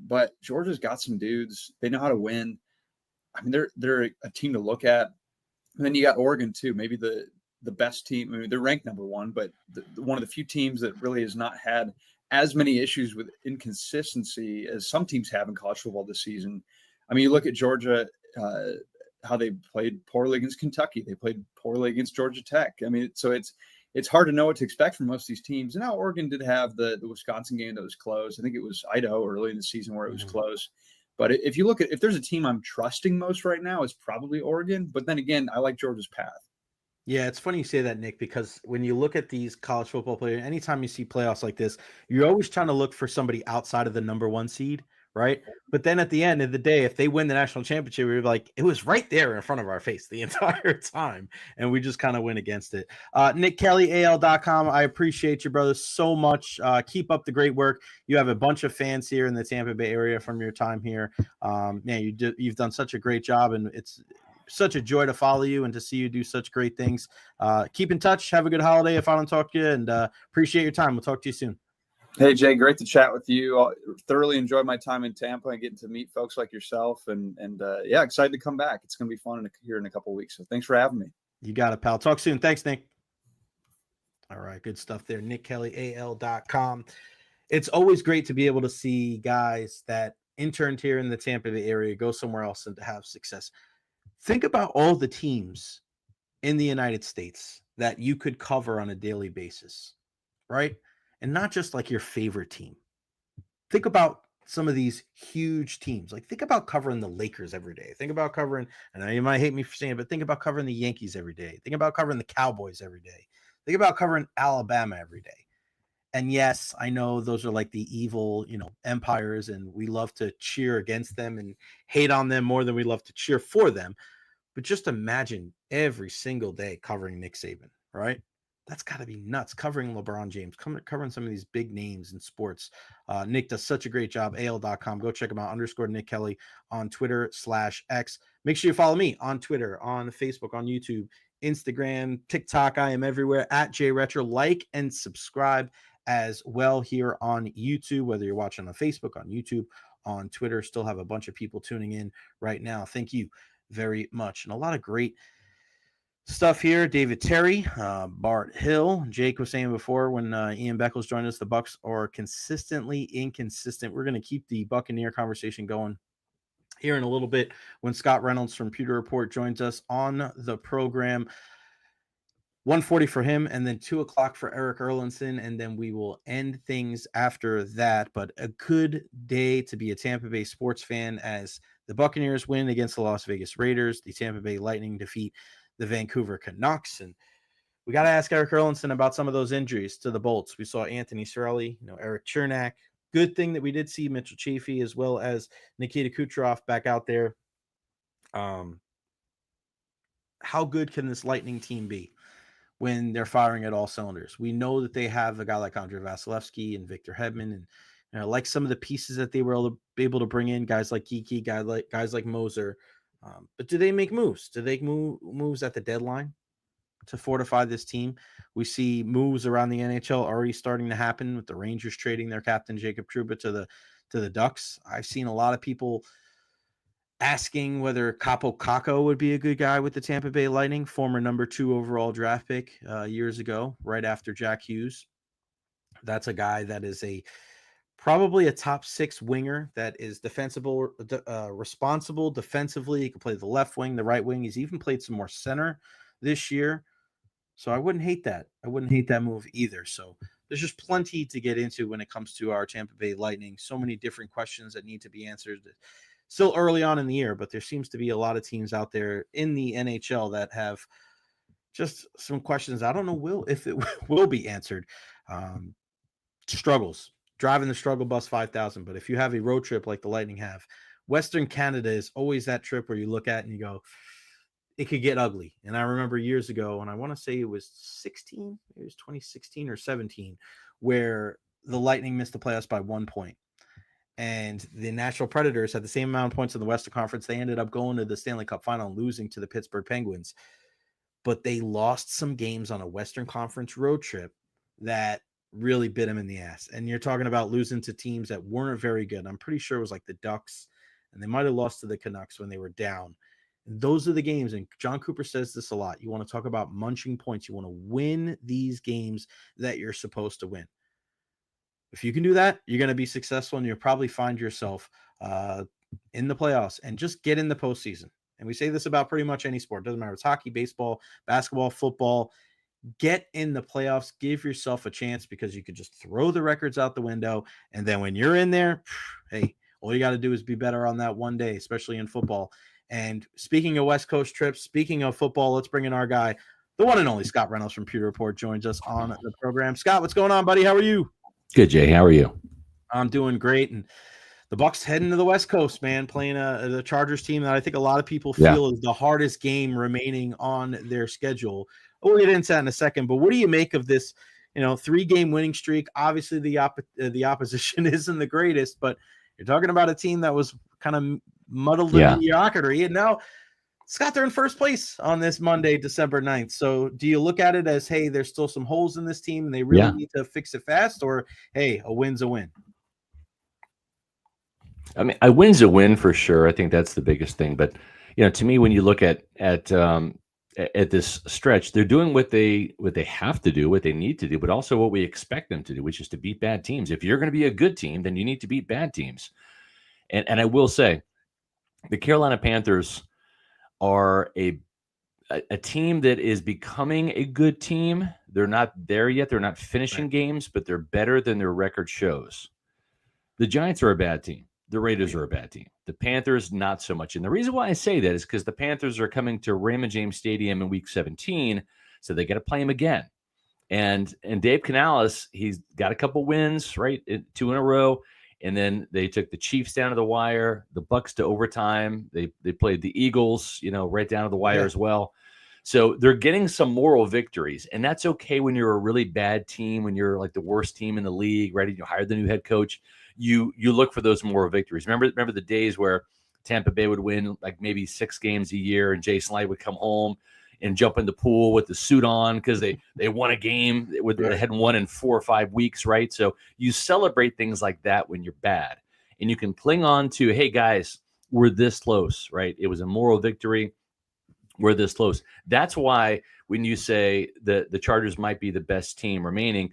Speaker 5: But Georgia's got some dudes. They know how to win. I mean, they're a team to look at. And then you got Oregon, too, maybe the best team. I mean, they're ranked number 1, but one of the few teams that really has not had as many issues with inconsistency as some teams have in college football this season. I mean, you look at Georgia, how they played poorly against Kentucky. They played poorly against Georgia Tech. I mean, so it's hard to know what to expect from most of these teams. And now Oregon did have the Wisconsin game that was close. I think it was Idaho early in the season where it was close. But if you look at, if there's a team I'm trusting most right now, it's probably Oregon. But then again, I like Georgia's path.
Speaker 1: Yeah, it's funny you say that, Nick, because when you look at these college football players, anytime you see playoffs like this, you're always trying to look for somebody outside of the number 1 seed, right? But then at the end of the day, if they win the national championship, we're like, it was right there in front of our face the entire time, and we just kind of went against it. Nick Kelly, AL.com. I appreciate you, brother, so much. Keep up the great work. You have a bunch of fans here in the Tampa Bay area from your time here. Man, you've done such a great job, and it's such a joy to follow you and to see you do such great things. Keep in touch. Have a good holiday if I don't talk to you, and appreciate your time. We'll talk to you soon.
Speaker 5: Hey, Jay, great to chat with you. I thoroughly enjoyed my time in Tampa and getting to meet folks like yourself. And yeah, excited to come back. It's going to be fun here in a couple of weeks. So thanks for having me.
Speaker 1: You got it, pal. Talk soon. Thanks, Nick. All right, good stuff there. Nick Kelly, AL.com. It's always great to be able to see guys that interned here in the Tampa Bay area go somewhere else and to have success. Think about all the teams in the United States that you could cover on a daily basis, right? And not just like your favorite team. Think about some of these huge teams. Like think about covering the Lakers every day. Think about covering, I know you might hate me for saying it, but think about covering the Yankees every day. Think about covering the Cowboys every day. Think about covering Alabama every day. And yes, I know those are like the evil, empires, and we love to cheer against them and hate on them more than we love to cheer for them. But just imagine every single day covering Nick Saban, right? That's got to be nuts. Covering LeBron James, covering some of these big names in sports. Nick does such a great job. AL.com. Go check him out. _Nick Kelly on Twitter/X. Make sure you follow me on Twitter, on Facebook, on YouTube, Instagram, TikTok. I am everywhere at Recher. Like and subscribe as well here on YouTube, whether you're watching on Facebook, on YouTube, on Twitter. Still have a bunch of people tuning in right now. Thank you very much. And a lot of great stuff here. David Terry, Bart Hill. Jake was saying before when Ian Beckles joined us, the Bucs are consistently inconsistent. We're going to keep the Buccaneer conversation going here in a little bit when Scott Reynolds from Pewter Report joins us on the program. 1:40 for him, and then 2:00 for Erik Erlendsson, and then we will end things after that. But a good day to be a Tampa Bay sports fan as the Buccaneers win against the Las Vegas Raiders. The Tampa Bay Lightning defeat the Vancouver Canucks. And we got to ask Erik Erlendsson about some of those injuries to the Bolts. We saw Anthony Cirelli, Eric Chernak. Good thing that we did see Mitchell Chaffee as well as Nikita Kucherov back out there. How good can this Lightning team be when they're firing at all cylinders? We know that they have a guy like Andrei Vasilevsky and Victor Hedman, and like some of the pieces that they were able to bring in, guys like Geeky, guys like Moser. But do they make moves? Do they moves at the deadline to fortify this team? We see moves around the NHL already starting to happen with the Rangers trading their captain Jacob Trouba to the Ducks. I've seen a lot of people asking whether Kaapo Kakko would be a good guy with the Tampa Bay Lightning, former number 2 overall draft pick years ago, right after Jack Hughes. That's a guy that is probably a top 6 winger that is defensible, responsible defensively. He can play the left wing, the right wing. He's even played some more center this year. So I wouldn't hate that. I wouldn't hate that move either. So there's just plenty to get into when it comes to our Tampa Bay Lightning. So many different questions that need to be answered. Still early on in the year, but there seems to be a lot of teams out there in the NHL that have just some questions. I don't know if it will be answered. Struggles. Driving the struggle bus 5,000. But if you have a road trip like the Lightning have, Western Canada is always that trip where you look at and you go, it could get ugly. And I remember years ago, and I want to say it was 2016 or 17, where the Lightning missed the playoffs by 1 point. And the Nashville Predators had the same amount of points in the Western Conference. They ended up going to the Stanley Cup final and losing to the Pittsburgh Penguins. But they lost some games on a Western Conference road trip that really bit them in the ass. And you're talking about losing to teams that weren't very good. I'm pretty sure it was like the Ducks, and they might have lost to the Canucks when they were down. And those are the games, and John Cooper says this a lot. You want to talk about munching points. You want to win these games that you're supposed to win. If you can do that, you're going to be successful, and you'll probably find yourself in the playoffs and just get in the postseason. And we say this about pretty much any sport. It doesn't matter. It's hockey, baseball, basketball, football. Get in the playoffs. Give yourself a chance, because you could just throw the records out the window. And then when you're in there, hey, all you got to do is be better on that one day, especially in football. And speaking of West Coast trips, speaking of football, let's bring in our guy, the one and only Scott Reynolds from Pewter Report, joins us on the program. Scott, what's going on, buddy? How are you?
Speaker 6: Good, Jay. How are you?
Speaker 1: I'm doing great. And the Bucs heading to the West Coast, man, playing the Chargers team that I think a lot of people feel is the hardest game remaining on their schedule. We'll get into that in a second, but what do you make of this, 3-game winning streak? Obviously, the opposition isn't the greatest, but you're talking about a team that was kind of muddled in mediocrity, and now Scott, they're in first place on this Monday, December 9th. So do you look at it as, hey, there's still some holes in this team and they really need to fix it fast, or, hey, a win's a win?
Speaker 6: I mean, a win's a win for sure. I think that's the biggest thing. But, to me, when you look at this stretch, they're doing what they have to do, what they need to do, but also what we expect them to do, which is to beat bad teams. If you're going to be a good team, then you need to beat bad teams. And I will say, the Carolina Panthers are a team that is becoming a good team. They're not there yet. They're not finishing games, but they're better than their record shows. The Giants are a bad team. The Raiders are a bad team. The Panthers, not so much. And the reason why I say that is because the Panthers are coming to Raymond James Stadium in Week 17, so they got to play them again. And Dave Canales, he's got a couple wins, right? 2 in a row. And then they took the Chiefs down to the wire, the Bucs to overtime. They played the Eagles, right down to the wire as well. So they're getting some moral victories, and that's okay when you're a really bad team, when you're like the worst team in the league, right? You hire the new head coach. You look for those moral victories. Remember the days where Tampa Bay would win like maybe 6 games a year, and Jason Light would come home and jump in the pool with the suit on because they won a game they hadn't won in 4 or 5 weeks, right? So you celebrate things like that when you're bad, and you can cling on to, hey guys, we're this close, right? It was a moral victory. We're this close. That's why when you say the Chargers might be the best team remaining,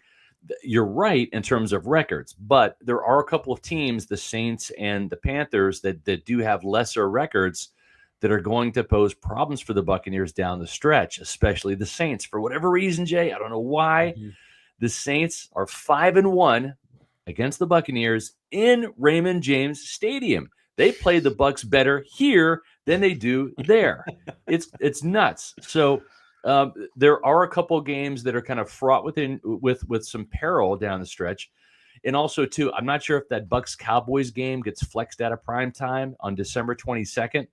Speaker 6: you're right in terms of records, but there are a couple of teams, the Saints and the Panthers, that do have lesser records that are going to pose problems for the Buccaneers down the stretch, especially the Saints. For whatever reason, Jay, I don't know why, the Saints are 5-1 against the Buccaneers in Raymond James Stadium. They play the Bucs better here than they do there. It's nuts. So there are a couple of games that are kind of fraught with some peril down the stretch. And also, too, I'm not sure if that Bucs-Cowboys game gets flexed out of prime time on December 22nd.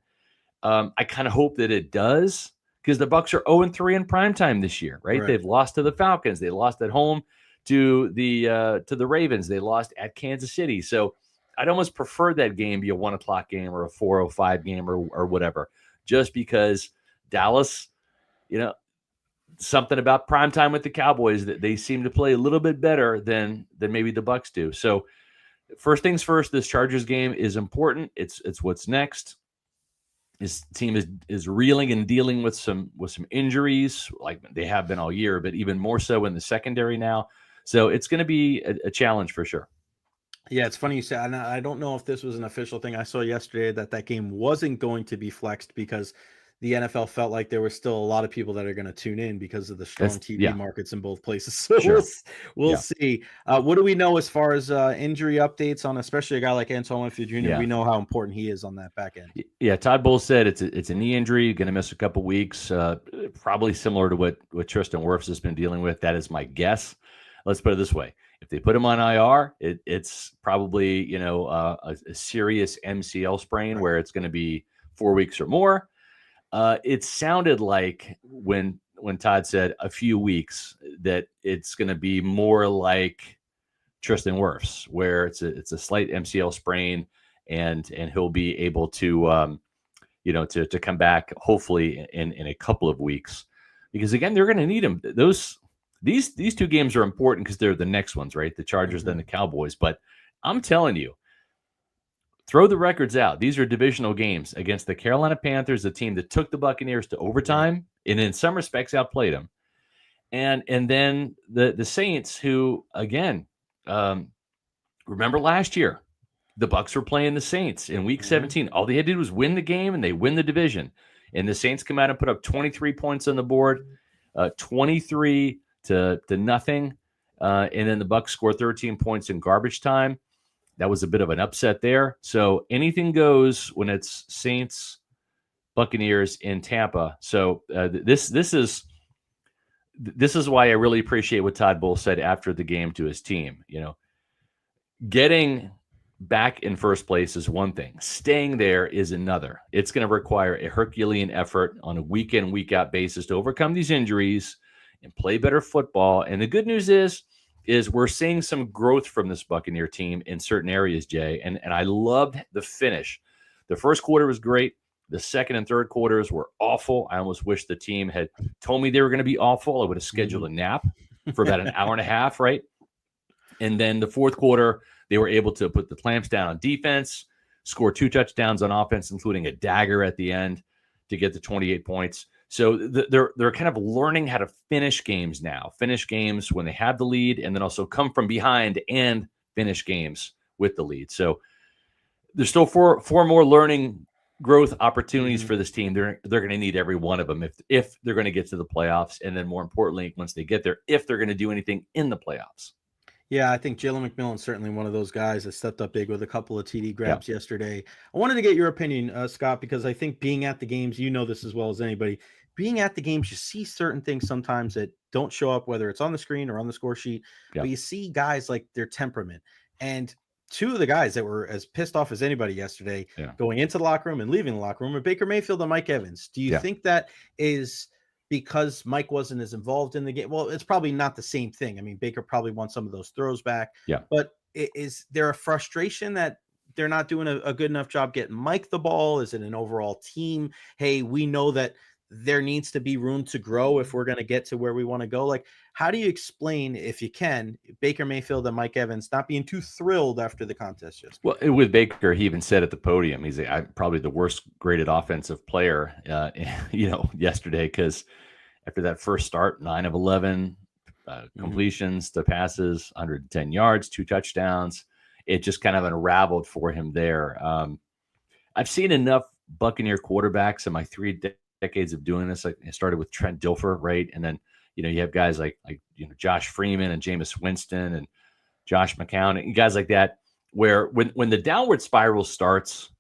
Speaker 6: I kind of hope that it does, because the Bucs are 0-3 in prime time this year, right? They've lost to the Falcons. They lost at home to the Ravens. They lost at Kansas City. So I'd almost prefer that game be a 1:00 game or a 4:05 game or whatever, just because Dallas, something about primetime with the Cowboys that they seem to play a little bit better than maybe the Bucs do. So first things first, this Chargers game is important. It's what's next. His team is reeling and dealing with some injuries, like they have been all year, but even more so in the secondary now. So it's going to be a challenge for sure.
Speaker 1: Yeah, it's funny you say, and I don't know if this was an official thing. I saw yesterday that game wasn't going to be flexed because the NFL felt like there were still a lot of people that are going to tune in because of the strong TV markets in both places. So we'll see. What do we know as far as injury updates on, especially a guy like Antoine Winfield Jr.?
Speaker 6: Yeah.
Speaker 1: We know how important he is on that back end.
Speaker 6: Yeah, Todd Bowles said it's a knee injury, going to miss a couple weeks, probably similar to what Tristan Wirfs has been dealing with. That is my guess. Let's put it this way. If they put him on IR, it's probably, a serious MCL sprain where it's going to be 4 weeks or more. It sounded like when Todd said a few weeks that it's going to be more like Tristan Wirfs, where it's a slight MCL sprain, and he'll be able to to come back hopefully in a couple of weeks, because again they're going to need him. These 2 games are important because they're the next ones, right? The Chargers, then the Cowboys. But I'm telling you, throw the records out. These are divisional games against the Carolina Panthers, a team that took the Buccaneers to overtime and in some respects outplayed them. And then the Saints, who, again, remember last year, the Bucs were playing the Saints in Week 17. All they had to do was win the game, and they win the division. And the Saints come out and put up 23 points on the board, 23 to nothing. And then the Bucs score 13 points in garbage time. That was a bit of an upset there. So anything goes when it's Saints, Buccaneers in Tampa. So this is why I really appreciate what Todd Bowles said after the game to his team. Getting back in first place is one thing. Staying there is another. It's going to require a Herculean effort on a week in, week out basis to overcome these injuries and play better football. And the good news is we're seeing some growth from this Buccaneer team in certain areas, Jay. And I loved the finish. The first quarter was great. The second and third quarters were awful. I almost wish the team had told me they were going to be awful. I would have scheduled a nap for about an hour and a half, right? And then the fourth quarter, they were able to put the clamps down on defense, score 2 touchdowns on offense, including a dagger at the end to get to 28 points. So they're kind of learning how to finish games now, finish games when they have the lead, and then also come from behind and finish games with the lead. So there's still four more learning growth opportunities for this team. They're going to need every one of them if they're going to get to the playoffs, and then more importantly, once they get there, if they're going to do anything in the playoffs.
Speaker 1: Yeah, I think Jalen McMillan's certainly one of those guys that stepped up big with a couple of TD grabs yesterday. I wanted to get your opinion, Scott, because I think being at the games, you know this as well as anybody, being at the games, you see certain things sometimes that don't show up, whether it's on the screen or on the score sheet, but you see guys like their temperament. And 2 of the guys that were as pissed off as anybody yesterday going into the locker room and leaving the locker room are Baker Mayfield and Mike Evans. Do you think that is because Mike wasn't as involved in the game? Well, it's probably not the same thing. I mean, Baker probably wants some of those throws back. But is there a frustration that they're not doing a good enough job getting Mike the ball? Is it an overall team? Hey, we know that there needs to be room to grow if we're going to get to where we want to go. Like, how do you explain, if you can, Baker Mayfield and Mike Evans not being too thrilled after the contest yesterday?
Speaker 6: Well, with Baker, he even said at the podium, he's probably the worst graded offensive player, yesterday, because after that first start, 9 of 11 completions to passes, 110 yards, 2 touchdowns. It just kind of unraveled for him there. I've seen enough Buccaneer quarterbacks in my 3 decades of doing this. I started with Trent Dilfer, right? And then, you have guys like Josh Freeman and Jameis Winston and Josh McCown and guys like that, where when the downward spiral starts,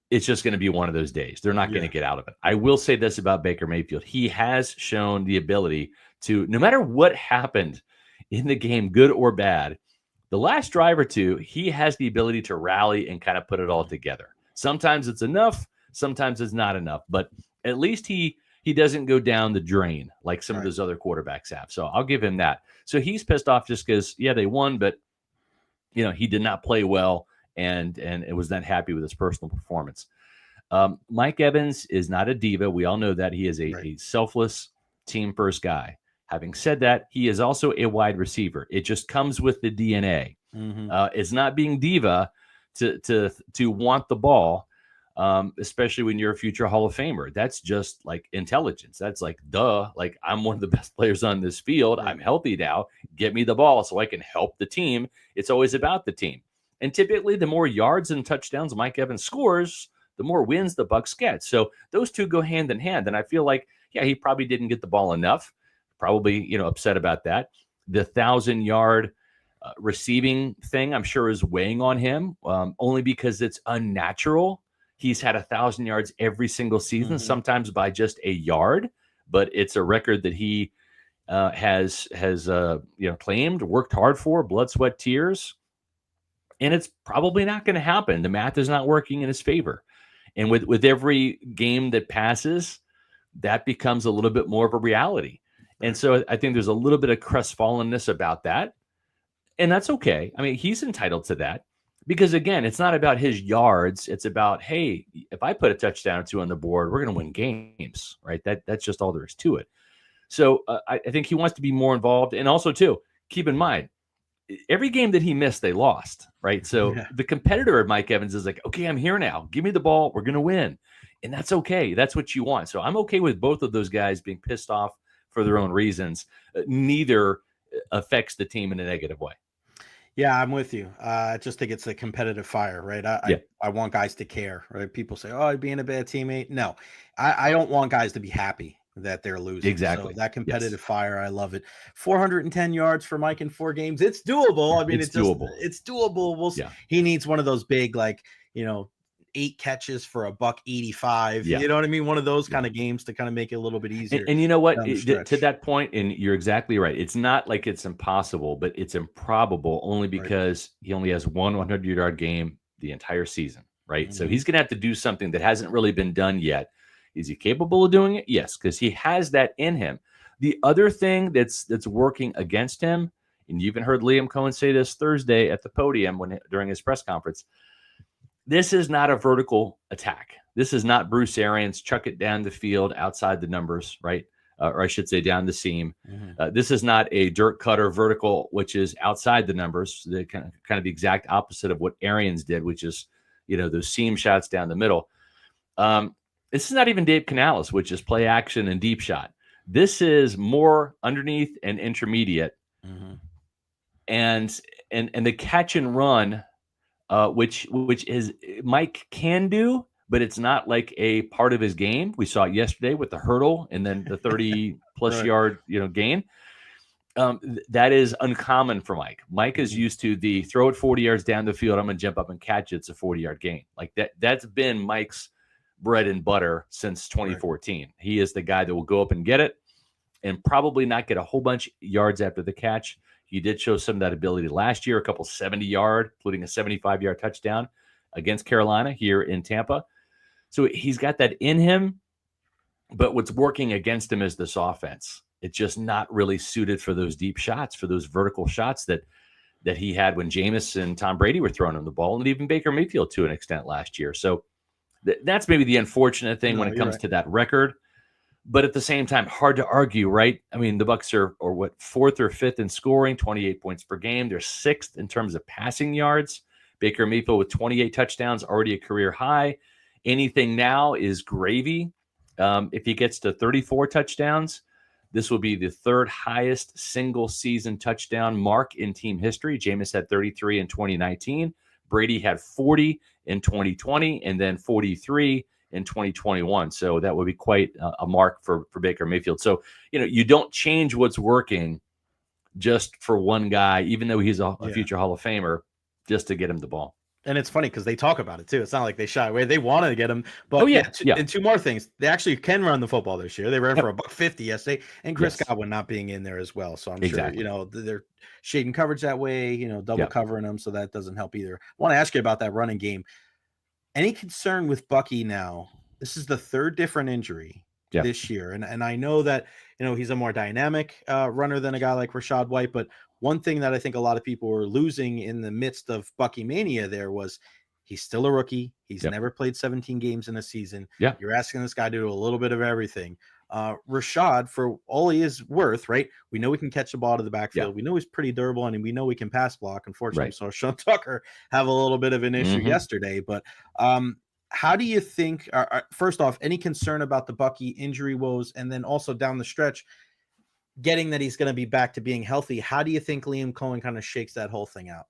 Speaker 6: it's just going to be one of those days. They're not going to get out of it. I will say this about Baker Mayfield. He has shown the ability to, no matter what happened in the game, good or bad, the last drive or 2, he has the ability to rally and kind of put it all together. Sometimes it's enough, sometimes it's not enough, but at least he doesn't go down the drain like some of those other quarterbacks have. So I'll give him that. So he's pissed off just because, they won, but he did not play well and it was not happy with his personal performance. Mike Evans is not a diva. We all know that. He is a selfless team first guy. Having said that, he is also a wide receiver. It just comes with the DNA. It's not being diva to want the ball. Especially when you're a future Hall of Famer. That's just like intelligence. That's like, duh, like I'm one of the best players on this field. I'm healthy now. Get me the ball so I can help the team. It's always about the team. And typically the more yards and touchdowns Mike Evans scores, the more wins the Bucs get. So those two go hand in hand. And I feel like, he probably didn't get the ball enough. Probably, upset about that. The 1,000-yard receiving thing, I'm sure, is weighing on him, only because it's unnatural. He's had 1,000 yards every single season, sometimes by just a yard, but it's a record that he has claimed, worked hard for, blood, sweat, tears, and it's probably not going to happen. The math is not working in his favor, and with every game that passes, that becomes a little bit more of a reality. And so I think there's a little bit of crestfallenness about that, and that's okay. I mean, he's entitled to that. Because, again, it's not about his yards. It's about, hey, if I put a touchdown or 2 on the board, we're going to win games, right? That's just all there is to it. So I think he wants to be more involved. And also, too, keep in mind, every game that he missed, they lost, right? So the competitor of Mike Evans is like, okay, I'm here now. Give me the ball. We're going to win. And that's okay. That's what you want. So I'm okay with both of those guys being pissed off for their own reasons. Neither affects the team in a negative way.
Speaker 1: Yeah, I'm with you. I just think it's a competitive fire, right? I want guys to care, right? People say, oh, being a bad teammate. No, I don't want guys to be happy that they're losing.
Speaker 6: Exactly.
Speaker 1: So that competitive fire, I love it. 410 yards for Mike in 4 games. It's doable. I mean, it's doable. It's doable. He needs one of those big, 8 catches for $185.
Speaker 6: Yeah.
Speaker 1: You know what I mean? One of those kind of games to kind of make it a little bit easier.
Speaker 6: And you know what?
Speaker 1: down the
Speaker 6: To
Speaker 1: stretch.
Speaker 6: that point, and you're exactly right. It's not like it's impossible, but it's improbable only because he only has one 100-yard game the entire season, right? So he's going to have to do something that hasn't really been done yet. Is he capable of doing it? Yes, because he has that in him. The other thing that's working against him, and you even heard Liam Cohen say this Thursday at the podium during his press conference, this is not a vertical attack. This is not Bruce Arians, chuck it down the field outside the numbers, right? Or I should say down the seam. This is not a dirt cutter vertical, which is outside the numbers. The kind of the exact opposite of what Arians did, which is, those seam shots down the middle. This is not even Dave Canales, which is play action and deep shot. This is more underneath and intermediate. And the catch and run, which is Mike can do, but it's not like a part of his game. We saw it yesterday with the hurdle and then the 30-plus yard gain. That is uncommon for Mike. Mike is used to the throw it 40 yards down the field. I'm going to jump up and catch it. It's a 40-yard gain. Like that's been Mike's bread and butter since 2014. Right. He is the guy that will go up and get it and probably not get a whole bunch of yards after the catch. He did show some of that ability last year, a couple 70-yard, including a 75-yard touchdown against Carolina here in Tampa. So he's got that in him, but what's working against him is this offense. It's just not really suited for those deep shots, for those vertical shots that he had when Jameis and Tom Brady were throwing him the ball, and even Baker Mayfield to an extent last year. So that's maybe the unfortunate thing when it comes to that record. But at the same time, hard to argue, right? I mean, the Bucs are what, 4th or 5th in scoring, 28 points per game. They're 6th in terms of passing yards. Baker Mayfield with 28 touchdowns, already a career high. Anything now is gravy. If he gets to 34 touchdowns, this will be the 3rd highest single season touchdown mark in team history. Jameis had 33 in 2019. Brady had 40 in 2020 and then 43 in 2021. So that would be quite a mark for Baker Mayfield. So, you don't change what's working just for one guy, even though he's a future Hall of Famer, just to get him the ball.
Speaker 1: And it's funny because they talk about it too. It's not like they shy away. They wanted to get him. But and two more things. They actually can run the football this year. They ran for $150 yesterday, and Chris Godwin not being in there as well. So I'm sure, they're shading coverage that way, double covering them. So that doesn't help either. I want to ask you about that running game. Any concern with Bucky now? This is the 3rd different injury this year. And I know that, he's a more dynamic runner than a guy like Rachaad White. But one thing that I think a lot of people were losing in the midst of Bucky mania there was he's still a rookie. He's never played 17 games in a season. You're asking this guy to do a little bit of everything. Rachaad, for all he is worth, right? We know we can catch the ball to the backfield. We know he's pretty durable, and we know we can pass block. Unfortunately, we saw Sean Tucker have a little bit of an issue yesterday. But how do you think, first off, any concern about the Bucky injury woes, and then also down the stretch, getting that he's going to be back to being healthy? How do you think Liam Cohen kind of shakes that whole thing out?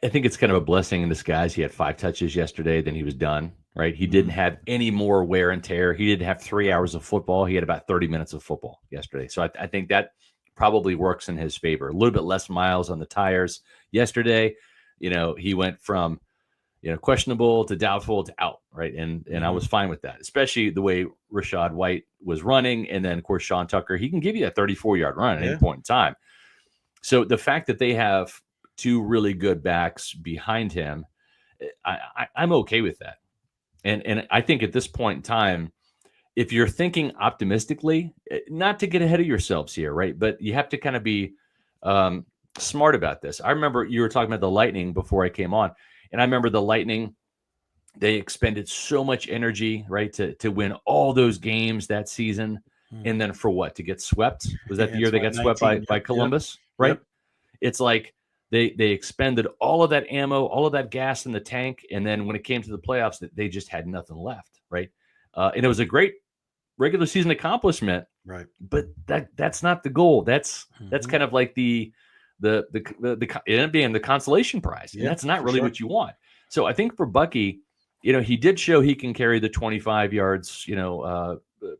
Speaker 6: I think it's kind of a blessing in disguise. He had 5 touches yesterday, then he was done, right? He didn't have any more wear and tear. He didn't have 3 hours of football. He had about 30 minutes of football yesterday. So I think that probably works in his favor. A little bit less miles on the tires yesterday. He went from questionable to doubtful to out, right? And I was fine with that, especially the way Rachaad White was running. And then, of course, Sean Tucker, he can give you a 34-yard run at any point in time. So the fact that they have 2 really good backs behind him, I'm okay with that. And I think at this point in time, if you're thinking optimistically, not to get ahead of yourselves here, right? But you have to kind of be smart about this. I remember you were talking about the Lightning before I came on. And I remember the Lightning, they expended so much energy, right, to win all those games that season. And then for what? To get swept? Was that the year they got swept by Columbus, right? Yep. It's like they expended all of that ammo, all of that gas in the tank. And then when it came to the playoffs, they just had nothing left, right? And it was a great regular season accomplishment, right? But that's not the goal. That's kind of like the it ended up being the consolation prize. And that's not really what you want. So I think for Bucky, he did show he can carry the 25 yards,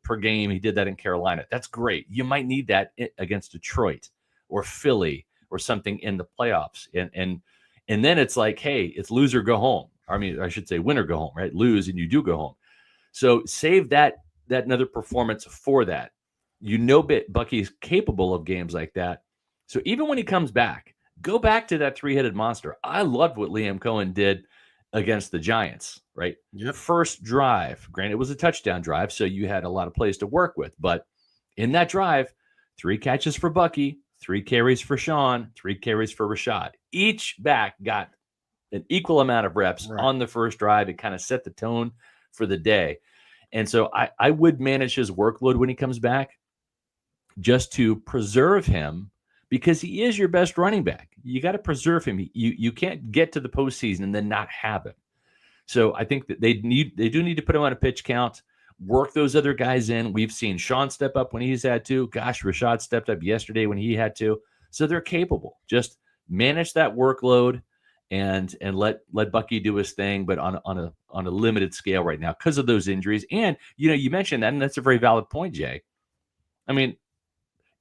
Speaker 6: per game. He did that in Carolina. That's great. You might need that against Detroit or Philly or something in the playoffs. And then it's like, hey, it's lose or go home, I mean, I should say win or go home, right? Lose and you do go home. So save that another performance for that. Bucky's capable of games like that. So even when he comes back, go back to that three-headed monster. I loved what Liam Cohen did against the Giants, right?
Speaker 1: Yep.
Speaker 6: First drive, granted it was a touchdown drive, so you had a lot of plays to work with. But in that drive, 3 catches for Bucky, 3 carries for Sean, 3 carries for Rashad. Each back got an equal amount of reps on the first drive. It kind of set the tone for the day. And so I would manage his workload when he comes back just to preserve him, because he is your best running back. You got to preserve him. You can't get to the postseason and then not have him. So I think that they do need to put him on a pitch count, work those other guys in. We've seen Sean step up when he's had to. Gosh, Rashad stepped up yesterday when he had to. So they're capable. Just manage that workload and let Bucky do his thing, but on a limited scale right now because of those injuries. And you mentioned that, and that's a very valid point, Jay. I mean,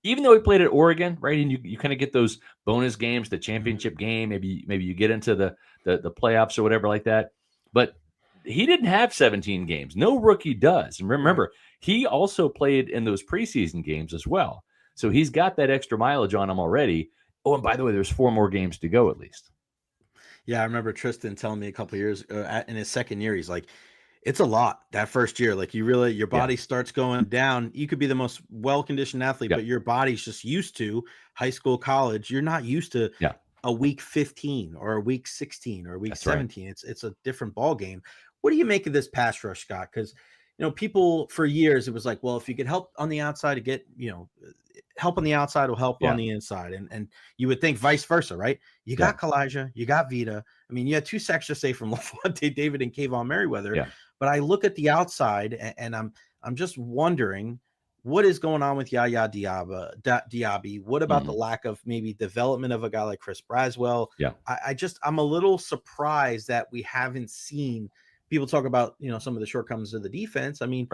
Speaker 6: even though he played at Oregon, right, and you kind of get those bonus games, the championship game, maybe you get into the playoffs or whatever like that, but he didn't have 17 games. No rookie does. And remember, he also played in those preseason games as well. So he's got that extra mileage on him already. Oh, and by the way, there's 4 more games to go at least.
Speaker 1: Yeah, I remember Tristan telling me a couple of years in his second year, he's like, it's a lot that first year. Like your body starts going down. You could be the most well-conditioned athlete, but your body's just used to high school, college. You're not used to a week 15 or a week 16 or a week 17. Right. It's a different ball game. What do you make of this pass rush, Scott? Because, people for years, it was like, well, if you could help on the outside to get, help on the outside will help on the inside. And you would think vice versa, right? You got Kalijah, you got Vita. I mean, you had 2 sacks to say from LaFonte David and Kayvon Merriweather. Yeah. But I look at the outside and I'm just wondering what is going on with Yaya Diaby. What about the lack of maybe development of a guy like Chris Braswell? Yeah. I'm a little surprised that we haven't seen people talk about, some of the shortcomings of the defense. I mean,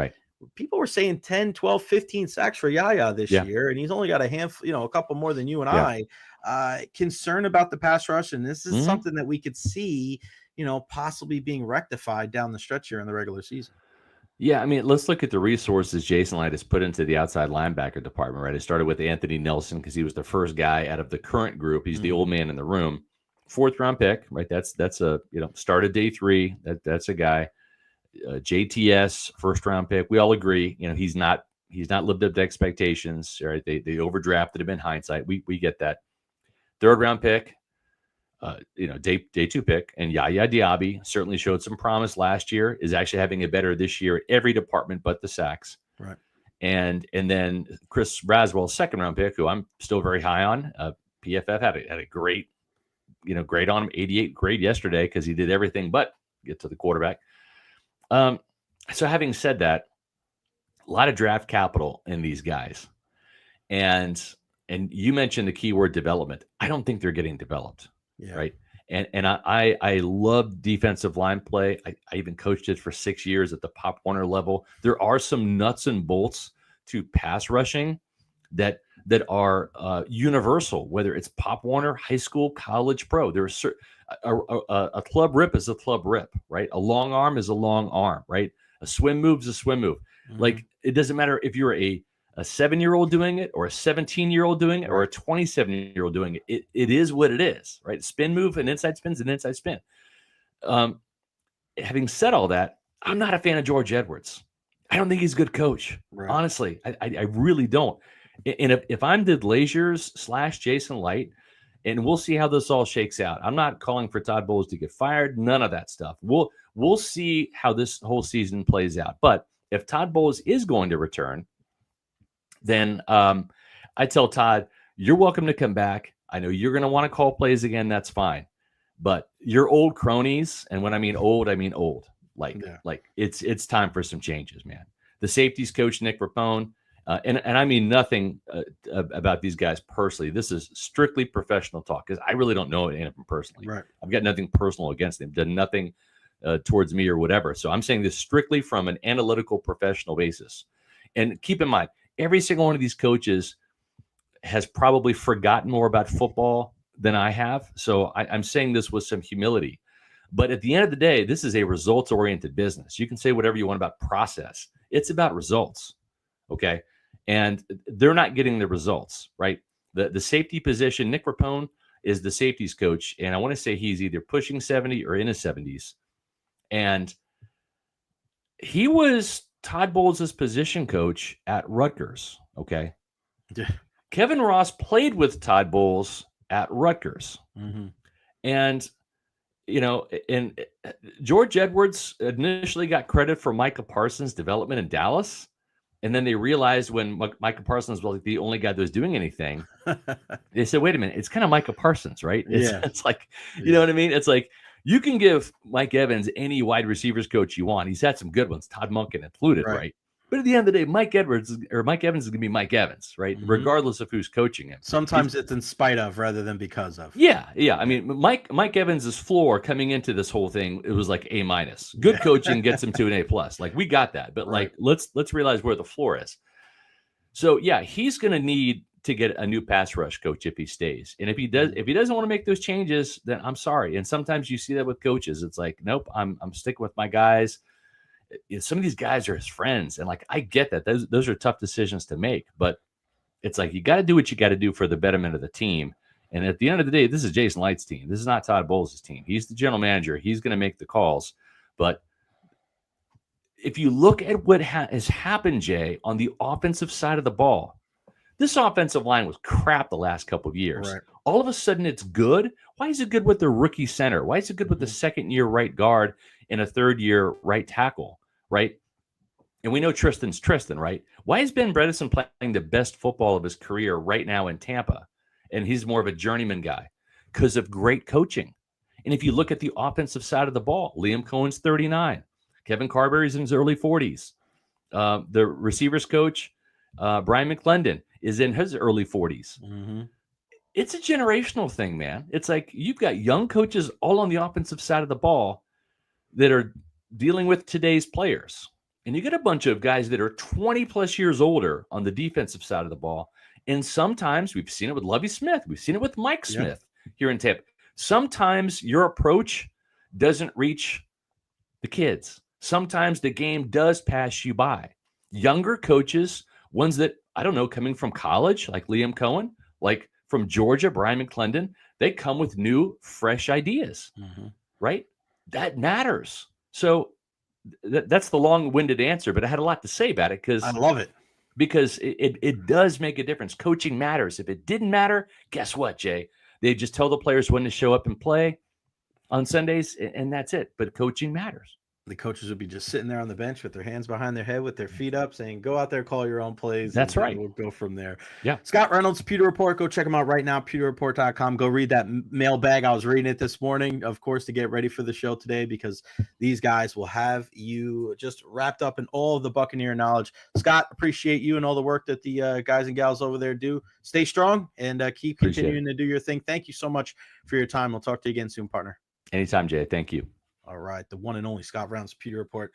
Speaker 1: people were saying 10, 12, 15 sacks for Yaya this year, and he's only got a handful, a couple more than you and I. Concerned about the pass rush, and this is something that we could see, possibly being rectified down the stretch here in the regular season.
Speaker 6: Yeah, I mean, let's look at the resources Jason Light has put into the outside linebacker department, right? It started with Anthony Nelson because he was the first guy out of the current group. He's the old man in the room. 4th round pick, right? That's a started day 3. That's a guy. JTS, 1st round pick. We all agree, he's not lived up to expectations. Right? They overdrafted him in hindsight. We get that. 3rd round pick. Day 2 pick, and Yaya Diaby certainly showed some promise last year, is actually having a better this year at every department but the sacks.
Speaker 1: Right.
Speaker 6: And then Chris Braswell, 2nd round pick, who I'm still very high on. PFF had a great, grade on him, 88 grade yesterday because he did everything but get to the quarterback. So having said that, a lot of draft capital in these guys. And you mentioned the keyword development. I don't think they're getting developed. Yeah. Right. And I love defensive line play. I even coached it for 6 years at the Pop Warner level. There are some nuts and bolts to pass rushing that are universal, whether it's Pop Warner, high school, college, pro. There's a club rip is a club rip, right? A long arm is a long arm, right? A swim move is a swim move. Like, it doesn't matter if you're a 7-year-old doing it or a 17-year-old doing it or a 27-year-old doing it. It is what it is, right? Spin move, an inside spin's an inside spin. Having said all that, I'm not a fan of George Edwards. I don't think he's a good coach. Right. Honestly, I really don't. And if I'm the Glaziers / Jason Light, and we'll see how this all shakes out. I'm not calling for Todd Bowles to get fired. None of that stuff. We'll see how this whole season plays out. But if Todd Bowles is going to return, then I tell Todd, you're welcome to come back. I know you're going to want to call plays again. That's fine. But your old cronies, and when I mean old, like it's time for some changes, man. The safeties coach, Nick Rapone, and I mean nothing about these guys personally. This is strictly professional talk because I really don't know any of them personally. Right. I've got nothing personal against them, done nothing towards me or whatever. So I'm saying this strictly from an analytical professional basis. And keep in mind, every single one of these coaches has probably forgotten more about football than I have. So I'm saying this with some humility. But at the end of the day, this is a results-oriented business. You can say whatever you want about process. It's about results, okay? And they're not getting the results, right? The safety position, Nick Rapone is the safeties coach, and I want to say he's either pushing 70 or in his 70s. And he was Todd Bowles' position coach at Rutgers, okay?
Speaker 1: Yeah.
Speaker 6: Kevin Ross played with Todd Bowles at Rutgers.
Speaker 1: Mm-hmm.
Speaker 6: And, and George Edwards initially got credit for Micah Parsons' development in Dallas. And then they realized when Micah Parsons was like the only guy that was doing anything, they said, wait a minute, it's kind of Micah Parsons, right? It's like, you know what I mean? It's like, you can give Mike Evans any wide receivers coach you want. He's had some good ones, Todd Monken included, right? But at the end of the day, Mike Evans is going to be Mike Evans, right? Mm-hmm. Regardless of who's coaching him.
Speaker 1: Sometimes it's in spite of rather than because of.
Speaker 6: Yeah. I mean, Mike Evans's floor coming into this whole thing, it was like A-. Good coaching gets him to an A+. Like, we got that. But like, let's realize where the floor is. So yeah, he's going to need to get a new pass rush coach if he stays. And if he doesn't want to make those changes, then I'm sorry. And sometimes you see that with coaches. It's like, nope, I'm sticking with my guys. Some of these guys are his friends, and like, I get that those are tough decisions to make, but it's like, you got to do what you got to do for the betterment of the team. And at the end of the day, this is Jason Light's team. This is not Todd Bowles' team. He's the general manager. He's going to make the calls. But if you look at what has happened, Jay, on the offensive side of the ball, this offensive line was crap the last couple of years. Right. All of a sudden, it's good. Why is it good with the rookie center? Why is it good with the second-year right guard and a third-year right tackle, right? And we know Tristan's Tristan, right? Why is Ben Bredesen playing the best football of his career right now in Tampa? And he's more of a journeyman guy because of great coaching. And if you look at the offensive side of the ball, Liam Cohen's 39. Kevin Carberry's in his early 40s. The receivers coach, Brian McClendon, is in his early 40s. Mm-hmm. It's a generational thing, man. It's like you've got young coaches all on the offensive side of the ball that are dealing with today's players. And you get a bunch of guys that are 20 plus years older on the defensive side of the ball. And sometimes we've seen it with Lovie Smith. We've seen it with Mike Smith here in Tampa. Sometimes your approach doesn't reach the kids. Sometimes the game does pass you by. Younger coaches, ones that, I don't know, coming from college, like Liam Cohen, like from Georgia, Brian McClendon, they come with new, fresh ideas, right? That matters. So that's the long-winded answer, but I had a lot to say about it because
Speaker 1: I love it.
Speaker 6: Because it does make a difference. Coaching matters. If it didn't matter, guess what, Jay? They just tell the players when to show up and play on Sundays, and that's it. But coaching matters.
Speaker 1: The coaches would be just sitting there on the bench with their hands behind their head, with their feet up, saying, go out there, call your own plays.
Speaker 6: That's right.
Speaker 1: We'll go from there.
Speaker 6: Yeah.
Speaker 1: Scott Reynolds, Pewter Report. Go check them out right now, pewterreport.com. Go read that mailbag. I was reading it this morning, of course, to get ready for the show today, because these guys will have you just wrapped up in all of the Buccaneer knowledge. Scott, appreciate you and all the work that the guys and gals over there do. Stay strong and keep continuing to do your thing. Thank you so much for your time. We'll talk to you again soon, partner.
Speaker 6: Anytime, Jay. Thank you.
Speaker 1: All right. The one and only Scott Reynolds, Pewter Report.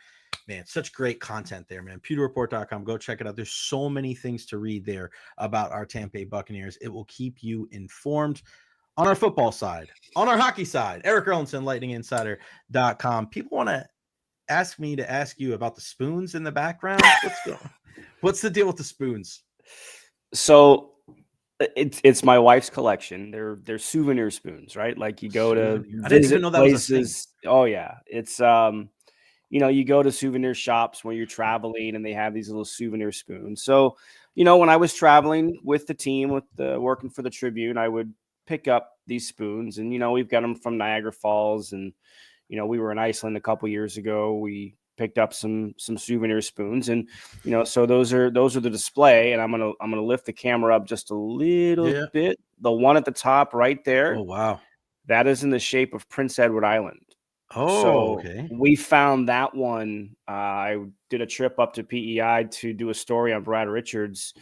Speaker 1: Man, such great content there, man. pewterreport.com. Go check it out. There's so many things to read there about our Tampa Bay Buccaneers. It will keep you informed on our football side, on our hockey side. Erik Erlendsson, lightninginsider.com. People want to ask me to ask you about the spoons in the background. What's the deal with the spoons?
Speaker 7: So it's my wife's collection. They're souvenir spoons, right? Like you go to visit places. Oh yeah. It's you go to souvenir shops when you're traveling and they have these little souvenir spoons. So, when I was traveling with the team, working for the Tribune, I would pick up these spoons, and we've got them from Niagara Falls, and we were in Iceland a couple years ago. We picked up some souvenir spoons, and so those are the display, and I'm gonna lift the camera up just a little bit. The one at the top right there.
Speaker 1: Oh wow,
Speaker 7: that is in the shape of Prince Edward Island.
Speaker 1: Oh,
Speaker 7: so
Speaker 1: okay.
Speaker 7: We found that one. I did a trip up to PEI to do a story on Brad Richards,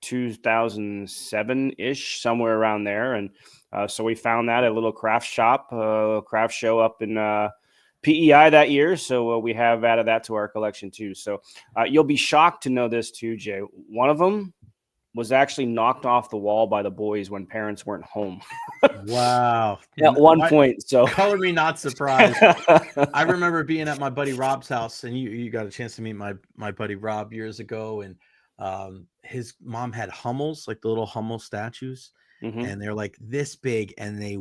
Speaker 7: 2007-ish, somewhere around there, and so we found that at a little craft show up in PEI that year. So we have added that to our collection too. So you'll be shocked to know this too, Jay. One of them was actually knocked off the wall by the boys when parents weren't home.
Speaker 1: Wow.
Speaker 7: At one point. So
Speaker 1: color me not surprised. I remember being at my buddy Rob's house, and you got a chance to meet my buddy Rob years ago, and his mom had Hummels, like the little Hummel statues. And they're like this big, and they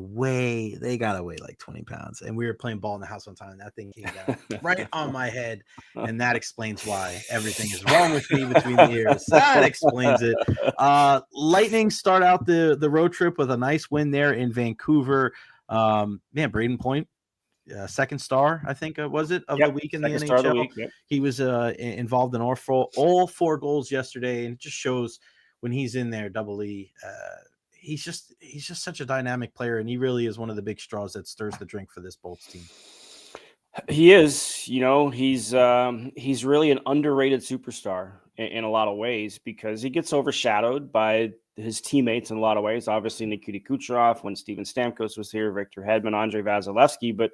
Speaker 1: gotta weigh like 20 pounds. And we were playing ball in the house one time, and that thing came down right on my head. And that explains why everything is wrong with me between the ears. That explains it. Lightning start out the road trip with a nice win there in Vancouver. Braden Point, second star, I think was it of the week in the NHL.
Speaker 7: Yep.
Speaker 1: He was involved in all 4 goals yesterday, and it just shows when he's in there, Double E. He's just such a dynamic player, and he really is one of the big straws that stirs the drink for this Bolts team.
Speaker 7: He is, he's really an underrated superstar in a lot of ways, because he gets overshadowed by his teammates in a lot of ways. Obviously, Nikita Kucherov, when Steven Stamkos was here, Victor Hedman, Andrei Vasilevsky. But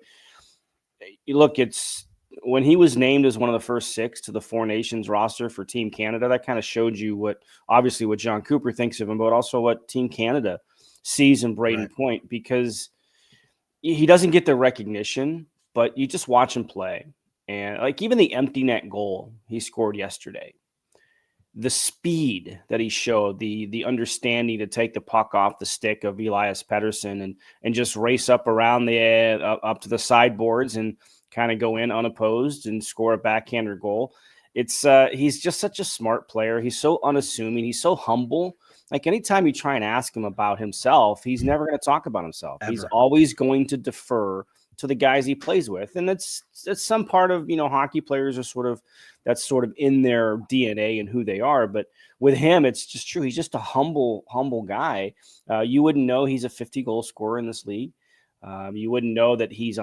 Speaker 7: look, it's when he was named as one of the first 6 to the 4 Nations roster for Team Canada, that kind of showed you what John Cooper thinks of him, but also what Team Canada sees in Braden Point, because he doesn't get the recognition, but you just watch him play. And like even the empty net goal he scored yesterday, the speed that he showed, the understanding to take the puck off the stick of Elias Pettersson and just race up around up to the sideboards and kind of go in unopposed and score a backhander goal. It's he's just such a smart player. He's so unassuming. He's so humble. Like anytime you try and ask him about himself, he's never going to talk about himself. Ever. He's always going to defer to the guys he plays with. And that's some part of, hockey players are that's sort of in their DNA and who they are. But with him, it's just true. He's just a humble guy. You wouldn't know he's a 50-goal scorer in this league. You wouldn't know that he's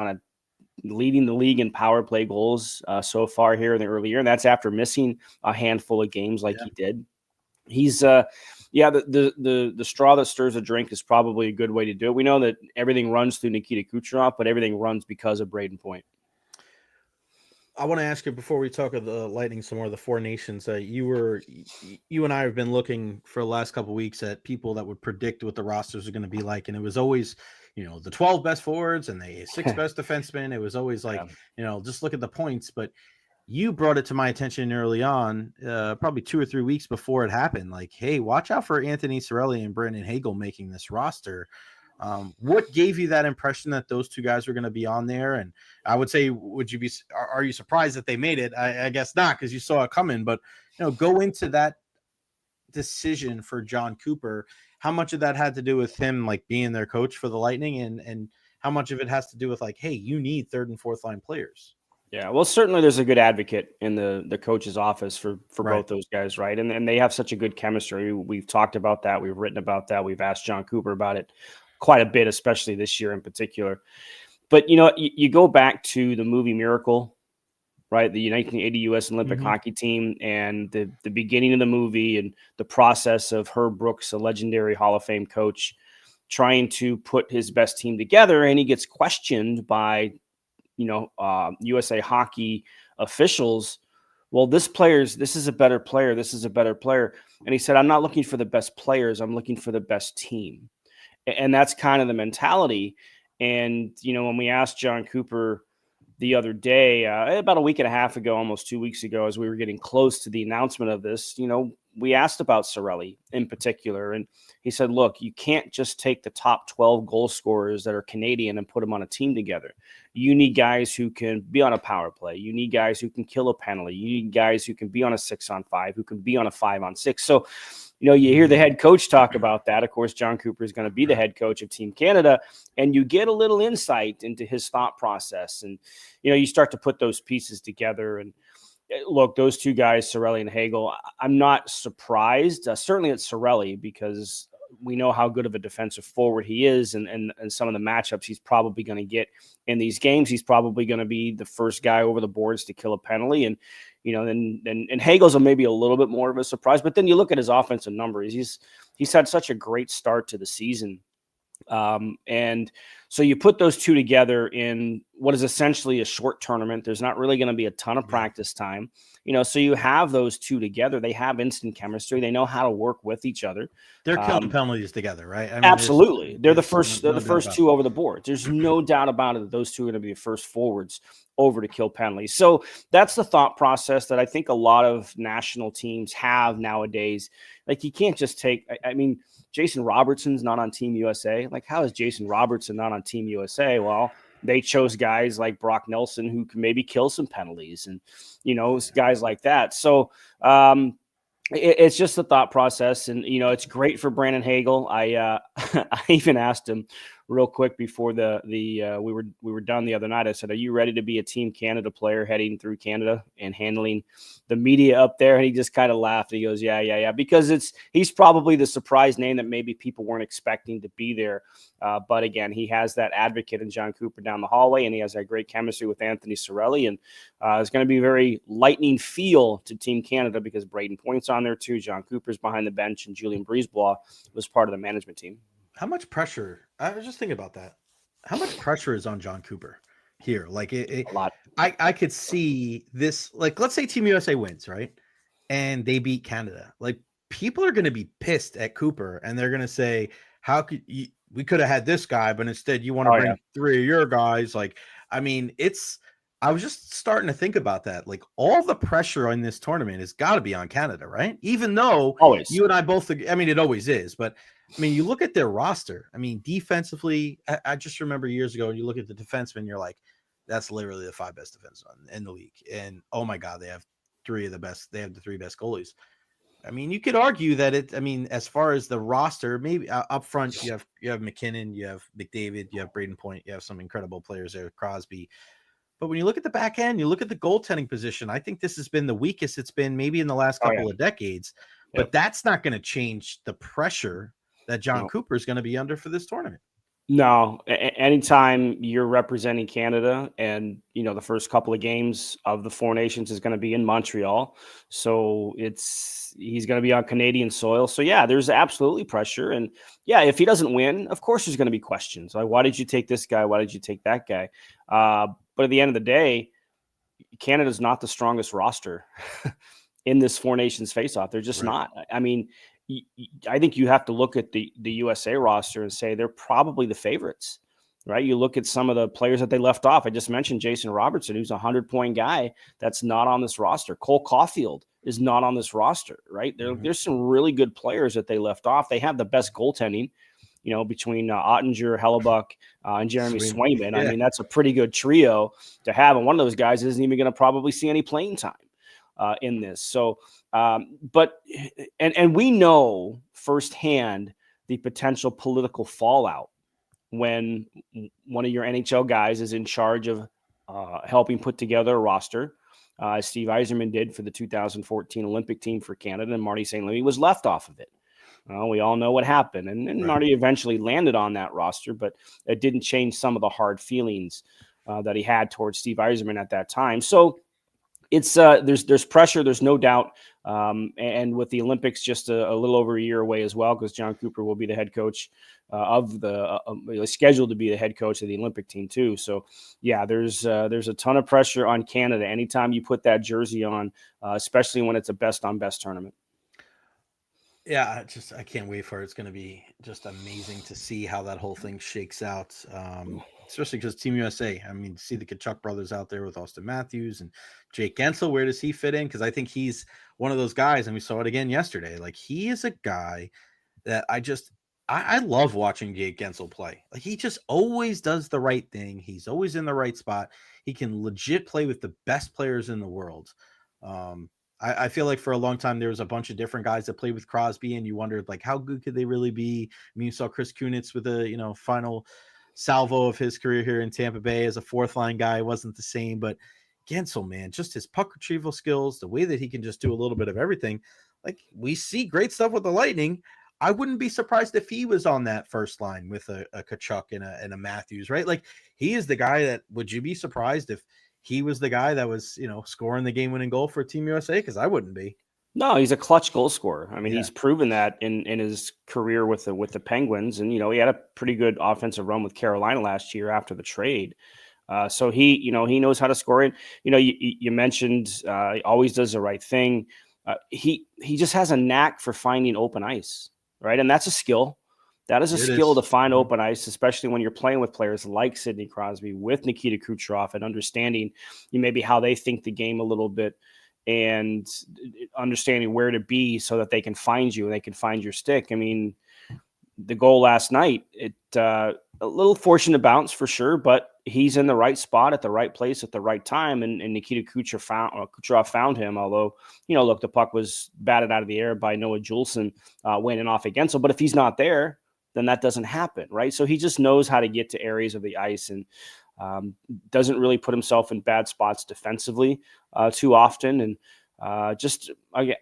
Speaker 7: leading the league in power play goals so far here in the early year. And that's after missing a handful of games like he did. He's the straw that stirs the drink is probably a good way to do it. We know that everything runs through Nikita Kucherov, but everything runs because of Braden Point.
Speaker 1: I want to ask you before we talk of the Lightning some more, the 4 Nations. You and I have been looking for the last couple of weeks at people that would predict what the rosters are going to be like, and it was always, the 12 best forwards and the 6 best defensemen. It was always like, just look at the points. But you brought it to my attention early on, probably 2 or 3 weeks before it happened. Like, hey, watch out for Anthony Cirelli and Brandon Hagel making this roster. What gave you that impression that those 2 guys were going to be on there? And I would say, are you surprised that they made it? I guess not, because you saw it coming, but go into that decision for John Cooper. How much of that had to do with him, like being their coach for the Lightning, and how much of it has to do with like, hey, you need 3rd and 4th line players?
Speaker 7: Yeah, well, certainly there's a good advocate in the coach's office for both those guys, right? And they have such a good chemistry. We've talked about that. We've written about that. We've asked John Cooper about it quite a bit, especially this year in particular. But, you go back to the movie Miracle, right? The 1980 U.S. Olympic hockey team, and the beginning of the movie and the process of Herb Brooks, a legendary Hall of Fame coach, trying to put his best team together. And he gets questioned by USA Hockey officials. Well, this is a better player. This is a better player. And he said, I'm not looking for the best players. I'm looking for the best team. And that's kind of the mentality. And, when we asked John Cooper the other day, about a week and a half ago, almost 2 weeks ago, as we were getting close to the announcement of this, we asked about Cirelli in particular. And he said, look, you can't just take the top 12 goal scorers that are Canadian and put them on a team together. You need guys who can be on a power play. You need guys who can kill a penalty. You need guys who can be on a 6-on-5, who can be on a 5-on-6. So, you hear the head coach talk about that. Of course, John Cooper is going to be the head coach of Team Canada, and you get a little insight into his thought process. And, you start to put those pieces together. And look, those 2 guys, Cirelli and Hagel, I'm not surprised. Certainly it's Cirelli, because we know how good of a defensive forward he is, and some of the matchups he's probably going to get in these games. He's probably going to be the first guy over the boards to kill a penalty. And, and Hagel's maybe a little bit more of a surprise. But then you look at his offensive numbers. He's had such a great start to the season. And so you put those two together in what is essentially a short tournament. There's not really going to be a ton of practice time, so you have those two together. They have instant chemistry. They know how to work with each other.
Speaker 1: They're killing penalties together, right? I mean,
Speaker 7: absolutely. They're the first two
Speaker 1: it.
Speaker 7: over the board. There's no doubt about it that those two are going to be the first forwards over to kill penalties. So that's the thought process that I think a lot of national teams have nowadays. Like, you can't just take, I mean, Jason Robertson's not on Team USA. Like, how is Jason Robertson not on Team USA? Well, they chose guys like Brock Nelson who can maybe kill some penalties and, guys like that. So it's just the thought process. And, it's great for Brandon Hagel. I even asked him real quick before we were done the other night. I said, "Are you ready to be a Team Canada player heading through Canada and handling the media up there?" And he just kind of laughed. He goes, yeah, because he's probably the surprise name that maybe people weren't expecting to be there. But again, he has that advocate in John Cooper down the hallway, and he has that great chemistry with Anthony Cirelli. And it's going to be a very lightning feel to Team Canada because Braden Point's on there too. John Cooper's behind the bench, and Julien Brisebois was part of the management team.
Speaker 1: How much pressure? I was just thinking about that. How much pressure is on John Cooper here? Like, a
Speaker 7: lot.
Speaker 1: I could see this. Like, let's say Team USA wins, right? And they beat Canada. Like, people are going to be pissed at Cooper, and they're going to say, "How could you? We could have had this guy, but instead you want to bring three of your guys." Like, I mean, I was just starting to think about that. Like, all the pressure on this tournament has got to be on Canada, right? Even though you and I both agree, I mean, it always is, but I mean, you look at their roster. I mean, defensively, I just remember years ago, you look at the defensemen, you're like, that's literally the 5 best defensemen in the league. And oh my God, they have 3 of the best. They have the 3 best goalies. I mean, you could argue that as far as the roster, maybe up front, you have McKinnon, you have McDavid, you have Braden Point, you have some incredible players there, Crosby. But when you look at the back end, you look at the goaltending position, I think this has been the weakest it's been maybe in the last couple of decades. But that's not going to change the pressure that John Cooper is going to be under for this tournament.
Speaker 7: No, anytime you're representing Canada and, the first couple of games of the Four Nations is going to be in Montreal. So he's going to be on Canadian soil. So yeah, there's absolutely pressure. And yeah, if he doesn't win, of course, there's going to be questions. Like, why did you take this guy? Why did you take that guy? But at the end of the day, Canada's not the strongest roster in this Four Nations face-off. They're just not. I mean, I think you have to look at the USA roster and say they're probably the favorites, right? You look at some of the players that they left off. I just mentioned Jason Robertson, who's a 100-point guy that's not on this roster. Cole Caulfield is not on this roster, right? There's some really good players that they left off. They have the best goaltending, between Ottinger, Hellebuck, and Jeremy Swayman. I mean, that's a pretty good trio to have. And one of those guys isn't even going to probably see any playing time in this. So, but we know firsthand the potential political fallout when one of your NHL guys is in charge of helping put together a roster, as Steve Yzerman did for the 2014 Olympic team for Canada, and Marty St. Louis was left off of it. We all know what happened, and Marty eventually landed on that roster, but it didn't change some of the hard feelings that he had towards Steve Yzerman at that time. So it's there's pressure, there's no doubt, and with the Olympics just a little over a year away as well, because John Cooper will be the head coach of the scheduled to be the head coach of the Olympic team too. So yeah, there's a ton of pressure on Canada anytime you put that jersey on, especially when it's a best on best tournament.
Speaker 1: Yeah, I can't wait for it. It's going to be just amazing to see how that whole thing shakes out, especially because Team USA, I mean, see the Kachuk brothers out there with Austin Matthews and Jake Gensel. Where does he fit in? Because I think he's one of those guys, and we saw it again yesterday. Like, he is a guy that I love watching Jake Gensel play. Like, he just always does the right thing. He's always in the right spot. He can legit play with the best players in the world. I feel like for a long time there was a bunch of different guys that played with Crosby, and you wondered, like, how good could they really be? I mean, you saw Chris Kunitz with a final salvo of his career here in Tampa Bay as a 4th line guy. Wasn't the same, but Gensel, man, just his puck retrieval skills, the way that he can just do a little bit of everything. Like, we see great stuff with the Lightning. I wouldn't be surprised if he was on that first line with a Kachuk and a Matthews, right? Like, he is the guy that, would you be surprised if he was the guy that was, scoring the game-winning goal for Team USA? Because I wouldn't be.
Speaker 7: No, he's a clutch goal scorer. I mean,
Speaker 1: Yeah.
Speaker 7: he's proven that in his career with the Penguins, and he had a pretty good offensive run with Carolina last year after the trade. So he knows how to score it. You mentioned he always does the right thing. He just has a knack for finding open ice, right? And that's a skill. That is a skill to find open ice, especially when you're playing with players like Sidney Crosby, with Nikita Kucherov, and understanding maybe how they think the game a little bit, and understanding where to be so that they can find you and they can find your stick. I mean, the goal last night, a little fortunate bounce for sure, but he's in the right spot at the right place at the right time. And Nikita Kucherov found him, although, look, the puck was batted out of the air by Noah Juleson winning off against him. But if he's not there, then that doesn't happen, right? So he just knows how to get to areas of the ice, and doesn't really put himself in bad spots defensively too often. And just,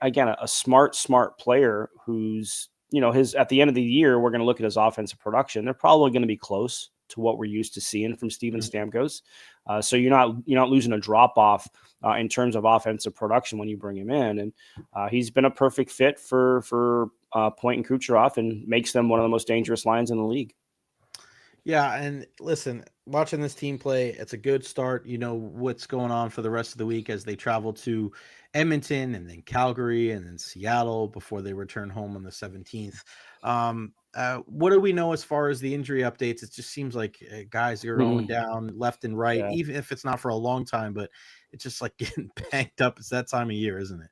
Speaker 7: again, a smart player who's, at the end of the year, we're going to look at his offensive production. They're probably going to be close to what we're used to seeing from Steven Stamkos. So you're not losing a drop off in terms of offensive production when you bring him in. And he's been a perfect fit for Point and Kucherov, and makes them one of the most dangerous lines in the league.
Speaker 1: Yeah, and listen, watching this team play, it's a good start. You know what's going on for the rest of the week as they travel to Edmonton and then Calgary and then Seattle before they return home on the 17th. What do we know as far as the injury updates? It just seems like guys are going down left and right, even if it's not for a long time, but it's just like getting banged up. It's that time of year, isn't it?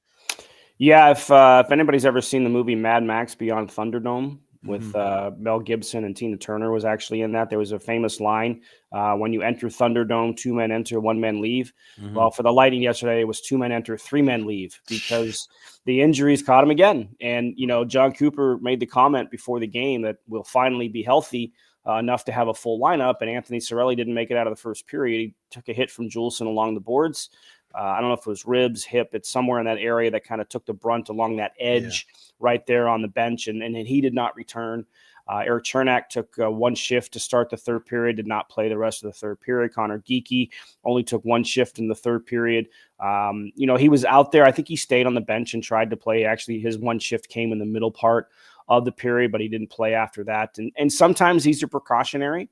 Speaker 7: Yeah, if anybody's ever seen the movie Mad Max Beyond Thunderdome with Mel Gibson, and Tina Turner was actually in that. There was a famous line, when you enter Thunderdome, 2 men enter, 1 man leave. Well, for the Lightning yesterday, it was 2 men enter, 3 men leave, because the injuries caught him again. And, John Cooper made the comment before the game that we'll finally be healthy enough to have a full lineup. And Anthony Cirelli didn't make it out of the first period. He took a hit from Juleson along the boards. I don't know if it was ribs, hip. It's somewhere in that area that kind of took the brunt along that edge right there on the bench. And he did not return. Erik Chernak took 1 shift to start the third period, did not play the rest of the third period. Connor Geekie only took 1 shift in the third period. He was out there. I think he stayed on the bench and tried to play. Actually, his 1 shift came in the middle part of the period, but he didn't play after that. And sometimes these are precautionary,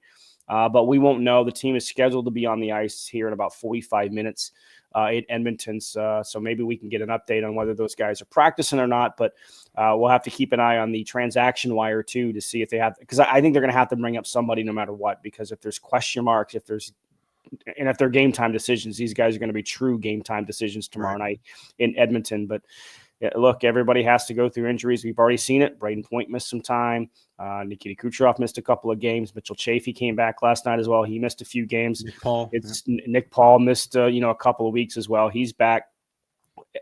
Speaker 7: but we won't know. The team is scheduled to be on the ice here in about 45 minutes. In Edmonton. So maybe we can get an update on whether those guys are practicing or not, but we'll have to keep an eye on the transaction wire too, to see if they have, because I think they're going to have to bring up somebody no matter what, because if there's question marks, if they're game time decisions, these guys are going to be true game time decisions tomorrow night in Edmonton. But look, everybody has to go through injuries. We've already seen it. Braden Point missed some time. Nikita Kucherov missed a couple of games. Mitchell Chaffee came back last night as well. He missed a few games. Nick Paul missed a couple of weeks as well. He's back.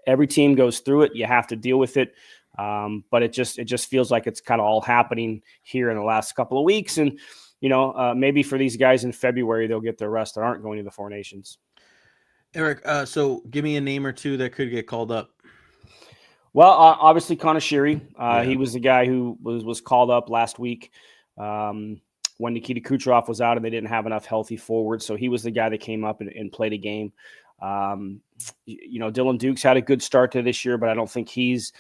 Speaker 7: Every team goes through it. You have to deal with it. But it just feels like it's kind of all happening here in the last couple of weeks. And maybe for these guys in February, they'll get their rest that aren't going to the Four Nations.
Speaker 1: Eric, so give me a name or two that could get called up.
Speaker 7: Well, obviously Connor Sheary. He was the guy who was called up last week when Nikita Kucherov was out and they didn't have enough healthy forwards. So he was the guy that came up and played a game. Dylan Dukes had a good start to this year, but I don't think he's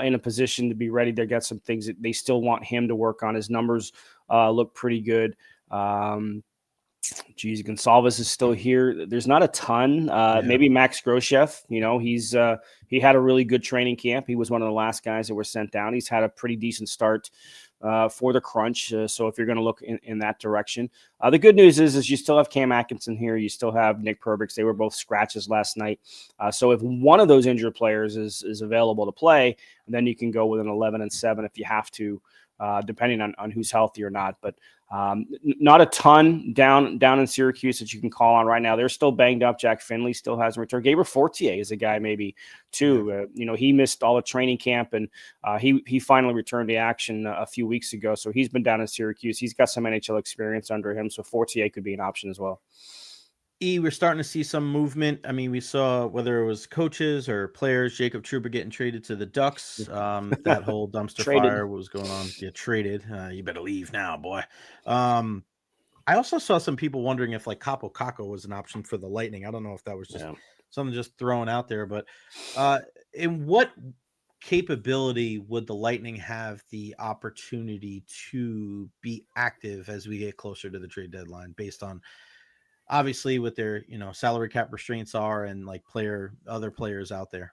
Speaker 7: in a position to be ready. They got some things that they still want him to work on. His numbers look pretty good. Gonçalves is still here. There's not a ton. Maybe Max Groshev. He had a really good training camp. He was one of the last guys that were sent down. He's had a pretty decent start for the Crunch. So if you're going to look in that direction, the good news is you still have Cam Atkinson here. You still have Nick Perbix. They were both scratches last night. So if one of those injured players is available to play, then you can go with an 11-7 if you have to, depending on who's healthy or not. But not a ton down in Syracuse that you can call on right now. They're still banged up. Jack Finley still hasn't returned. Gabriel Fortier is a guy maybe too. He missed all the training camp, and he finally returned to action a few weeks ago. So he's been down in Syracuse. He's got some NHL experience under him, so Fortier could be an option as well.
Speaker 1: We're starting to see some movement. I mean, we saw whether it was coaches or players, Jacob Trouba getting traded to the Ducks. That whole dumpster fire, what was going on? Yeah, traded. You better leave now, boy. I also saw some people wondering if like Capo Caco was an option for the Lightning. I don't know if that was just something just thrown out there, but in what capability would the Lightning have the opportunity to be active as we get closer to the trade deadline, based on obviously what their salary cap restraints are and like other players out there?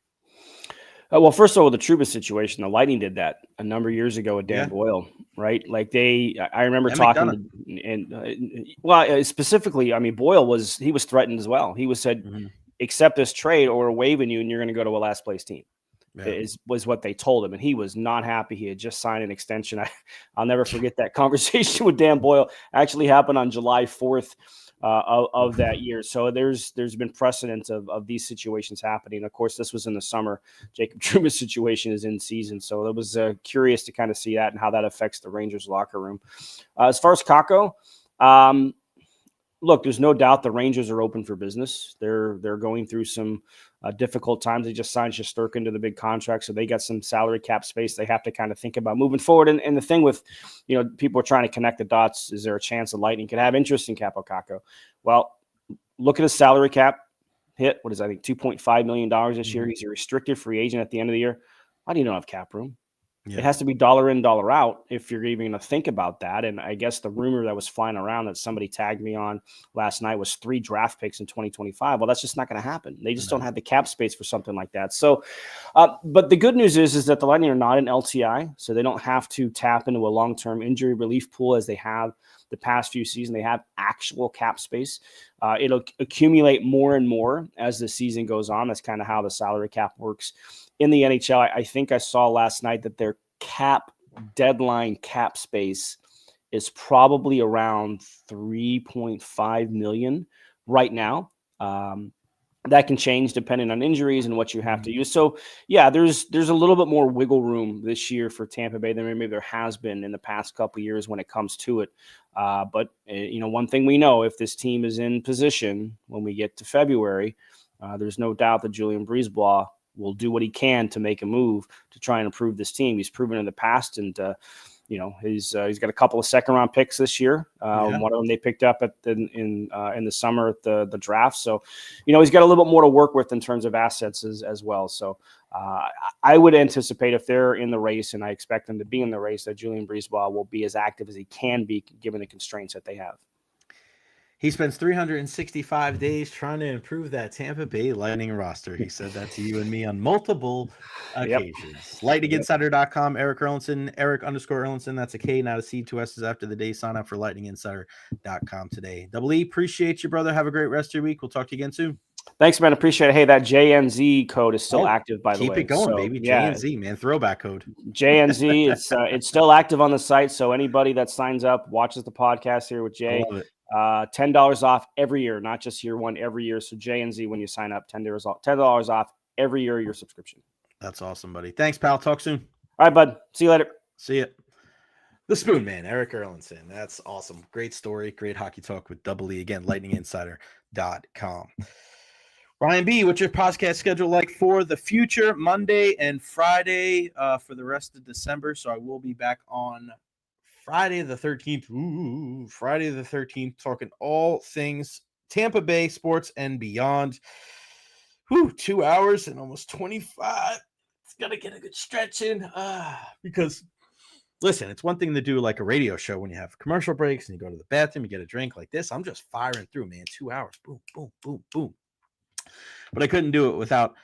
Speaker 7: Well, first of all, the Trouba situation, the Lightning did that a number of years ago with Dan
Speaker 1: Yeah.
Speaker 7: Boyle, right? Like I remember
Speaker 1: And
Speaker 7: talking specifically, I mean, Boyle was threatened as well. He said, accept this trade or we're waiving you and you're going to go to a last place team. Yeah. Was what they told him. And he was not happy. He had just signed an extension. I'll never forget that conversation with Dan Boyle. Actually happened on July 4th. Of that year. So there's been precedent of these situations happening. Of course, this was in the summer. Jacob Trouba's situation is in season. So it was curious to kind of see that and how that affects the Rangers locker room. As far as Kakko, look, there's no doubt the Rangers are open for business. They're going through some difficult times. They just signed Shesterkin to the big contract, so they got some salary cap space they have to kind of think about moving forward. And the thing with, people are trying to connect the dots. Is there a chance the Lightning could have interest in Kaapo Kakko? Well, look at his salary cap hit. What is that? I think $2.5 million this year. He's a restricted free agent at the end of the year. How do you not have cap room? Yeah. It has to be dollar in, dollar out if you're even going to think about that. And I guess the rumor that was flying around that somebody tagged me on last night was 3 draft picks in 2025. Well, that's just not going to happen. They just don't have the cap space for something like that. So, but the good news is that the Lightning are not an LTI, so they don't have to tap into a long-term injury relief pool as they have the past few seasons. They have actual cap space. It'll accumulate more and more as the season goes on. That's kind of how the salary cap works in the NHL. I think I saw last night that their cap deadline cap space is probably around $3.5 million right now. That can change depending on injuries and what you have to use. So yeah, there's a little bit more wiggle room this year for Tampa Bay than maybe there has been in the past couple of years when it comes to it. But one thing we know, if this team is in position when we get to February, there's no doubt that Julien BriseBois will do what he can to make a move to try and improve this team. He's proven in the past, and he's got a couple of second-round picks this year. One of them they picked up in the summer at the draft. So, he's got a little bit more to work with in terms of assets as well. So, I would anticipate if they're in the race, and I expect them to be in the race, that Julien BriseBois will be as active as he can be given the constraints that they have.
Speaker 1: He spends 365 days trying to improve that Tampa Bay Lightning roster. He said that to you and me on multiple occasions. LightningInsider.com, Erik Erlendsson, Erik_Erlendsson. That's a K, not a C, 2 S's after the day. Sign up for LightningInsider.com today. Double E, appreciate you, brother. Have a great rest of your week. We'll talk to you again soon.
Speaker 7: Thanks, man. Appreciate it. Hey, that JNZ code is still active, by the way.
Speaker 1: Keep it going, baby. JNZ, man. Throwback code.
Speaker 7: JNZ, it's still active on the site. So anybody that signs up, watches the podcast here with Jay, $10 off every year, not just year one, every year. So JNZ, when you sign up, $10 off every year your subscription.
Speaker 1: That's awesome, buddy. Thanks, pal. Talk soon.
Speaker 7: All right, bud. See you later.
Speaker 1: See ya. The Spoon Man, Erik Erlendsson. That's awesome. Great story. Great hockey talk with Double E. Again, lightninginsider.com. Ryan B., what's your podcast schedule like for the future? Monday and Friday for the rest of December. So I will be back on Friday the 13th. Friday the 13th, talking all things Tampa Bay sports and beyond. 2 hours and almost 25. It's got to get a good stretch in because, listen, it's one thing to do like a radio show when you have commercial breaks and you go to the bathroom, you get a drink like this. I'm just firing through, man. 2 hours. Boom, boom, boom, boom. But I couldn't do it without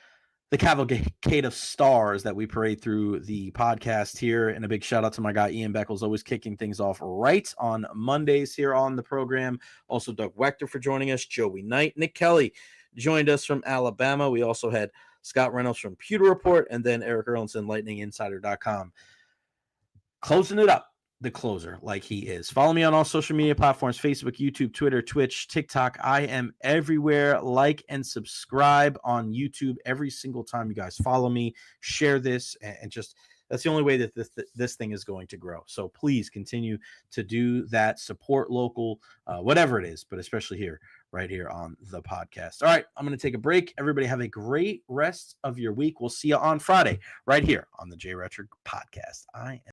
Speaker 1: the cavalcade of stars that we parade through the podcast here. And a big shout out to my guy, Ian Beckles, always kicking things off right on Mondays here on the program. Also, Doug Waechter for joining us, Joey Knight, Nick Kelly joined us from Alabama. We also had Scott Reynolds from Pewter Report, and then Erik Erlendsson, LightningInsider.com. Closing it up, the closer like he is. Follow me on all social media platforms, Facebook, YouTube, Twitter, Twitch, TikTok. I am everywhere. Like and subscribe on YouTube every single time you guys follow me. Share this, and just that's the only way that this thing is going to grow. So please continue to do that. Support local, whatever it is, but especially here, right here on the podcast. All right, I'm going to take a break. Everybody have a great rest of your week. We'll see you on Friday right here on the Jay Recher podcast.